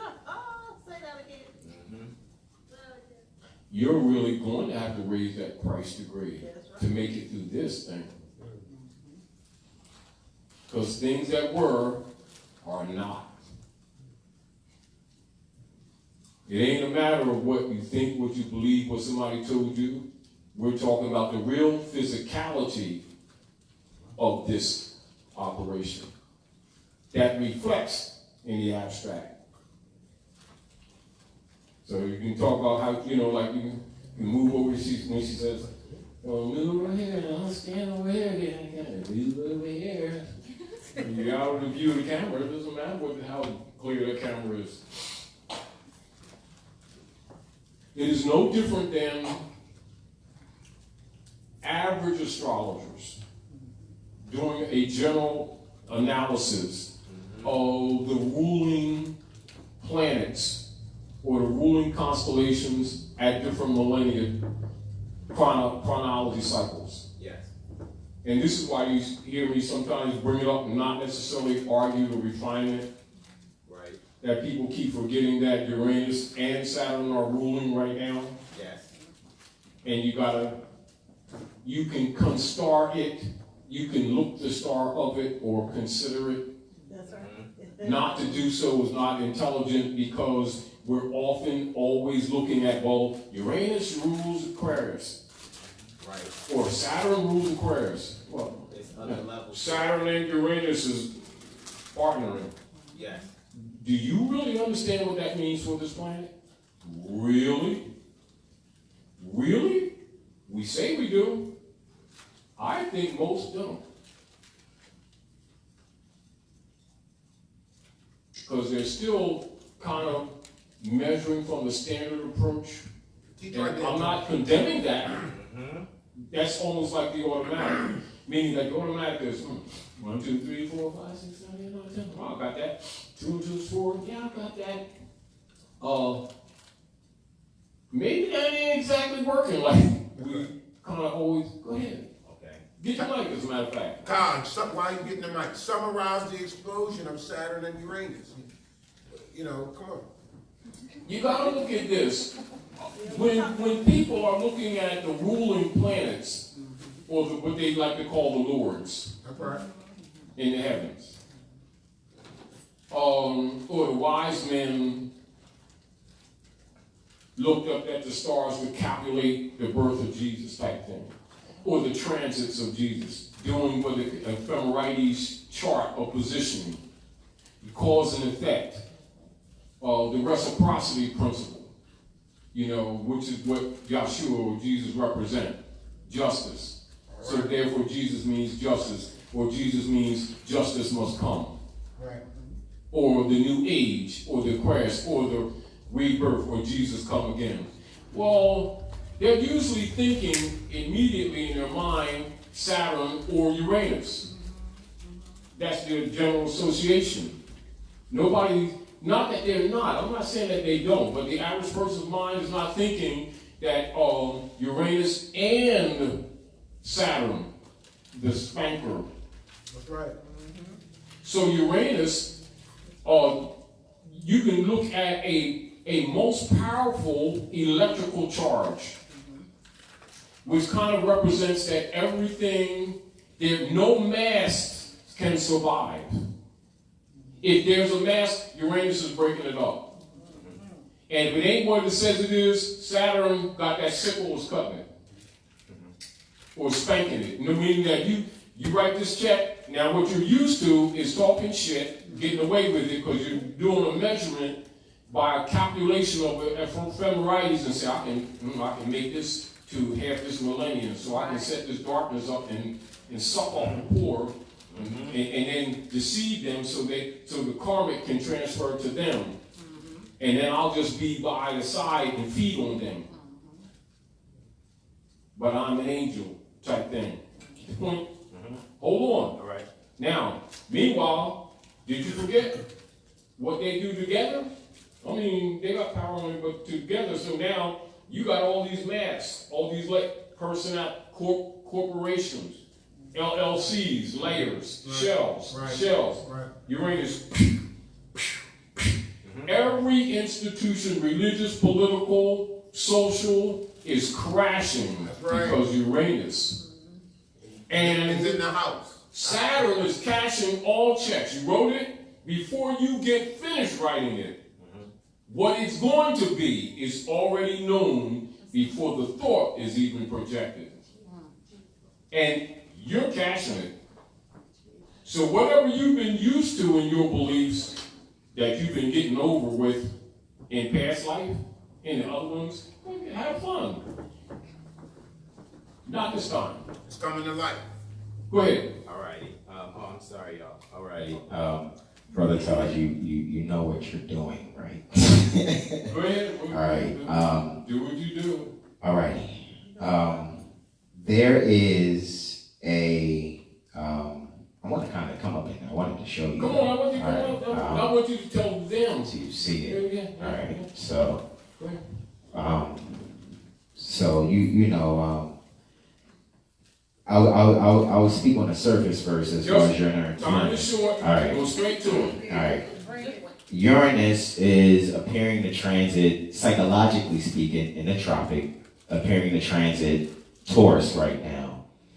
that again. You're really going to have to raise that price degree to make it through this thing. Because things that were are not. It ain't a matter of what you think, what you believe, what somebody told you. We're talking about the real physicality of this operation that reflects in the abstract. So you can talk about how, like you can move over, when she says, move over here, and I'll stand over here, move over here. When you're out of the view of the camera, it doesn't matter how clear the camera is. It is no different than average astrologers doing a general analysis of the ruling planets or the ruling constellations at different millennia chronology cycles. Yes. And this is why you hear me sometimes bring it up and not necessarily argue or refine it. Right. That people keep forgetting that Uranus and Saturn are ruling right now. Yes. And you can constar it, you can look the star of it or consider it. That's right. Not to do so is not intelligent because we're often always looking at, well, Uranus rules Aquarius. Right. Or Saturn rules Aquarius. Well, It's other levels. Saturn and Uranus is partnering. Yes. Do you really understand what that means for this planet? Really? Really? We say we do. I think most don't. Because they're still kind of measuring from the standard approach. And I'm not condemning that. That's almost like the automatic. Meaning that the automatic is 1, 2, 3, 4, 5, 6, 7, 8, 9, 10. Oh, I got that. 2 and 2 is 4. Yeah, I got that. Maybe that ain't exactly working like we kind of always. Go ahead. Okay. Get the mic, as a matter of fact. Why are you getting the mic? Summarize the explosion of Saturn and Uranus. You know, come on. You gotta look at this. When people are looking at the ruling planets, or what they like to call the lords, That's right. in the heavens, or the wise men looked up at the stars to calculate the birth of Jesus type thing, or the transits of Jesus, doing what the ephemerides chart of positioning, the cause and effect, the reciprocity principle, you know, which is what Yahshua or Jesus represent, justice. So therefore Jesus means justice, or Jesus means justice must come. Right. Or the new age, or the crash, or the rebirth, or Jesus come again. Well, they're usually thinking immediately in their mind Saturn or Uranus. That's their general association. Nobody, not that they're not, I'm not saying that they don't, but the average person's mind is not thinking that Uranus and Saturn, the spanker. That's right. So Uranus, you can look at a most powerful electrical charge, which kind of represents that everything, no mass can survive. If there's a mass, Uranus is breaking it up. And if it ain't what it says it is, Saturn got that sickle, was cutting it. Or spanking it. Meaning that you write this check, now what you're used to is talking shit, getting away with it, because you're doing a measurement by a calculation of ephemerides and say, I can make this to half this millennium, so I can set this darkness up and suck off the poor, and then deceive them so the karmic can transfer to them. And then I'll just be by the side and feed on them. But I'm an angel type thing. Point. Hold on. All right. Now, meanwhile, did you forget what they do together? I mean, they got power on it, but together. So now you got all these masks, all these corporations, LLCs, layers, Right. shells. Right. Uranus. Every institution, religious, political, social, is crashing That's right. because Uranus. And It's in the house. Saturn is cashing all checks. You wrote it before you get finished writing it. What it's going to be is already known before the thought is even projected. And you're cashing it. So whatever you've been used to in your beliefs that you've been getting over with in past life, in the other ones, have fun. Not this time. It's coming to life. Go ahead. All righty. I'm sorry, y'all. All righty. Brother Taj, you know what you're doing, right? Go ahead. All right. Do what you do. All righty. There is I want to kind of come up and I wanted to show you. Come on, I want you to All right, come up. I want you to tell them. so you see it. Yeah. All right. So, Go ahead. so you know, I'll speak on the surface first as far as your Time is short. All right. Go straight to it. All right. Uranus is appearing to transit, psychologically speaking, in the tropic, appearing to transit Taurus right now.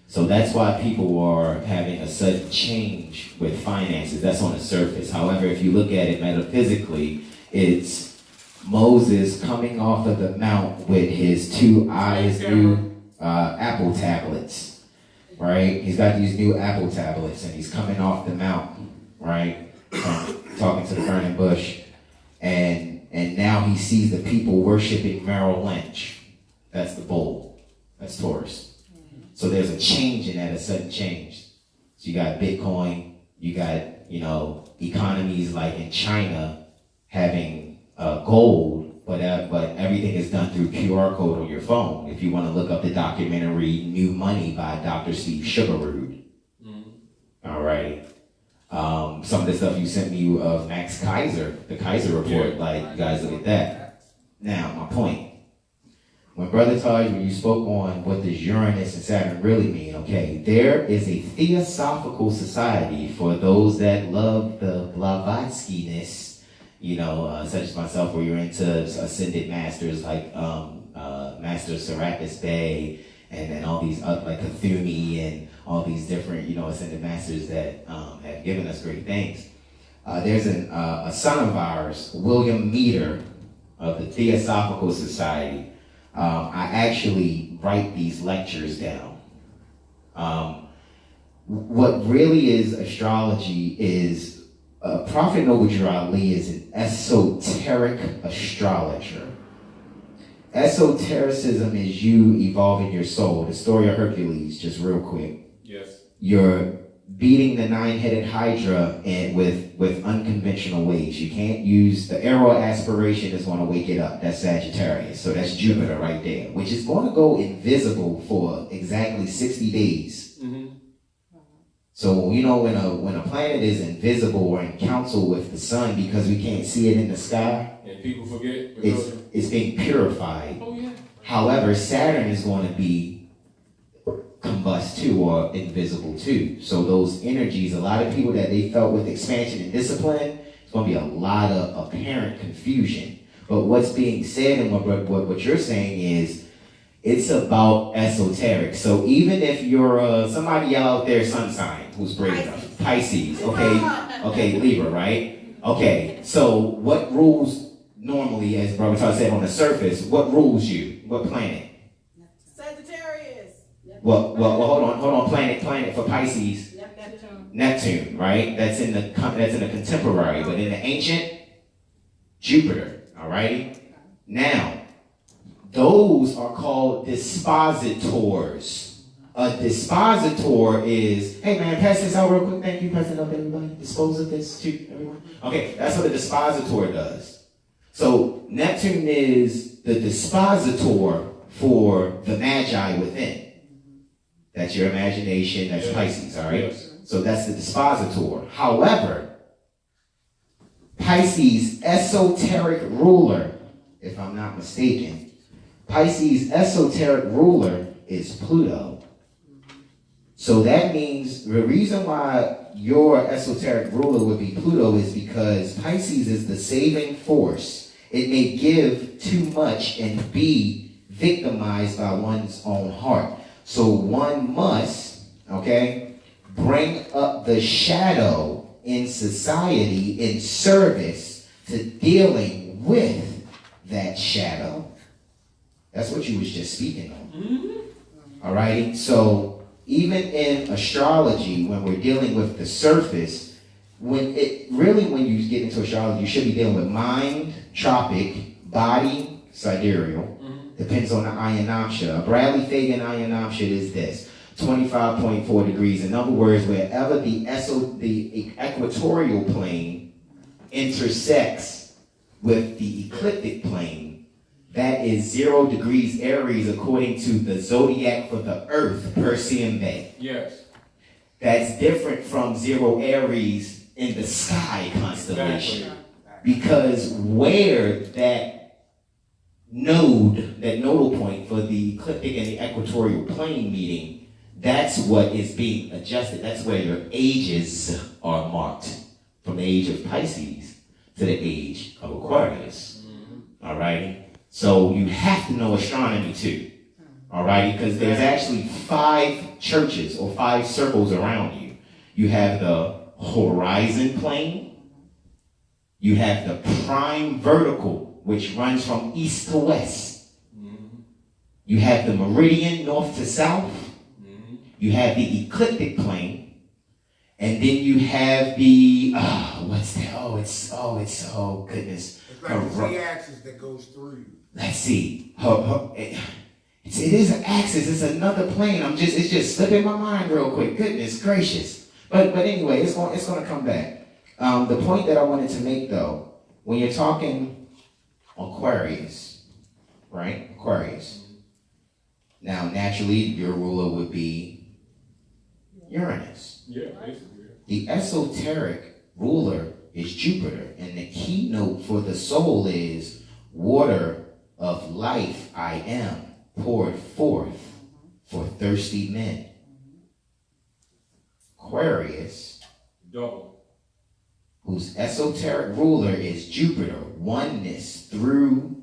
So that's why people are having a sudden change with finances. That's on the surface. However, if you look at it metaphysically, it's Moses coming off of the mount with his 2 eyes, new apple tablets, right? He's got these new apple tablets and he's coming off the mountain, right? Talking to the burning bush. And now he sees the people worshiping Merrill Lynch. That's the bull. That's Taurus. So there's a change in that, a sudden change. So you got Bitcoin, you got, economies like in China having gold, but everything is done through QR code on your phone. If you want to look up the documentary New Money by Dr. Steve Sugarrood. All right. Some of the stuff you sent me of Max Kaiser, the Kaiser report, you guys look at that. Now, my point. when Brother Taj, when you spoke on what does Uranus and Saturn really mean, okay, there is a theosophical society for those that love the Blavatsky-ness, you know, such as myself, where you're into ascended masters like Master Serapis Bey and all these like Cthulhu and all these different, you know, ascended masters that have given us great things. There's a son of ours, William Meader, of the Theosophical Society. I actually write these lectures down. What really is astrology is Prophet Noble Ali is an esoteric astrologer. Esotericism is you evolving your soul. The story of Hercules, just real quick. Yes. You're beating the nine-headed hydra with unconventional ways. You can't use the arrow aspiration is going to wake it up. That's Sagittarius. So that's Jupiter right there, which is going to go invisible for exactly 60 days. Mm-hmm. So, you know, when a planet is invisible or in council with the sun because we can't see it in the sky, and people forget. it's being purified. Oh, yeah. However, Saturn is going to be combust too, or invisible too. So those energies, a lot of people that they felt with expansion and discipline, it's going to be a lot of apparent confusion. But what's being said and what you're saying is, it's about esoteric. So even if you're somebody out there, sun sign, who's brave enough, Pisces, okay, Libra, right? Okay, so what rules normally, as Brother Todd said, on the surface, what rules you? What planet? Sagittarius. Well, hold on. Planet for Pisces. Neptune, right? That's in the contemporary, but in the ancient, Jupiter. Alrighty. Now, those are called dispositors. A dispositor is, hey man, pass this out real quick. Thank you, pass it up, everybody. Dispose of this to everyone. Okay, that's what a dispositor does. So Neptune is the dispositor for the magi within. That's your imagination, that's Pisces, all right? Yes. So that's the dispositor. However, Pisces' esoteric ruler, if I'm not mistaken, Pisces' esoteric ruler is Pluto. So that means the reason why your esoteric ruler would be Pluto is because Pisces is the saving force. It may give too much and be victimized by one's own heart. So one must, bring up the shadow in society in service to dealing with that shadow. That's what you was just speaking on. Mm-hmm. All right? So even in astrology, when we're dealing with the surface, when you get into astrology, you should be dealing with mind, tropic, body, sidereal. Mm-hmm. Depends on the Ayanamsha. A Bradley Fagan Ayanamsha is this. 25.4 degrees. In other words, wherever the equatorial plane intersects with the ecliptic plane, that is 0 degrees Aries according to the zodiac for the Earth, Persean Bay. Yes. That's different from 0 Aries in the sky constellation. Exactly. Because where that nodal point for the ecliptic and the equatorial plane meeting, that's what is being adjusted. That's where your ages are marked. From the age of Pisces to the age of Aquarius. Mm-hmm. All righty? So you have to know astronomy too. All righty? Because there's actually 5 churches or 5 circles around you. You have the horizon plane. You have the prime vertical, which runs from east to west. Mm-hmm. You have the meridian north to south. Mm-hmm. You have the ecliptic plane. And then you have the, what's that? Oh, goodness. It's like the Z-axis that goes through you. Let's see. It is an axis. It's another plane. It's just slipping my mind real quick. Goodness gracious. But anyway, it's going to come back. The point that I wanted to make though, when you're talking Aquarius, right? Aquarius. Now, naturally, your ruler would be Uranus. Yeah, basically. The esoteric ruler is Jupiter, and the keynote for the soul is water of life life I am poured forth for thirsty men. Aquarius, Double. whose esoteric ruler is Jupiter, oneness through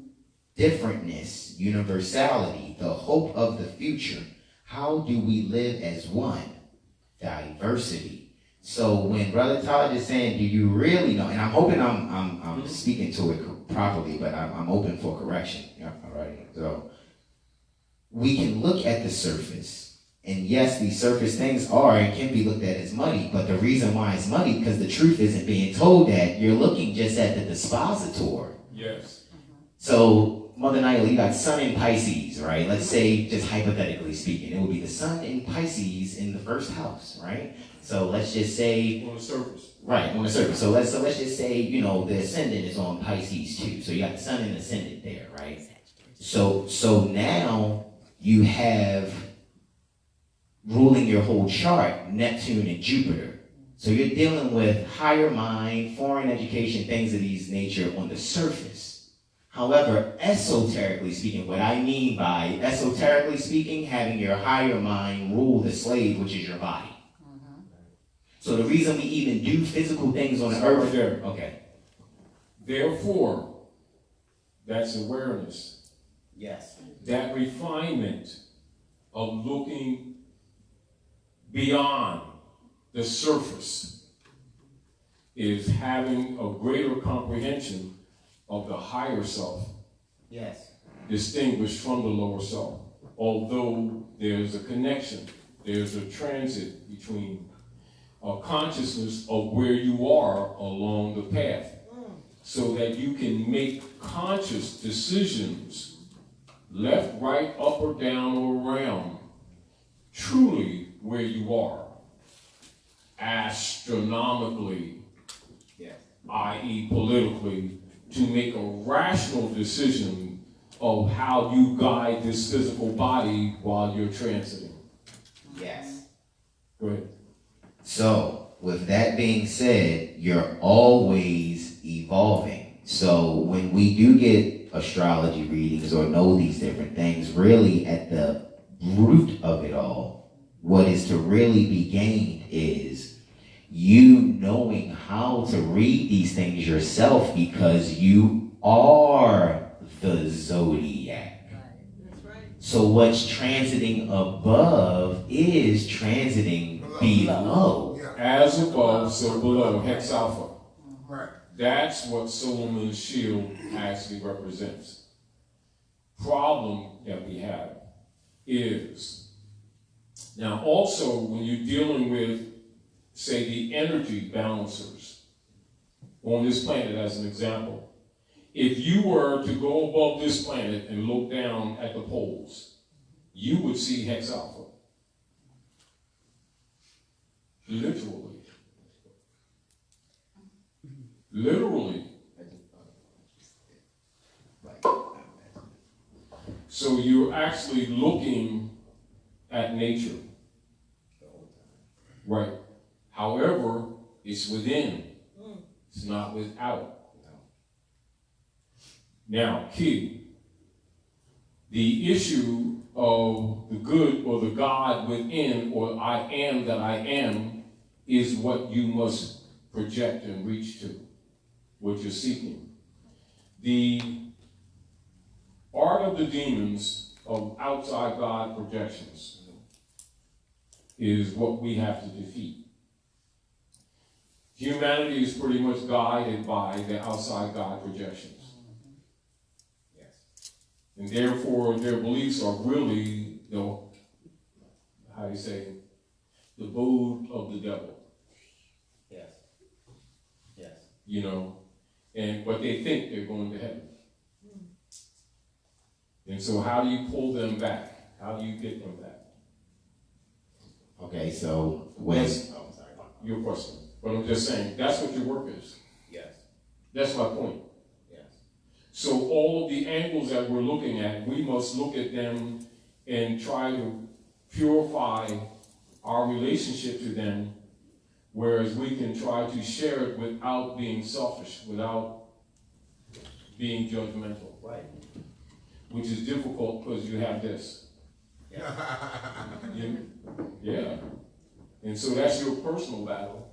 differentness, universality, the hope of the future. How do we live as one? Diversity. So when Brother Taj is saying, do you really know, and I'm hoping I'm speaking to it properly, but I'm open for correction. Yeah, all right. So we can look at the surface, and yes, these surface things are and can be looked at as muddy, but the reason why it's muddy, because the truth isn't being told that you're looking just at the dispositor. Yes. So, Mother Nyla, you got Sun in Pisces, right? Let's say, just hypothetically speaking, it would be the Sun in Pisces in the first house, right? So let's just say, On the surface. right, on the surface. So let's just say, you know, the ascendant is on Pisces too. So you got the Sun and ascendant there, right? So now you have ruling your whole chart, Neptune and Jupiter. So you're dealing with higher mind, foreign education, things of these nature on the surface. However, esoterically speaking, what I mean by esoterically speaking, having your higher mind rule the slave, which is your body. So the reason we even do physical things on the Start earth. right there. Okay. Therefore, that's awareness. Yes. That refinement of looking beyond the surface is having a greater comprehension of the higher self, Yes. distinguished from the lower self. Although there's a connection, there's a transit between a consciousness of where you are along the path, so that you can make conscious decisions, left, right, up or down or around, truly where you are, astronomically, Yes. i.e. politically, to make a rational decision of how you guide this physical body while you're transiting. Yes. Go ahead. So, with that being said, you're always evolving. So, when we do get astrology readings or know these different things, really at the root of it all, what is to really be gained is you knowing how to read these things yourself, because you are the zodiac. So what's transiting above is transiting below. Yeah. As above, so below, hex alpha. Right. That's what Solomon's shield actually represents. Problem that we have is, now also when you're dealing with, say, the energy balancers on this planet as an example, if you were to go above this planet and look down at the poles, you would see hex alpha. Literally. Literally. So you're actually looking at nature. Right. However, it's within. It's not without. Now, key. The issue of the good or the God within, or I am that I am, is what you must project and reach to, what you're seeking. The art of the demons of outside God projections is what we have to defeat. Humanity is pretty much guided by the outside God projections. And therefore, their beliefs are really, how do you say, the abode of the devil. Yes. Yes. You know, but they think they're going to heaven. And so how do you pull them back? How do you get them back? Okay, so when... That's your question. But I'm just saying, that's what your work is. Yes. That's my point. Yes. So all of the angles that we're looking at, we must look at them and try to purify our relationship to them, whereas we can try to share it without being selfish, without being judgmental. Right. which is difficult because you have this. Yeah. And so that's your personal battle.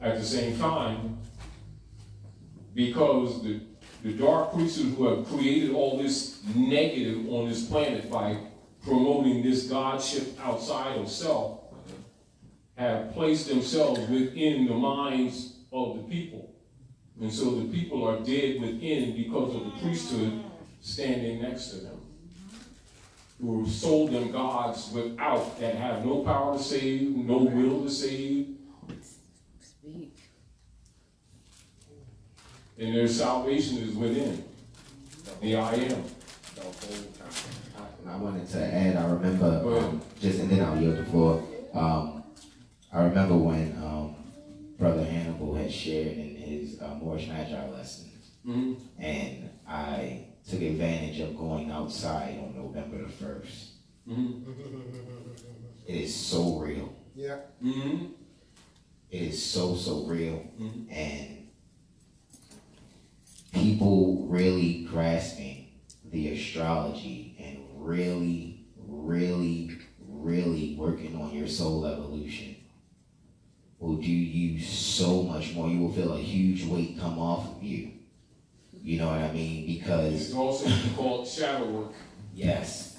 At the same time, because the dark priesthood who have created all this negative on this planet by promoting this godship outside of self, have placed themselves within the minds of the people. And so the people are dead within because of the priesthood standing next to them, who have sold them gods without, that have no power to save, no will to save. And their salvation is within the I am. I wanted to add, I remember, and then I'll yield the floor. I remember when Brother Hannibal had shared in his Moorish Magi lessons, and I took advantage of going outside on November the 1st. It is so real. Yeah. It is so real. And people really grasping the astrology and really working on your soul evolution will do you so much more. You will feel a huge weight come off of you. You know what I mean? Because it's also called shadow work. Yes.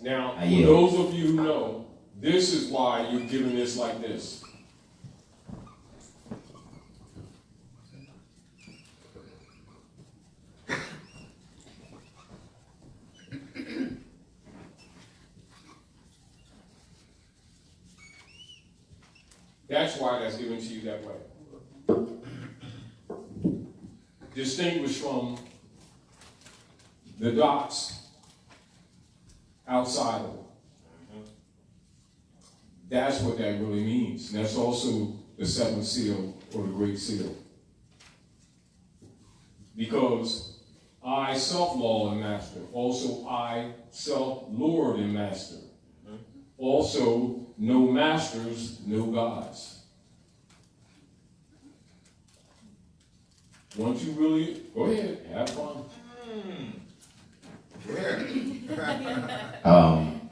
Now, for those of you who know, this is why you're given this like this. That's why that's given to you that way. Distinguished from the dots outside of it. That's what that really means. And that's also the seventh seal or the great seal. Because I self-law and master. Also I self-lord and master. Also, no masters, no gods. Once you really, go ahead, have fun.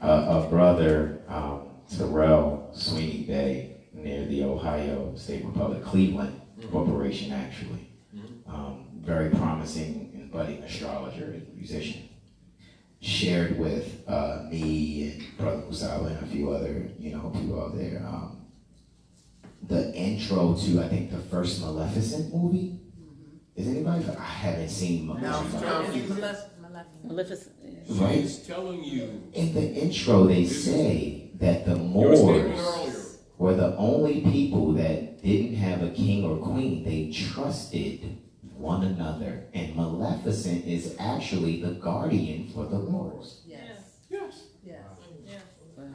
A brother, Terrell Sweeney Bay, near the Ohio State Republic, Cleveland Corporation, actually. Very promising and budding astrologer and musician. Shared with me and Brother Kusala and a few other, people out there, the intro to, I think, the first Maleficent movie. Is anybody? I haven't seen Maleficent. Maleficent. Right? He's telling you. In the intro, they say that the Moors were the only people that didn't have a king or queen. They trusted one another, and Maleficent is actually the guardian for the Moors. Yes.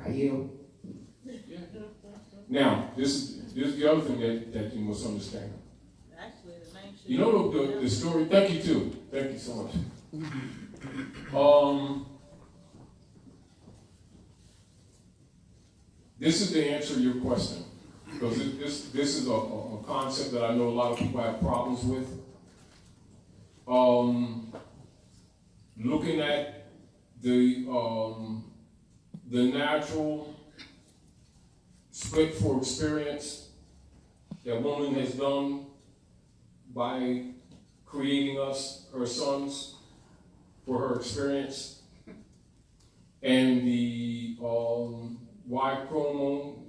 I yield. Now, this is the other thing that you must understand. Actually, the name should You know the story. Thank you too. Thank you so much. This is the answer to your question, because this is a concept that I know a lot of people have problems with. Looking at the natural split for experience that woman has done by creating us, her sons, for her experience, and the Y chromosome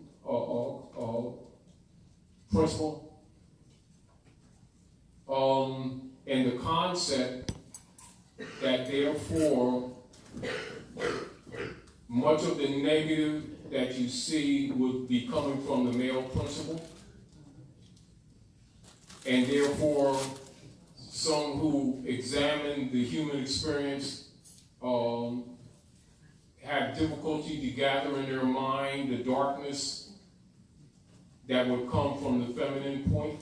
principle, and the concept that therefore much of the negative that you see would be coming from the male principle, and therefore some who examine the human experience have difficulty to gather in their mind the darkness that would come from the feminine point,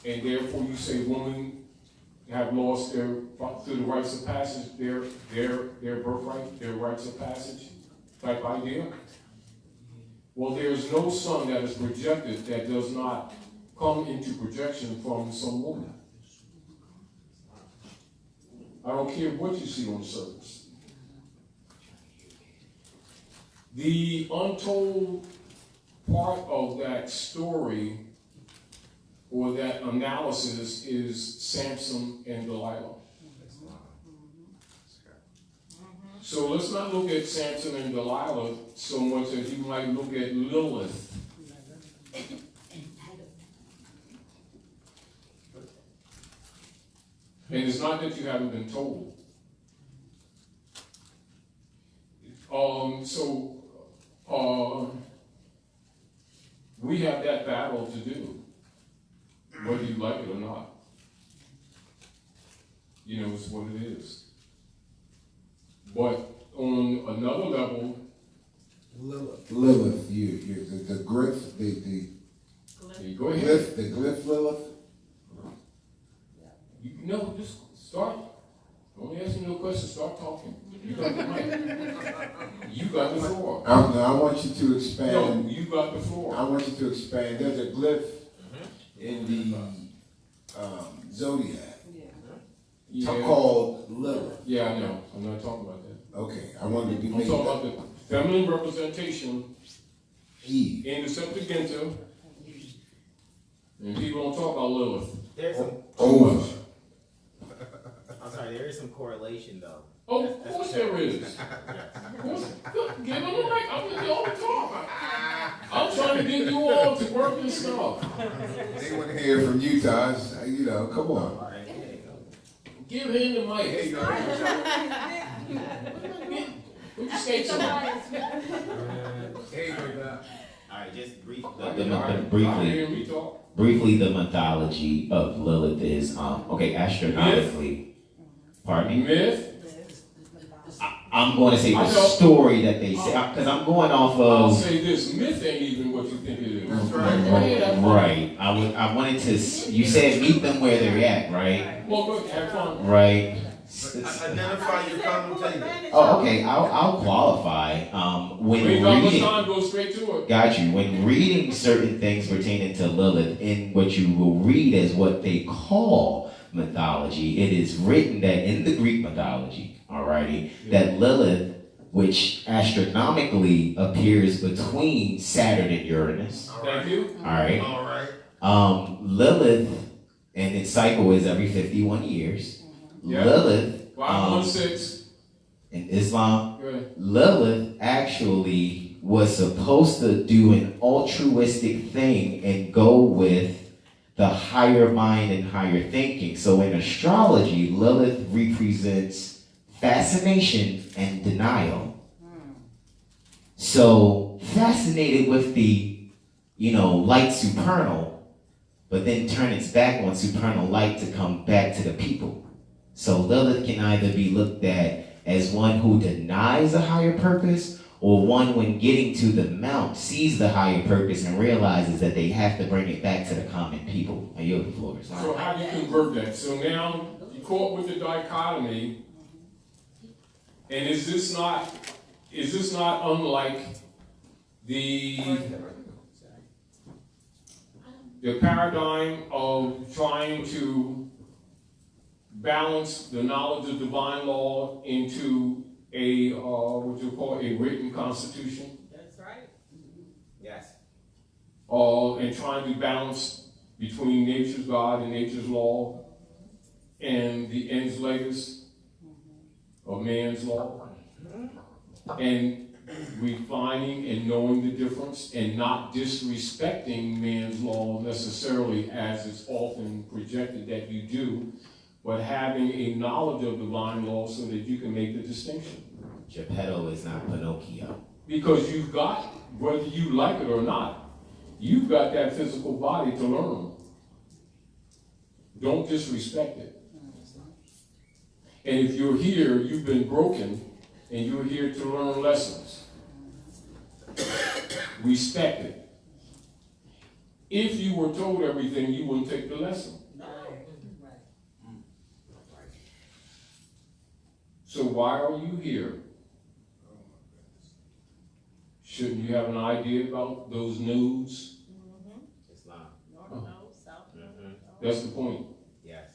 and therefore you say women have lost their, through the rites of passage, their birthright, their rites of passage type idea. Well, there's no son that is projected that does not come into projection from some woman. I don't care what you see on the surface. The untold part of that story or that analysis is Samson and Delilah. So let's not look at Samson and Delilah so much as you might look at Lilith. And it's not that you haven't been told. We have that battle to do, whether you like it or not. You know, it's what it is. But on another level, Lilith, the glyph, go ahead. the glyph Lilith. Just start. Don't ask me no questions. Start talking. You got the mic. You got the floor. I want you to expand. No, you got the floor. I want you to expand. There's a glyph in the zodiac called Lilith. Yeah, I know. I'm not talking about that. Okay, I wanted to be. I'm talking about the feminine representation Eve. in the Septuaginta, and people don't talk about Lilith. There's some. Over. I'm sorry. There is some correlation though. Oh, of course there is. Give them the mic. I'm just all the talk. I'm trying to get you all to work this stuff. They want to hear from you, Taj. Come on. All right, there you go. Give him the mic. Hey, what you say to him? All right, just brief. Briefly, the mythology of Lilith is astronomically. Pardon me. Myth. I'm going to say the story that they say because I'm going off of. I'll say this: myth ain't even what you think it is. That's right. Right. I wanted to. You said meet them where they're at, right? Well, go have fun. Right. Identify your commentator. Oh, okay. I'll qualify. When We got much reading, time. Go straight to it. got you. When reading certain things pertaining to Lilith, in what you will read as what they call mythology, it is written that in the Greek mythology, alrighty, that Lilith, which astronomically appears between Saturn and Uranus. Thank you. All right. All right. Lilith, and its cycle is every 51 years. Yeah. Lilith, 516. in Islam, Good. Lilith actually was supposed to do an altruistic thing and go with the higher mind and higher thinking. So in astrology, Lilith represents fascination and denial. So fascinated with the, light supernal, but then turn its back on supernal light to come back to the people. So Lilith can either be looked at as one who denies a higher purpose, or one when getting to the mount sees the higher purpose and realizes that they have to bring it back to the common people. I yield the floor. So how do you convert that? So now you caught with the dichotomy, and is this not unlike the paradigm of trying to balance the knowledge of divine law into a what you call a written constitution? That's right. Yes. And trying to balance between nature's God and nature's law and the ens legis of man's law, and refining and knowing the difference and not disrespecting man's law necessarily as it's often projected that you do, but having a knowledge of divine law so that you can make the distinction. Geppetto is not Pinocchio. Because you've got, whether you like it or not, you've got that physical body to learn. Don't disrespect it. And if you're here, you've been broken, and you're here to learn lessons. Respect it. If you were told everything, you wouldn't take the lesson. So why are you here? Shouldn't you have an idea about those nudes? Islam. That's the point. Yes.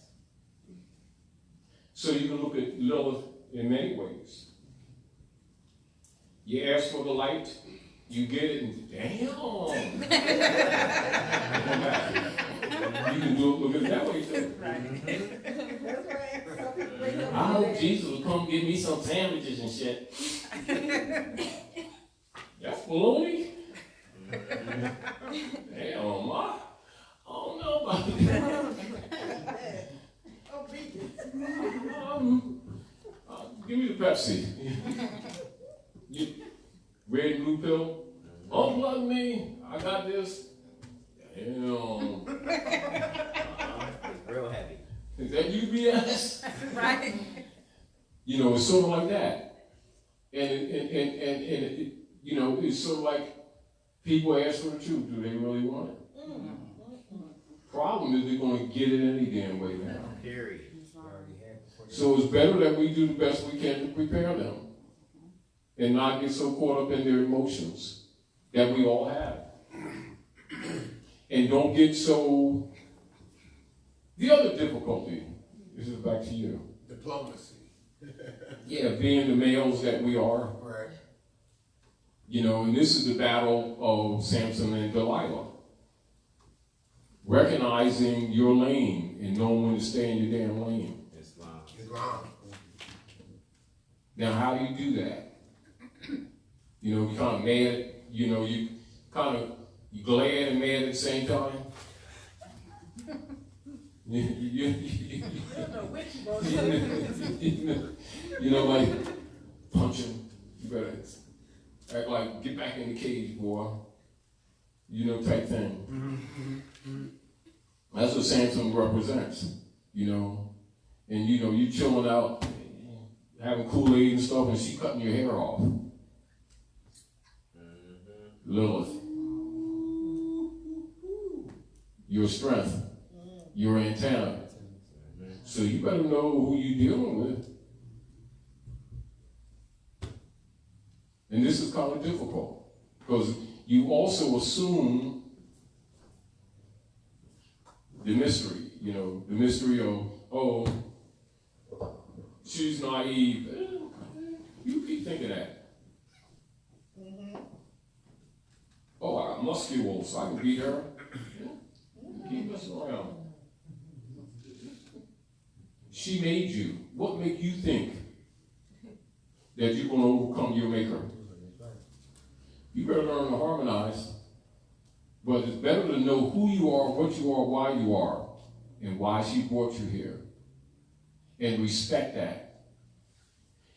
So you can look at Lilith in many ways. You ask for the light, you get it, and damn. You can look at it that way too. I hope Jesus will come give me some sandwiches and shit. That's baloney. Damn, I don't know about that. Give me the Pepsi. Red and blue pill. Unplug me. I got this. Damn. Real heavy. Is that UBS? Right. You know, it's sort of like that. And it, you know, it's sort of like people ask for the truth. Do they really want it? Problem is they're going to get it any damn way now. Period. So it's better that we do the best we can to prepare them and not get so caught up in their emotions that we all have. And don't get so... The other difficulty, this is back to you. Diplomacy. Yeah, being the males that we are. Right. You know, and this is the battle of Samson and Delilah. Recognizing your lane and knowing when to stay in your damn lane. Islam. Now, how do you do that? You know, you kind of mad, you know, you glad and mad at the same time. You know, like punching. You better act like, get back in the cage, boy. You know, type thing. That's what Samson represents, you know. And you know, you chilling out, having Kool-Aid and stuff, and she cutting your hair off. Lilith. Your strength. Your antenna. So you better know who you're dealing with. And this is kind of difficult, because you also assume the mystery, you know, the mystery of, oh, she's naive. You keep thinking that. Oh, I got muscles, so I can beat her. Keep messing around. She made you. What makes you think that you're going to overcome your maker? You better learn to harmonize. But it's better to know who you are, what you are, why you are, and why she brought you here. And respect that.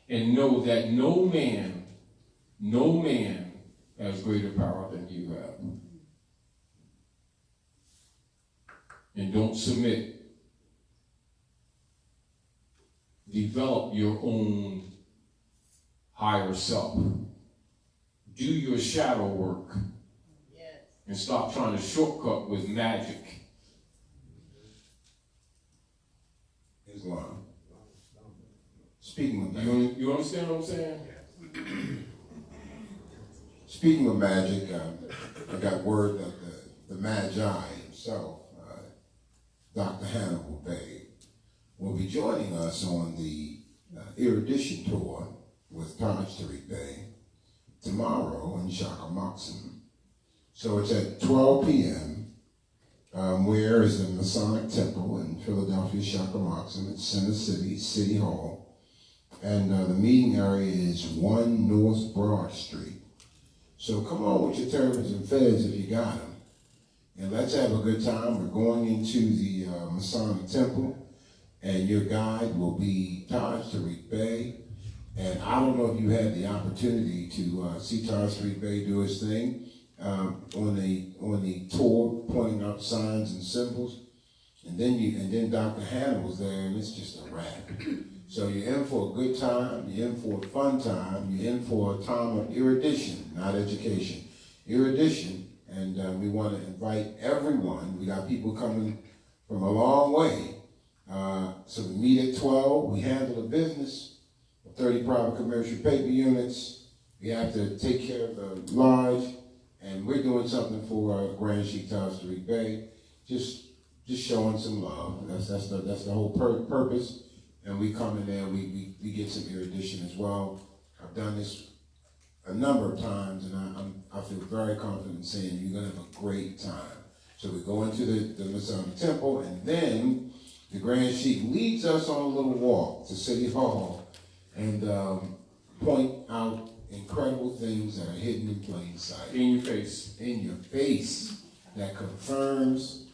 And know that no man has greater power than you have. And don't submit. Develop your own higher self. Do your shadow work. Yes. And stop trying to shortcut with magic. Islam. Speaking of magic. You understand what I'm saying? Speaking of magic, I got word that the Magi himself, Dr. Hannibal Bey, will be joining us on the Erudition tour with Taj Tarik Bey tomorrow in Chakras. So it's at 12 p.m. Where is the Masonic Temple in Philadelphia, Chakras. It's Center City, City Hall. And the meeting area is 1 North Broad Street. So come on with your turbans and fez if you got them. And let's have a good time. We're going into the Masonic Temple. And your guide will be Taj Tarik Bey. And I don't know if you had the opportunity to see Taj Tarik Bey do his thing on the tour, pointing out signs and symbols. And then Dr. Hannibal's there, and it's just a wrap. So you're in for a good time, you're in for a fun time, you're in for a time of erudition, not education. Erudition, and we want to invite everyone. We got people coming from a long way. So we meet at 12, we handle the business, 30 private commercial paper units, we have to take care of the lodge, and we're doing something for Grand Sheik Taj Tarik Bey, just showing some love. That's the whole purpose. and we come in there, we get some erudition as well. I've done this a number of times, and I feel very confident in saying you're going to have a great time. So we go into the Masonic Temple, and then the Grand Sheik leads us on a little walk to City Hall and point out incredible things that are hidden in plain sight. In your face. In your face. That confirms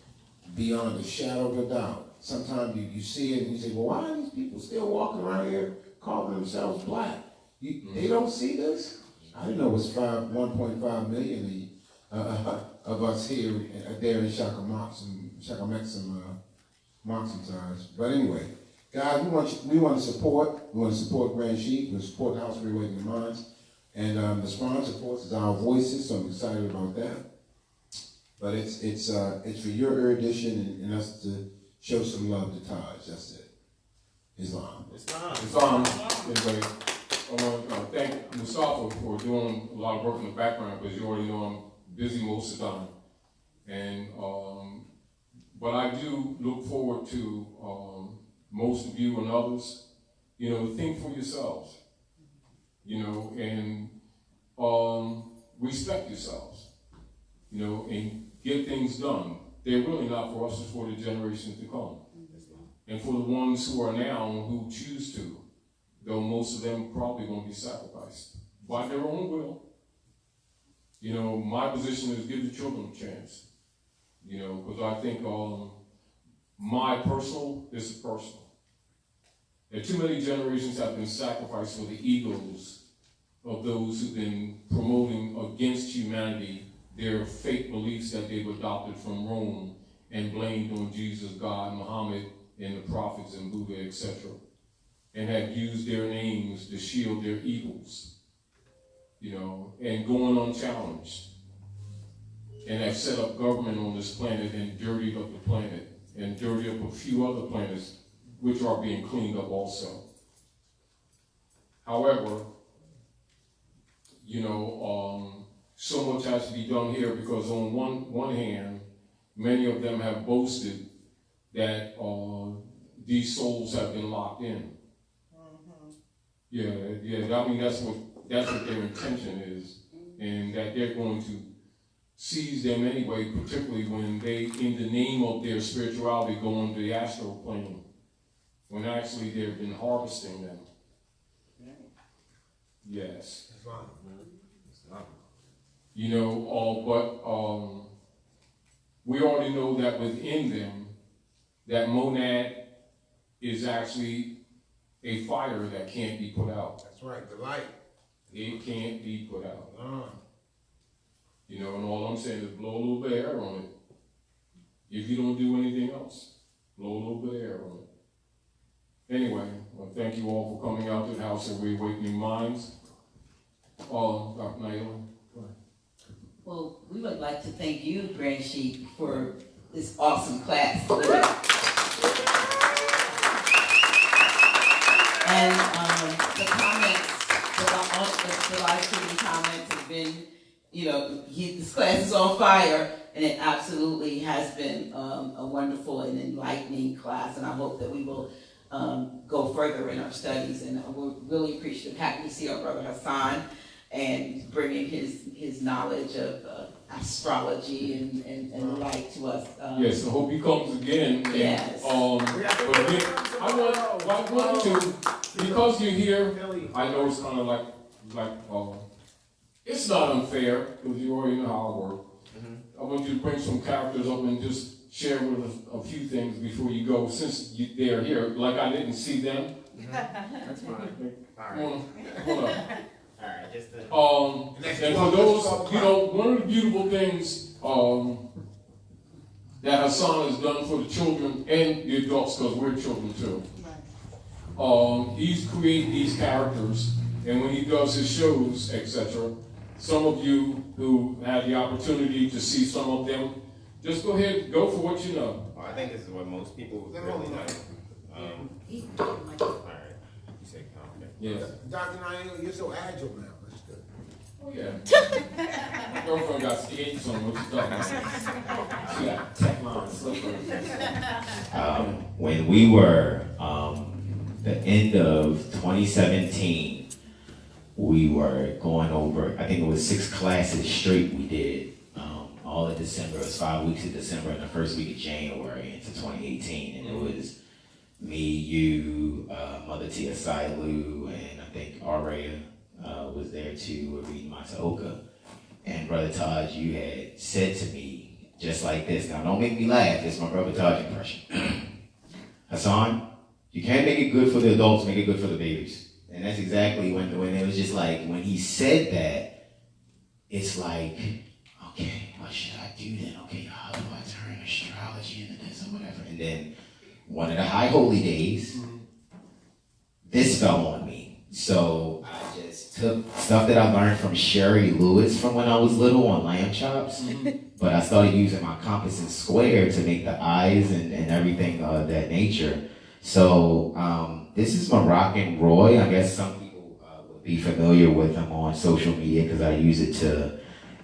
beyond a shadow of a doubt. Sometimes you see it and you say, well, why are these people still walking around here calling themselves black? They don't see this? I didn't know it was 1.5 million of us here, there in Shakamaksim, but anyway, guys, we want to support Grand Sheik, we support the House of Reawakening Minds, and the sponsor for us is Our Voices, so I'm excited about that. But it's for your erudition and us to show some love to Taj. That's it. Islam. Anyway, I want to thank Mustafa for doing a lot of work in the background, because you already know I'm busy most of the time. And but I do look forward to most of you and others, think for yourselves, and respect yourselves, and get things done. They're really not for us, it's for the generations to come. And for the ones who are now who choose to, though most of them probably going to be sacrificed by their own will. My position is give the children a chance, because I think my personal is personal. That too many generations have been sacrificed for the egos of those who've been promoting against humanity their fake beliefs that they've adopted from Rome and blamed on Jesus, God, Muhammad, and the prophets and Buddha, etc. And have used their names to shield their evils, and going unchallenged. And have set up government on this planet and dirtied up the planet and dirtied up a few other planets which are being cleaned up also. However, so much has to be done here, because on one hand, many of them have boasted that these souls have been locked in. Yeah. I mean, that's what their intention is, and that they're going to seize them anyway, particularly when they, in the name of their spirituality, go into the astral plane, when actually they've been harvesting them. Yes. But we already know that within them, that monad is actually a fire that can't be put out. That's right, the light. It can't be put out. And all I'm saying is blow a little bit of air on it. If you don't do anything else, blow a little bit of air on it. Anyway, well, thank you all for coming out to the House of Reawakening Minds. Dr. Naila. Well, we would like to thank you, Grand Sheik, for this awesome class. And the comments, the live streaming comments have been, this class is on fire, and it absolutely has been a wonderful and enlightening class, and I hope that we will go further in our studies, and we're really appreciative, happy to see our brother Hassan, and bringing his knowledge of astrology and light to us. Yes, I hope he comes again. And, yes. But again, I want to, because you're here, I know it's kind of like it's not unfair, because you already know how I work. I want you to bring some characters up and just share with us a few things before you go, since they're here. Like I didn't see them. That's fine. Hold up. All right, just and for those, one of the beautiful things that Hassan has done for the children and the adults, because we're children too. He's created these characters, and when he does his shows, etc., some of you who had the opportunity to see some of them, just go ahead, go for what you know. Well, I think this is what most people really know. All right. You say confident. Yes. Dr. Naila, you're so agile now. That's good. Oh, yeah. My girlfriend got skates on, what you talking about? She got Teflon slippers. When we were the end of 2017, we were going over, I think it was 6 classes straight we did. All of December, it was 5 weeks of December and the first week of January into 2018. And it was me, you, Mother Tia Sailu, and I think Araya was there too, reading Mataoka. And Brother Taj, you had said to me, just like this, now don't make me laugh, it's my Brother Taj impression. Hassan, you can't make it good for the adults, make it good for the babies. And that's exactly when it was just like, when he said that, it's like, okay, what should I do then? Okay, how do I turn astrology into this or whatever? And then one of the high holy days, this fell on me. So I just took stuff that I learned from Sherry Lewis from when I was little on lamb chops, but I started using my compass and square to make the eyes and everything of that nature. So this is Moroccan Roy. I guess some people would be familiar with him on social media because I use it to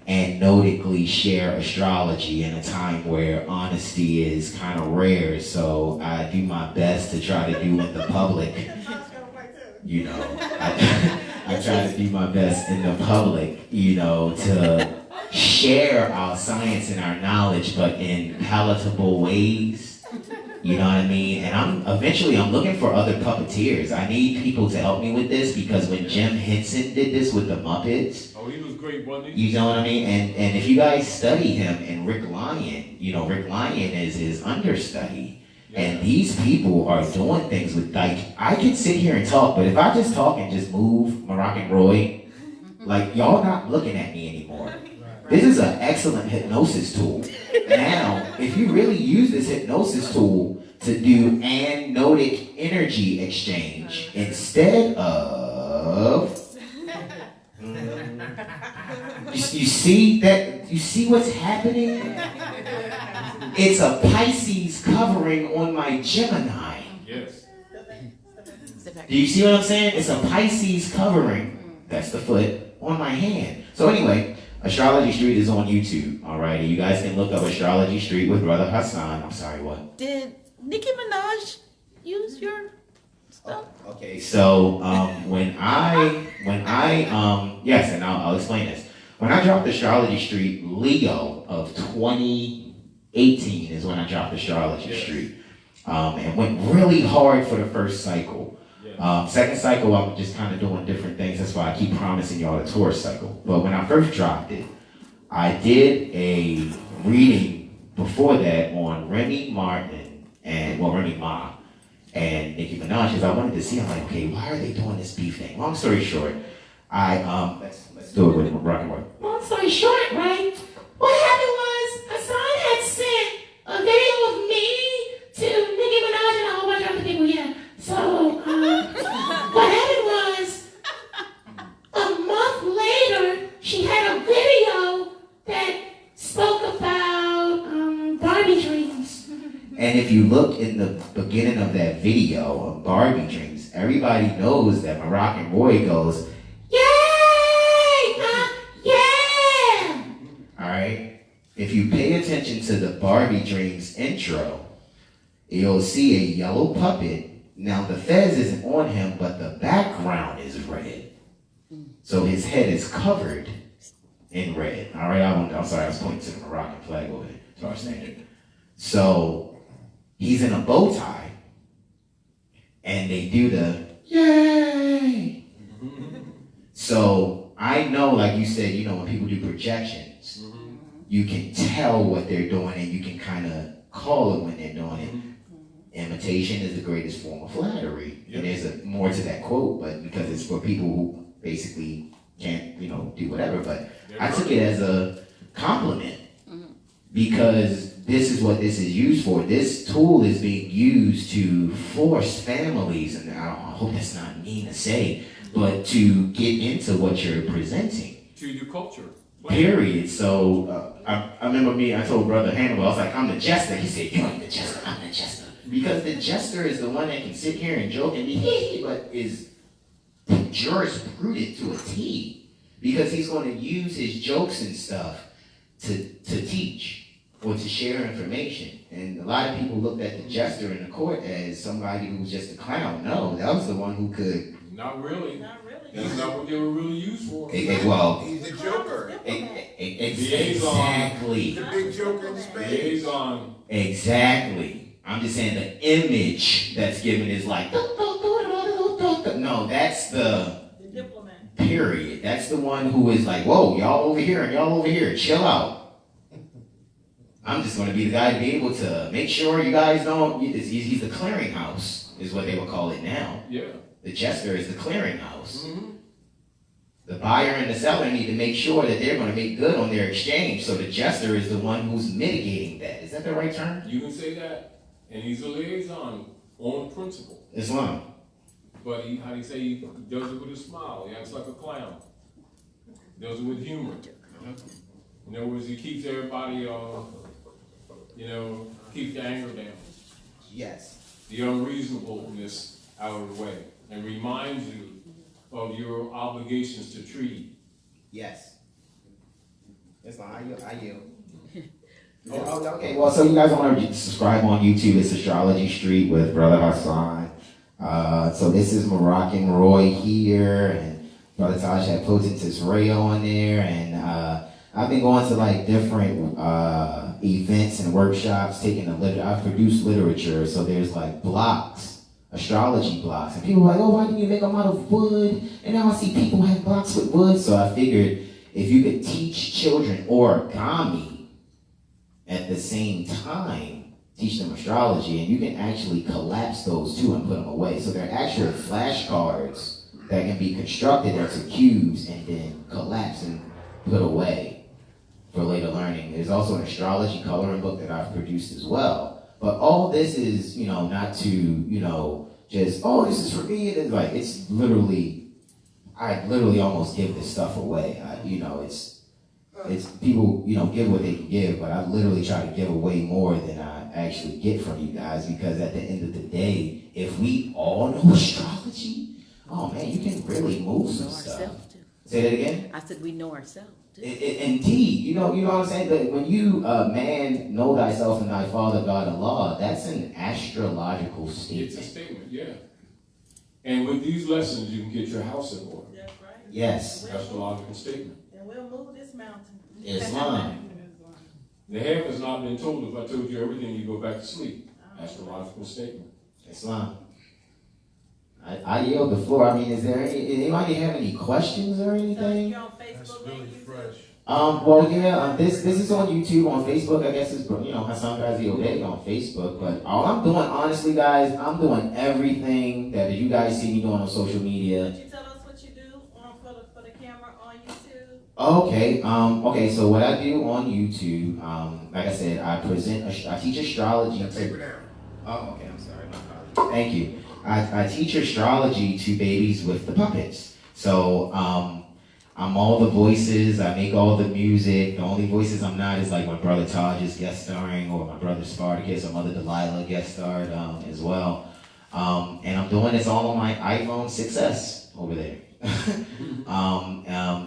anecdotally share astrology in a time where honesty is kind of rare. So I do my best to try to do in the public. You know, I try to do my best in the public, you know, to share our science and our knowledge, but in palatable ways. You know what I mean? And I'm looking for other puppeteers. I need people to help me with this because when Jim Henson did this with the Muppets, oh, he was great, wasn't he? you know what I mean? And if you guys study him and Rick Lyon, you know, Rick Lyon is his understudy. Yeah. And these people are doing things with, like, I can sit here and talk, but if I just talk and just move Moroccan Roy, like, y'all not looking at me anymore. This is an excellent hypnosis tool. Now, if you really use this hypnosis tool to do anodic energy exchange instead of, you see that? You see what's happening? It's a Pisces covering on my Gemini. Yes. Do you see what I'm saying? It's a Pisces covering, that's the foot, on my hand. So anyway, Astrology Street is on YouTube, all right? And you guys can look up Astrology Street with Brother Hassan. I'm sorry, what? Did Nicki Minaj use your stuff? Okay, so yes, and I'll explain this. When I dropped Astrology Street, Leo of 2018 is when I dropped Astrology Street. And went really hard for the first cycle. Second cycle, I'm just kind of doing different things. That's why I keep promising y'all the Taurus cycle. But when I first dropped it, I did a reading before that on Remy Martin Remy Ma and Nicki Minaj, because I wanted to see, I'm like, okay, why are they doing this beef thing? Long story short, let's do it with Rock and Roll. Long story short, right? What happened was Hassan had sent a video of me to Nicki Minaj and a whole bunch of other people, yeah. So, what happened was, a month later, she had a video that spoke about Barbie dreams. And if you look in the beginning of that video of Barbie dreams, everybody knows that Moroccan Roy goes, yay! Yeah! Alright? If you pay attention to the Barbie dreams intro, you'll see a yellow puppet. Now the fez isn't on him, but the background is red. So his head is covered in red. All right, I'm sorry, I was pointing to the Moroccan flag over there, to our standard. So he's in a bow tie, and they do the yay. So I know, like you said, you know, when people do projections, you can tell what they're doing, and you can kind of call it when they're doing it. Imitation is the greatest form of flattery. Yep. And there's more to that quote, but because it's for people who basically can't, you know, do whatever. But I took it as a compliment because this is what this is used for. This tool is being used to force families, and I hope that's not mean to say, but to get into what you're presenting. To your culture. Period. So I remember I told Brother Hannibal, I was like, I'm the jester. He said, you ain't the jester, I'm the jester. Because the jester is the one that can sit here and joke and be hee but is jurisprudent to a T. Because he's going to use his jokes and stuff to teach or to share information. And a lot of people looked at the jester in the court as somebody who was just a clown. No, that was the one who could. Not really. That's not what they were really used for. Well, He's a joker. Exactly. The big joker in space. Liaison. Exactly. I'm just saying the image that's given is like, no, that's the diplomat. Period. That's the one who is like, whoa, y'all over here and y'all over here, chill out. I'm just going to be the guy to be able to make sure you guys don't, he's the clearinghouse, is what they would call it now. Yeah. The jester is the clearinghouse. Mm-hmm. The buyer and the seller need to make sure that they're going to make good on their exchange, so the jester is the one who's mitigating that. Is that the right term? You can say that. And he's a liaison on principle. Islam. But how do you say he does it with a smile? He acts like a clown. Does it with humor. In other words, he keeps everybody, keep the anger down. Yes. The unreasonableness out of the way. And reminds you of your obligations to treaty. Yes. Islam, I yield. Oh, okay. Well, so you guys want to subscribe on YouTube? It's Astrology Street with Brother Hassan. So this is Moroccan Roy here, and Brother Taj had Potentis Ray on there, and I've been going to like different events and workshops, taking I've produced literature, so there's like blocks, astrology blocks, and people are like, oh, why didn't you make them out of wood? And now I see people have blocks with wood, so I figured if you could teach children origami at the same time, teach them astrology, and you can actually collapse those two and put them away. So they're actual flashcards that can be constructed into cubes and then collapse and put away for later learning. There's also an astrology coloring book that I've produced as well. But all this is, not to, just, oh, this is for me. And like, it's literally, I literally almost give this stuff away. It's people, give what they can give, but I literally try to give away more than I actually get from you guys, because at the end of the day, if we all know astrology, oh man, you can really move some stuff. Say that again? I said we know ourselves too. Indeed, you know what I'm saying? But when you, man, know thyself and thy father God Allah, that's an astrological statement. It's a statement, yeah. And with these lessons, you can get your house in order. That's right. Yes. Astrological statement. And we'll move this mountain. Islam. The half has not been told. If I told you everything, you go back to sleep. Astrological statement. Islam. I yield the floor. I mean, is there anybody have any questions or anything? You're on Facebook, really fresh. Well, yeah, this is on YouTube. On Facebook, I guess it's, Hassan Ghazi Obey on Facebook. But all I'm doing, honestly, guys, I'm doing everything that you guys see me doing on social media. Could you tell us what you do for the camera on YouTube? Okay, okay, so what I do on YouTube, like I said, I teach astrology. Paper down. Oh, okay, I'm sorry. Thank you. I teach astrology to babies with the puppets. So, I'm all the voices, I make all the music. The only voices I'm not is like my brother Taj is guest starring, or my brother Spartacus, or mother Delilah guest starred as well. And I'm doing this all on my iPhone 6S over there.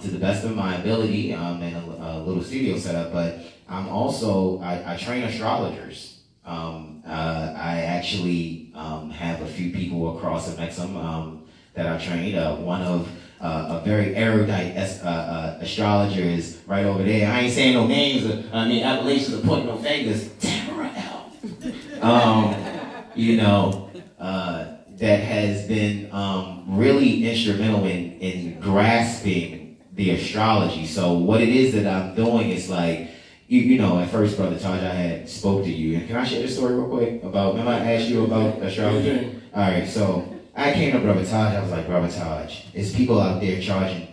To the best of my ability, and a little studio setup, but I'm also, I train astrologers. I actually have a few people across the Mexum that I trained. One of a very erudite astrologer is right over there. I ain't saying no names, appellations or pointing no fingers. Tamara L. That has been really instrumental in grasping the astrology. So what it is that I'm doing is like, at first, Brother Taj, I had spoke to you. And can I share this story real quick remember I asked you about astrology? All right, so I came to Brother Taj, I was like, Brother Taj, there's people out there charging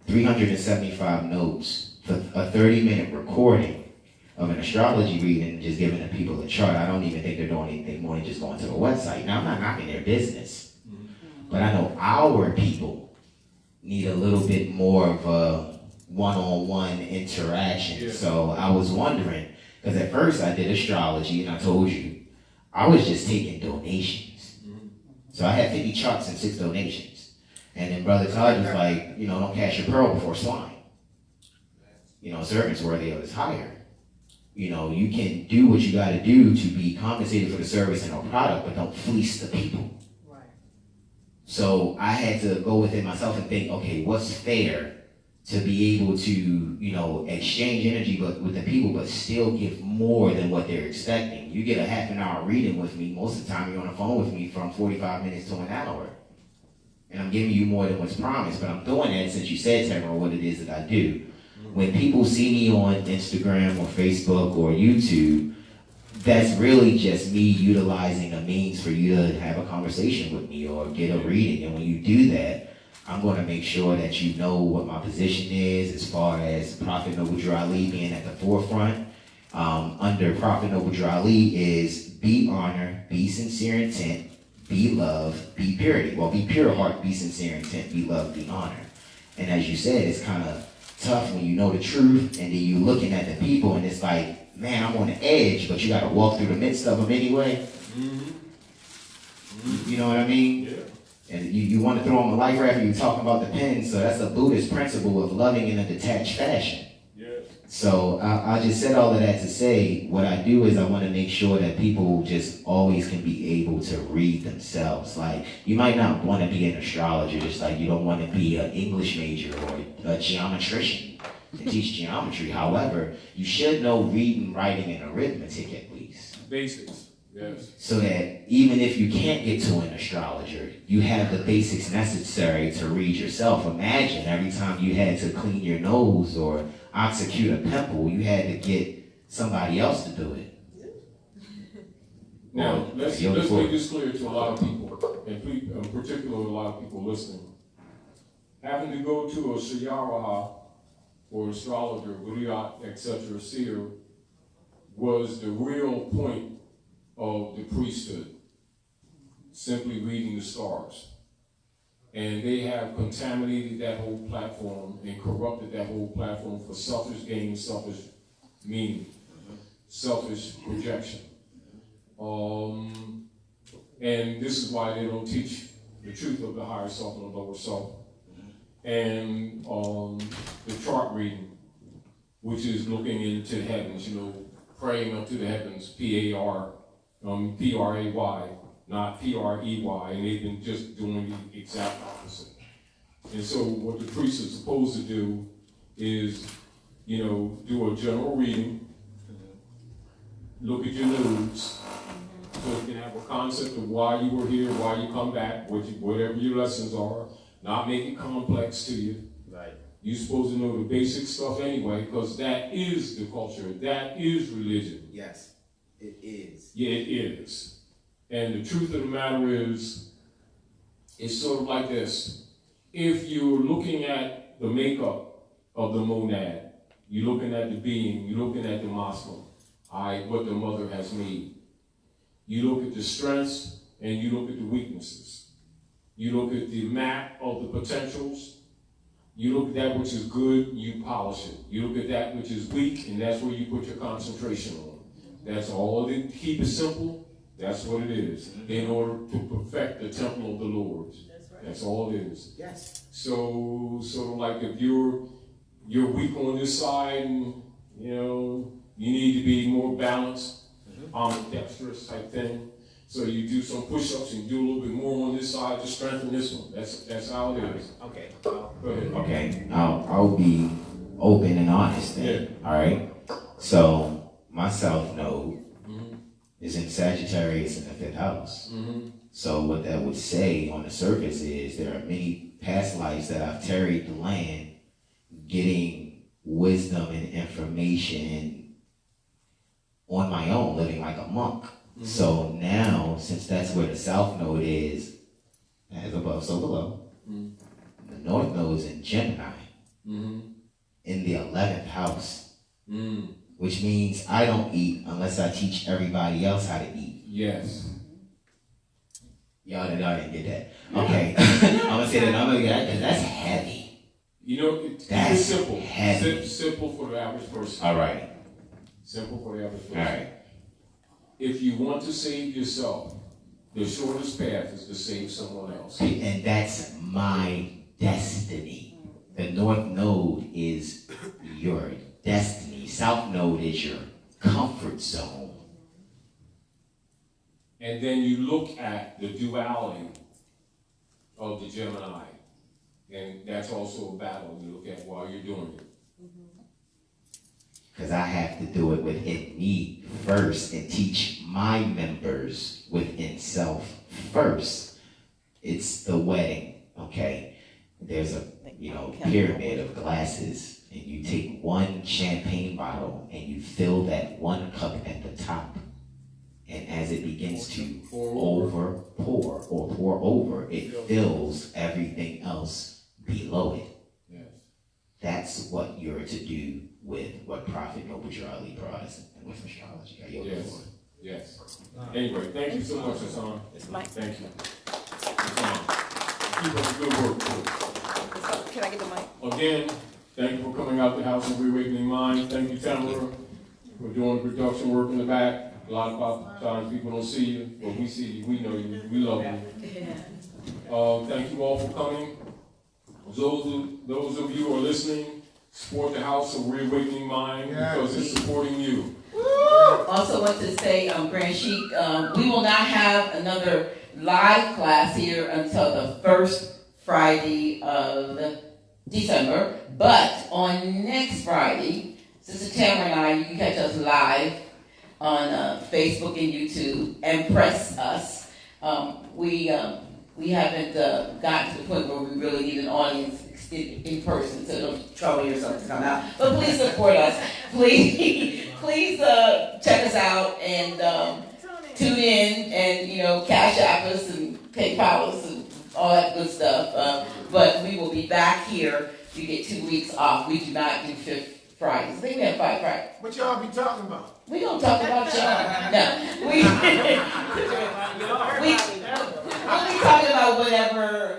375 notes for a 30-minute recording of an astrology reading and just giving the people a chart. I don't even think they're doing anything more than just going to the website. Now, I'm not knocking their business, but I know our people need a little bit more of a one-on-one interaction. Yeah. So I was wondering, because at first I did astrology, and I told you, I was just taking donations. So I had 50 charts and 6 donations. And then Brother Taj was like, don't cast your pearl before swine. Servant's worthy of his hire. You know, you can do what you got to do to be compensated for the service and or product, but don't fleece the people. Right. So I had to go within myself and think, okay, what's fair to be able to, you know, exchange energy but with the people, but still give more than what they're expecting. You get a half an hour reading with me, most of the time you're on the phone with me from 45 minutes to an hour. And I'm giving you more than what's promised, but I'm doing that since you said, Tamara, what it is that I do. When people see me on Instagram or Facebook or YouTube, that's really just me utilizing a means for you to have a conversation with me or get a reading. And when you do that, I'm going to make sure that you know what my position is as far as Prophet Noble Drew Ali being at the forefront. Under Prophet Noble Drew Ali is be honor, be sincere intent, be love, be purity. Well, be pure heart, be sincere intent, be love, be honor. And as you said, it's kind of tough when you know the truth and then you looking at the people and it's like, man, I'm on the edge, but you got to walk through the midst of them anyway. You know what I mean? Yeah. And you want to throw them a life raft, you're talking about the pen, so that's a Buddhist principle of loving in a detached fashion. So I just said all of that to say, what I do is I want to make sure that people just always can be able to read themselves. Like, you might not want to be an astrologer, just like you don't want to be an English major or a geometrician to teach geometry. However, you should know reading, writing, and arithmetic at least. Basics, yes. So that even if you can't get to an astrologer, you have the basics necessary to read yourself. Imagine every time you had to clean your nose or execute a pimple, you had to get somebody else to do it. Now, let's make this clear to a lot of people, and in particular a lot of people listening. Having to go to a Shayaraha or astrologer, Guriat, etc., seer, was the real point of the priesthood, simply reading the stars. And they have contaminated that whole platform and corrupted that whole platform for selfish gain, selfish meaning, selfish projection. And this is why they don't teach the truth of the higher self and the lower self. And the chart reading, which is looking into the heavens, you know, praying up to the heavens, P-A-R, P-R-A-Y. Not P-R-E-Y, and they've been just doing the exact opposite. And so what the priest is supposed to do is, you know, do a general reading, look at your nudes, so you can have a concept of why you were here, why you come back, whatever your lessons are, not make it complex to you. Right. You're supposed to know the basic stuff anyway, because that is the culture, that is religion. Yes, it is. Yeah, it is. And the truth of the matter is, it's sort of like this. If you're looking at the makeup of the monad, you're looking at the being, you're looking at the Muslim, what the mother has made. You look at the strengths and you look at the weaknesses. You look at the map of the potentials. You look at that which is good, you polish it. You look at that which is weak, and that's where you put your concentration on. That's all. To keep it simple, that's what it is, in order to perfect the temple of the Lord. That's right. That's all it is. Yes. So sort of like if you're weak on this side, and you know you need to be more balanced, ambidextrous type thing. So you do some push-ups and do a little bit more on this side to strengthen this one. That's how it is. Okay. Go ahead. Okay, I'll be open and honest then. Yeah. All right. So my South Node is in Sagittarius in the 5th house. So what that would say on the surface is there are many past lives that I've tarried the land, getting wisdom and information on my own, living like a monk. So now, since that's where the South Node is, as above, so below, the North Node is in Gemini, in the 11th house, which means I don't eat unless I teach everybody else how to eat. Yes. Y'all didn't get that. Okay. I'm going to say that, I'm going to get that, because that's heavy. You know, That's it's simple. heavy. Simple for the average person. All right. Simple for the average person. All right. If you want to save yourself, the shortest path is to save someone else. And that's my destiny. The North Node is your destiny. South Node is your comfort zone. And then you look at the duality of the Gemini. And that's also a battle you look at while you're doing it. Because I have to do it within me first and teach my members within self first. It's the wedding, okay? There's a pyramid of glasses, and you take one champagne bottle and you fill that one cup at the top. And as it begins to pour over, it fills everything else below it. Yes. That's what you're to do with what Prophet Noble Ali brought us and with astrology. Yes. Yes. Anyway, thank you so much, Hassan. Thank you. Keep up the good work, too. Can I get the mic? Again, thank you for coming out the House of Reawakening Minds. Thank you, Tamara, for doing the production work in the back. A lot of times people don't see you, but we see you, we know you, we love you. Thank you all for coming. Those of you who are listening, support the House of Reawakening Mind because it's supporting you. Also want to say, Grand Sheik, we will not have another live class here until the first Friday of December, but on next Friday, Sister Tamara and I, you can catch us live on Facebook and YouTube and press us. We haven't gotten to the point where we really need an audience in person, so don't trouble yourself to come out. But please support us. Please check us out and tune in and Cash App us and PayPal us and all that good stuff. But we will be back here. You get 2 weeks off. We do not do fifth Fridays. I think we have 5 Fridays. What y'all be talking about? We don't talk about y'all. No. We'll be talking about whatever,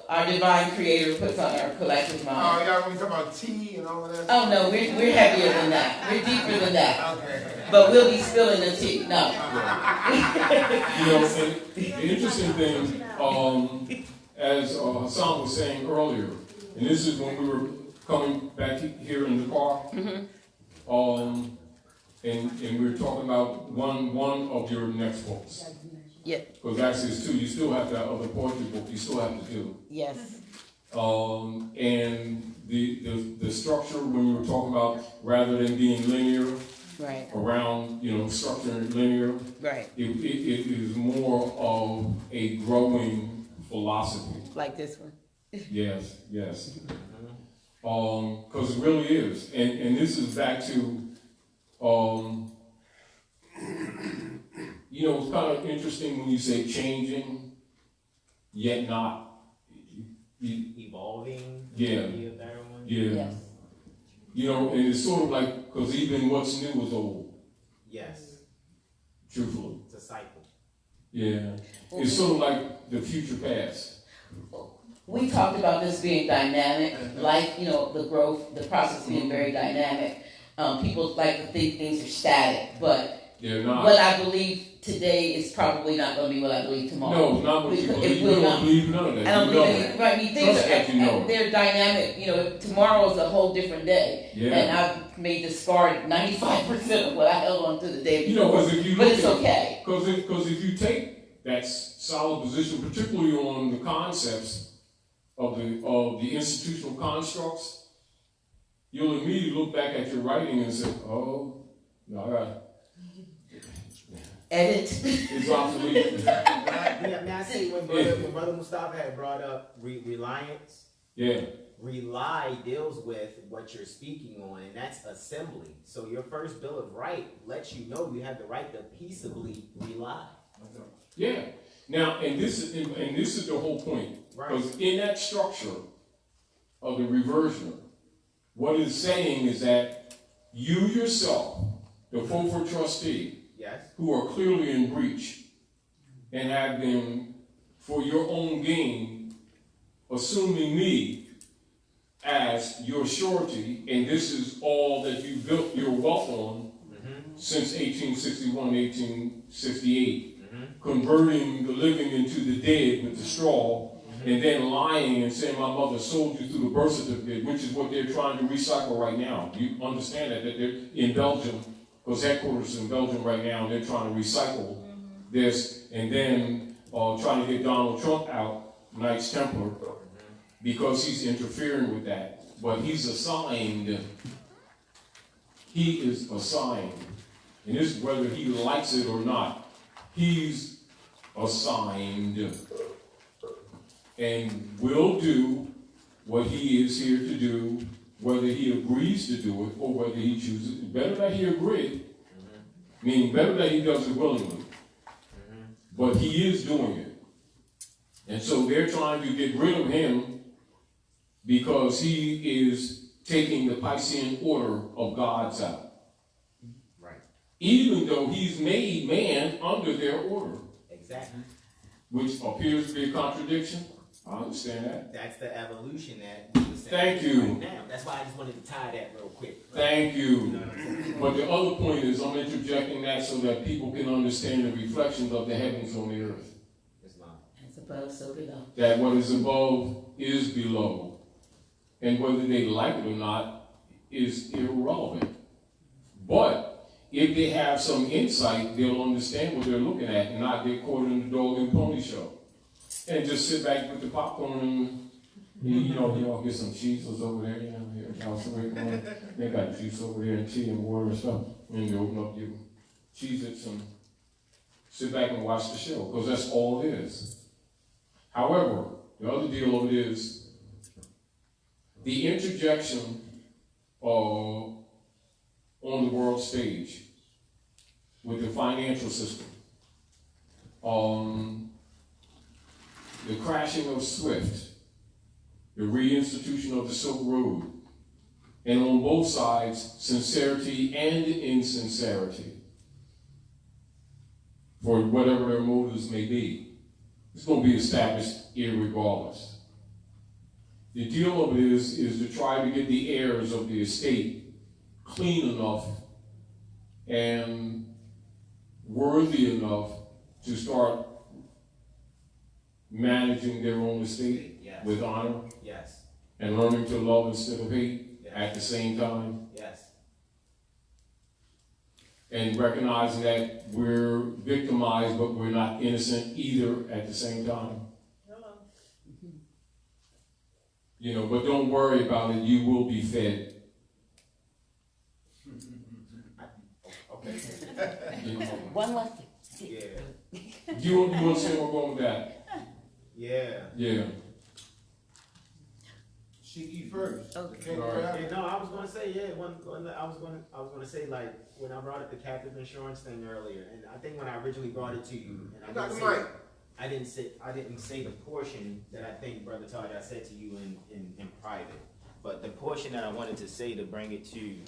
our divine creator puts on our collective mind. Oh, y'all want to talk about tea and all of that? Oh, no, we're heavier than that. We're deeper than that. Okay. But we'll be spilling the tea. No. The interesting thing, as Hassan was saying earlier, and this is when we were coming back here in the car, and we were talking about one of your next books. Yeah. Because actually it's 2. You still have that other poetry book you still have to do. Yes. And the structure when you were talking about rather than being linear, right, around structure and linear, right, it is more of a growing philosophy. Like this one. Yes. Because it really is, and this is back to it's kind of interesting when you say changing, yet not evolving. Yeah. Yes. And it's sort of like, because even what's new is old. Yes. Truthfully. It's a cycle. Yeah. It's sort of like the future past. We talked about this being dynamic, like, the growth, the process being very dynamic. People like to think things are static, but they're not. What I believe today is probably not going to be what I believe tomorrow. No, not what you believe. You don't believe none of that. I don't believe it. Right, Things they're dynamic. Tomorrow is a whole different day. Yeah. And I may discard 95% of what I held on to the day before. Because if you but it's okay. Because if you take that solid position, particularly on the concepts of the institutional constructs, you'll immediately look back at your writing and say, "Oh, no, I got." Edit. It's obsolete. May I say when Brother Mustafa had brought up reliance? Yeah. Rely deals with what you're speaking on, and that's assembly. So your first Bill of Rights lets you know you have the right to peaceably rely. Yeah. Now, and this is the whole point. Because in that structure of the reversion, what it's saying is that you yourself, the FOFA trustee, who are clearly in breach and have been, for your own gain, assuming me as your surety, and this is all that you built your wealth on since 1861, 1868, converting the living into the dead with the straw, and then lying and saying my mother sold you through the birth certificate, which is what they're trying to recycle right now. You understand that they're in Belgium, because headquarters is in Belgium right now, and they're trying to recycle this, and then trying to get Donald Trump out, Knights Templar, because he's interfering with that. But he's assigned, he is assigned, and this is whether he likes it or not, he's assigned and will do what he is here to do, whether he agrees to do it or whether he chooses. Better that he agree, meaning better that he does it willingly, but he is doing it. And so they're trying to get rid of him because he is taking the Piscean order of gods out. Right. Even though he's made man under their order. Exactly. Which appears to be a contradiction. I understand that. That's the evolution that you were saying. Thank you. Right now. That's why I just wanted to tie that real quick. Thank you. You know what I'm saying? But the other point is I'm interjecting that so that people can understand the reflections of the heavens on the earth. As above, so below. That what is above is below. And whether they like it or not is irrelevant. But if they have some insight, they'll understand what they're looking at and not get caught in the dog and pony show. And just sit back with the popcorn and, you know, get some Cheetos over there, you know, here, they got juice over there and tea and water and stuff. And you open up your Cheez-Its and sit back and watch the show, because that's all it is. However, the other deal of it is the interjection on the world stage with the financial system, the crashing of SWIFT, the reinstitution of the Silk Road, and on both sides, sincerity and insincerity, for whatever their motives may be. It's going to be established irregardless. The deal of it is to try to get the heirs of the estate clean enough and worthy enough to start managing their own estate with honor and learning to love instead of hate at the same time. And recognizing that we're victimized, but we're not innocent either at the same time. You know, but don't worry about it, you will be fed. Okay. You know, One left. Yeah. you understand where we're going with that? Yeah. Yeah. Sheik first. Okay. All right. Yeah, no, I was gonna say, I was gonna say, like, when I brought up the captive insurance thing earlier, and I think when I originally brought it to you, and I didn't say the portion that I think, Brother Taj, I said to you in private, but the portion that I wanted to say to bring it to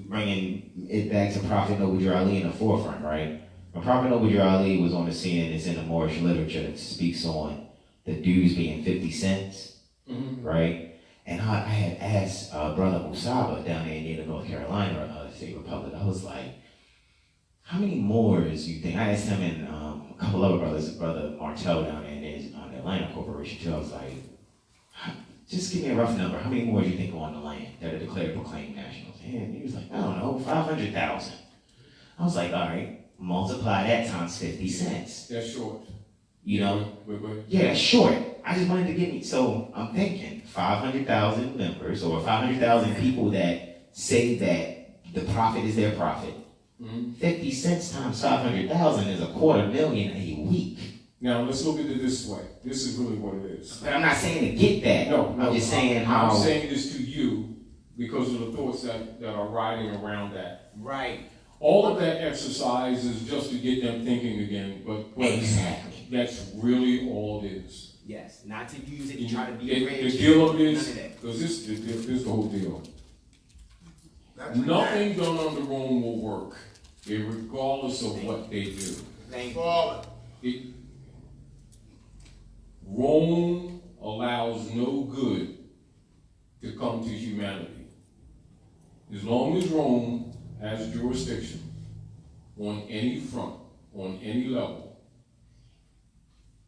bringing it back to Prophet Noble Ali in the forefront, right? When Prophet Noble Ali was on the scene, it's in the Moorish literature that speaks on the dues being 50 cents, right? And I had asked Brother Musaba down there in Ada, North Carolina, State Republic, I was like, how many Moors do you think? I asked him and a couple other brothers, Brother Martel down there in the Atlanta Corporation too. I was like, just give me a rough number. How many Moors do you think are on the land that are declared proclaimed nationals? And he was like, I don't know, 500,000. I was like, all right, multiply that times 50 cents. That's short. You know? Wait. Yeah, that's short. I just wanted to get me, so I'm thinking 500,000 members or 500,000 people that say that the prophet is their prophet. 50 cents times 500,000 is $250,000 a week. Now let's look at it this way. This is really what it is. But I'm not saying to get that. No, I'm just saying how. I'm saying this to you because of the thoughts that are riding around that. Right. All of that exercise is just to get them thinking again, but exactly. That's really all it is. Yes, not to use it to try to be rich. The deal of this, because this is the whole deal. Nothing done on the Rome will work, regardless of what they do. Rome allows no good to come to humanity. As long as Rome has jurisdiction on any front, on any level,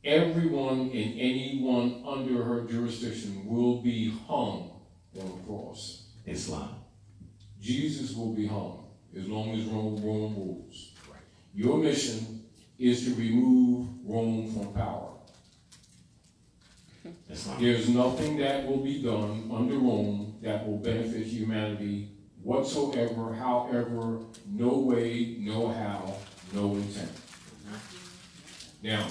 everyone and anyone under her jurisdiction will be hung on a cross. Islam. Jesus will be hung as long as Rome rules. Your mission is to remove Rome from power. There's nothing that will be done under Rome that will benefit humanity whatsoever, however, no way, no how, no intent. Now,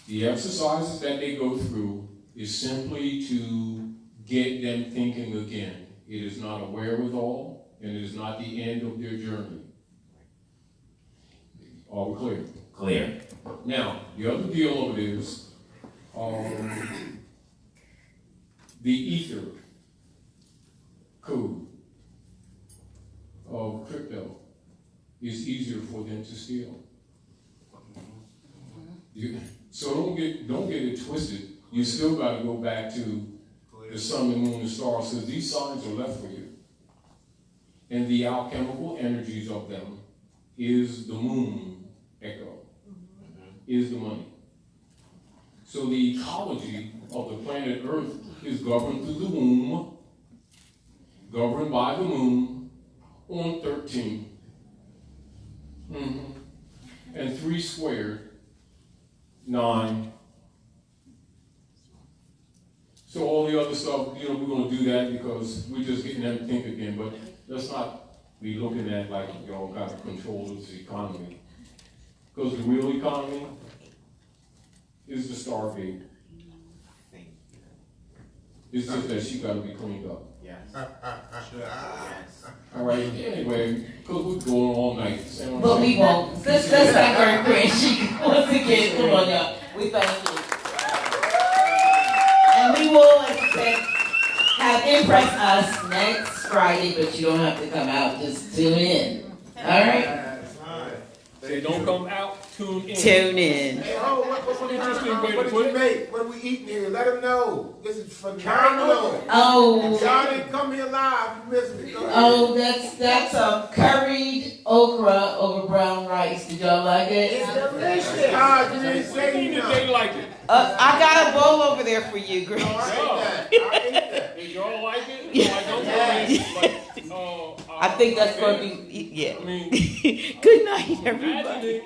the exercises that they go through is simply to get them thinking again. It is not a wherewithal, and it is not the end of their journey. Are we clear? Clear. Now, the other deal of it is, the ether code of crypto is easier for them to steal. So don't get it twisted. You still got to go back to the sun, the moon, the stars, because these signs are left for you. And the alchemical energies of them is the moon echo, is the money. So the ecology of the planet Earth is governed through the womb, governed by the moon on 13. And 3 squared, 9. So all the other stuff, we're going to do that because we're just getting them to think again. But let's not be looking at like y'all got to control this economy. Because the real economy is the Stargate. It's just that she got to be cleaned up. Yes. All right. Anyway, because we're going all night. But we won't. Let's thank our friend Sheik once again. Come on, y'all. We thank you. And we will, as I said, have Impress Us next Friday, but you don't have to come out. Just tune in. All right? They don't come out, tune in. Tune in. Hey, what Interesting way to did put you it. make? What are we eating here? Let them know. This is phenomenal. Oh. Y'all didn't come here live. You missed it. Go ahead. Oh, that's curried okra over brown rice. Did y'all like it? It's delicious. God, you didn't say Did nothing. they like it? I got a bowl over there for you, Grace. No, I ate that. Did y'all like it? Like, don't tell me, I think that's going to be, yeah. I mean, Good night, everybody. imagine it.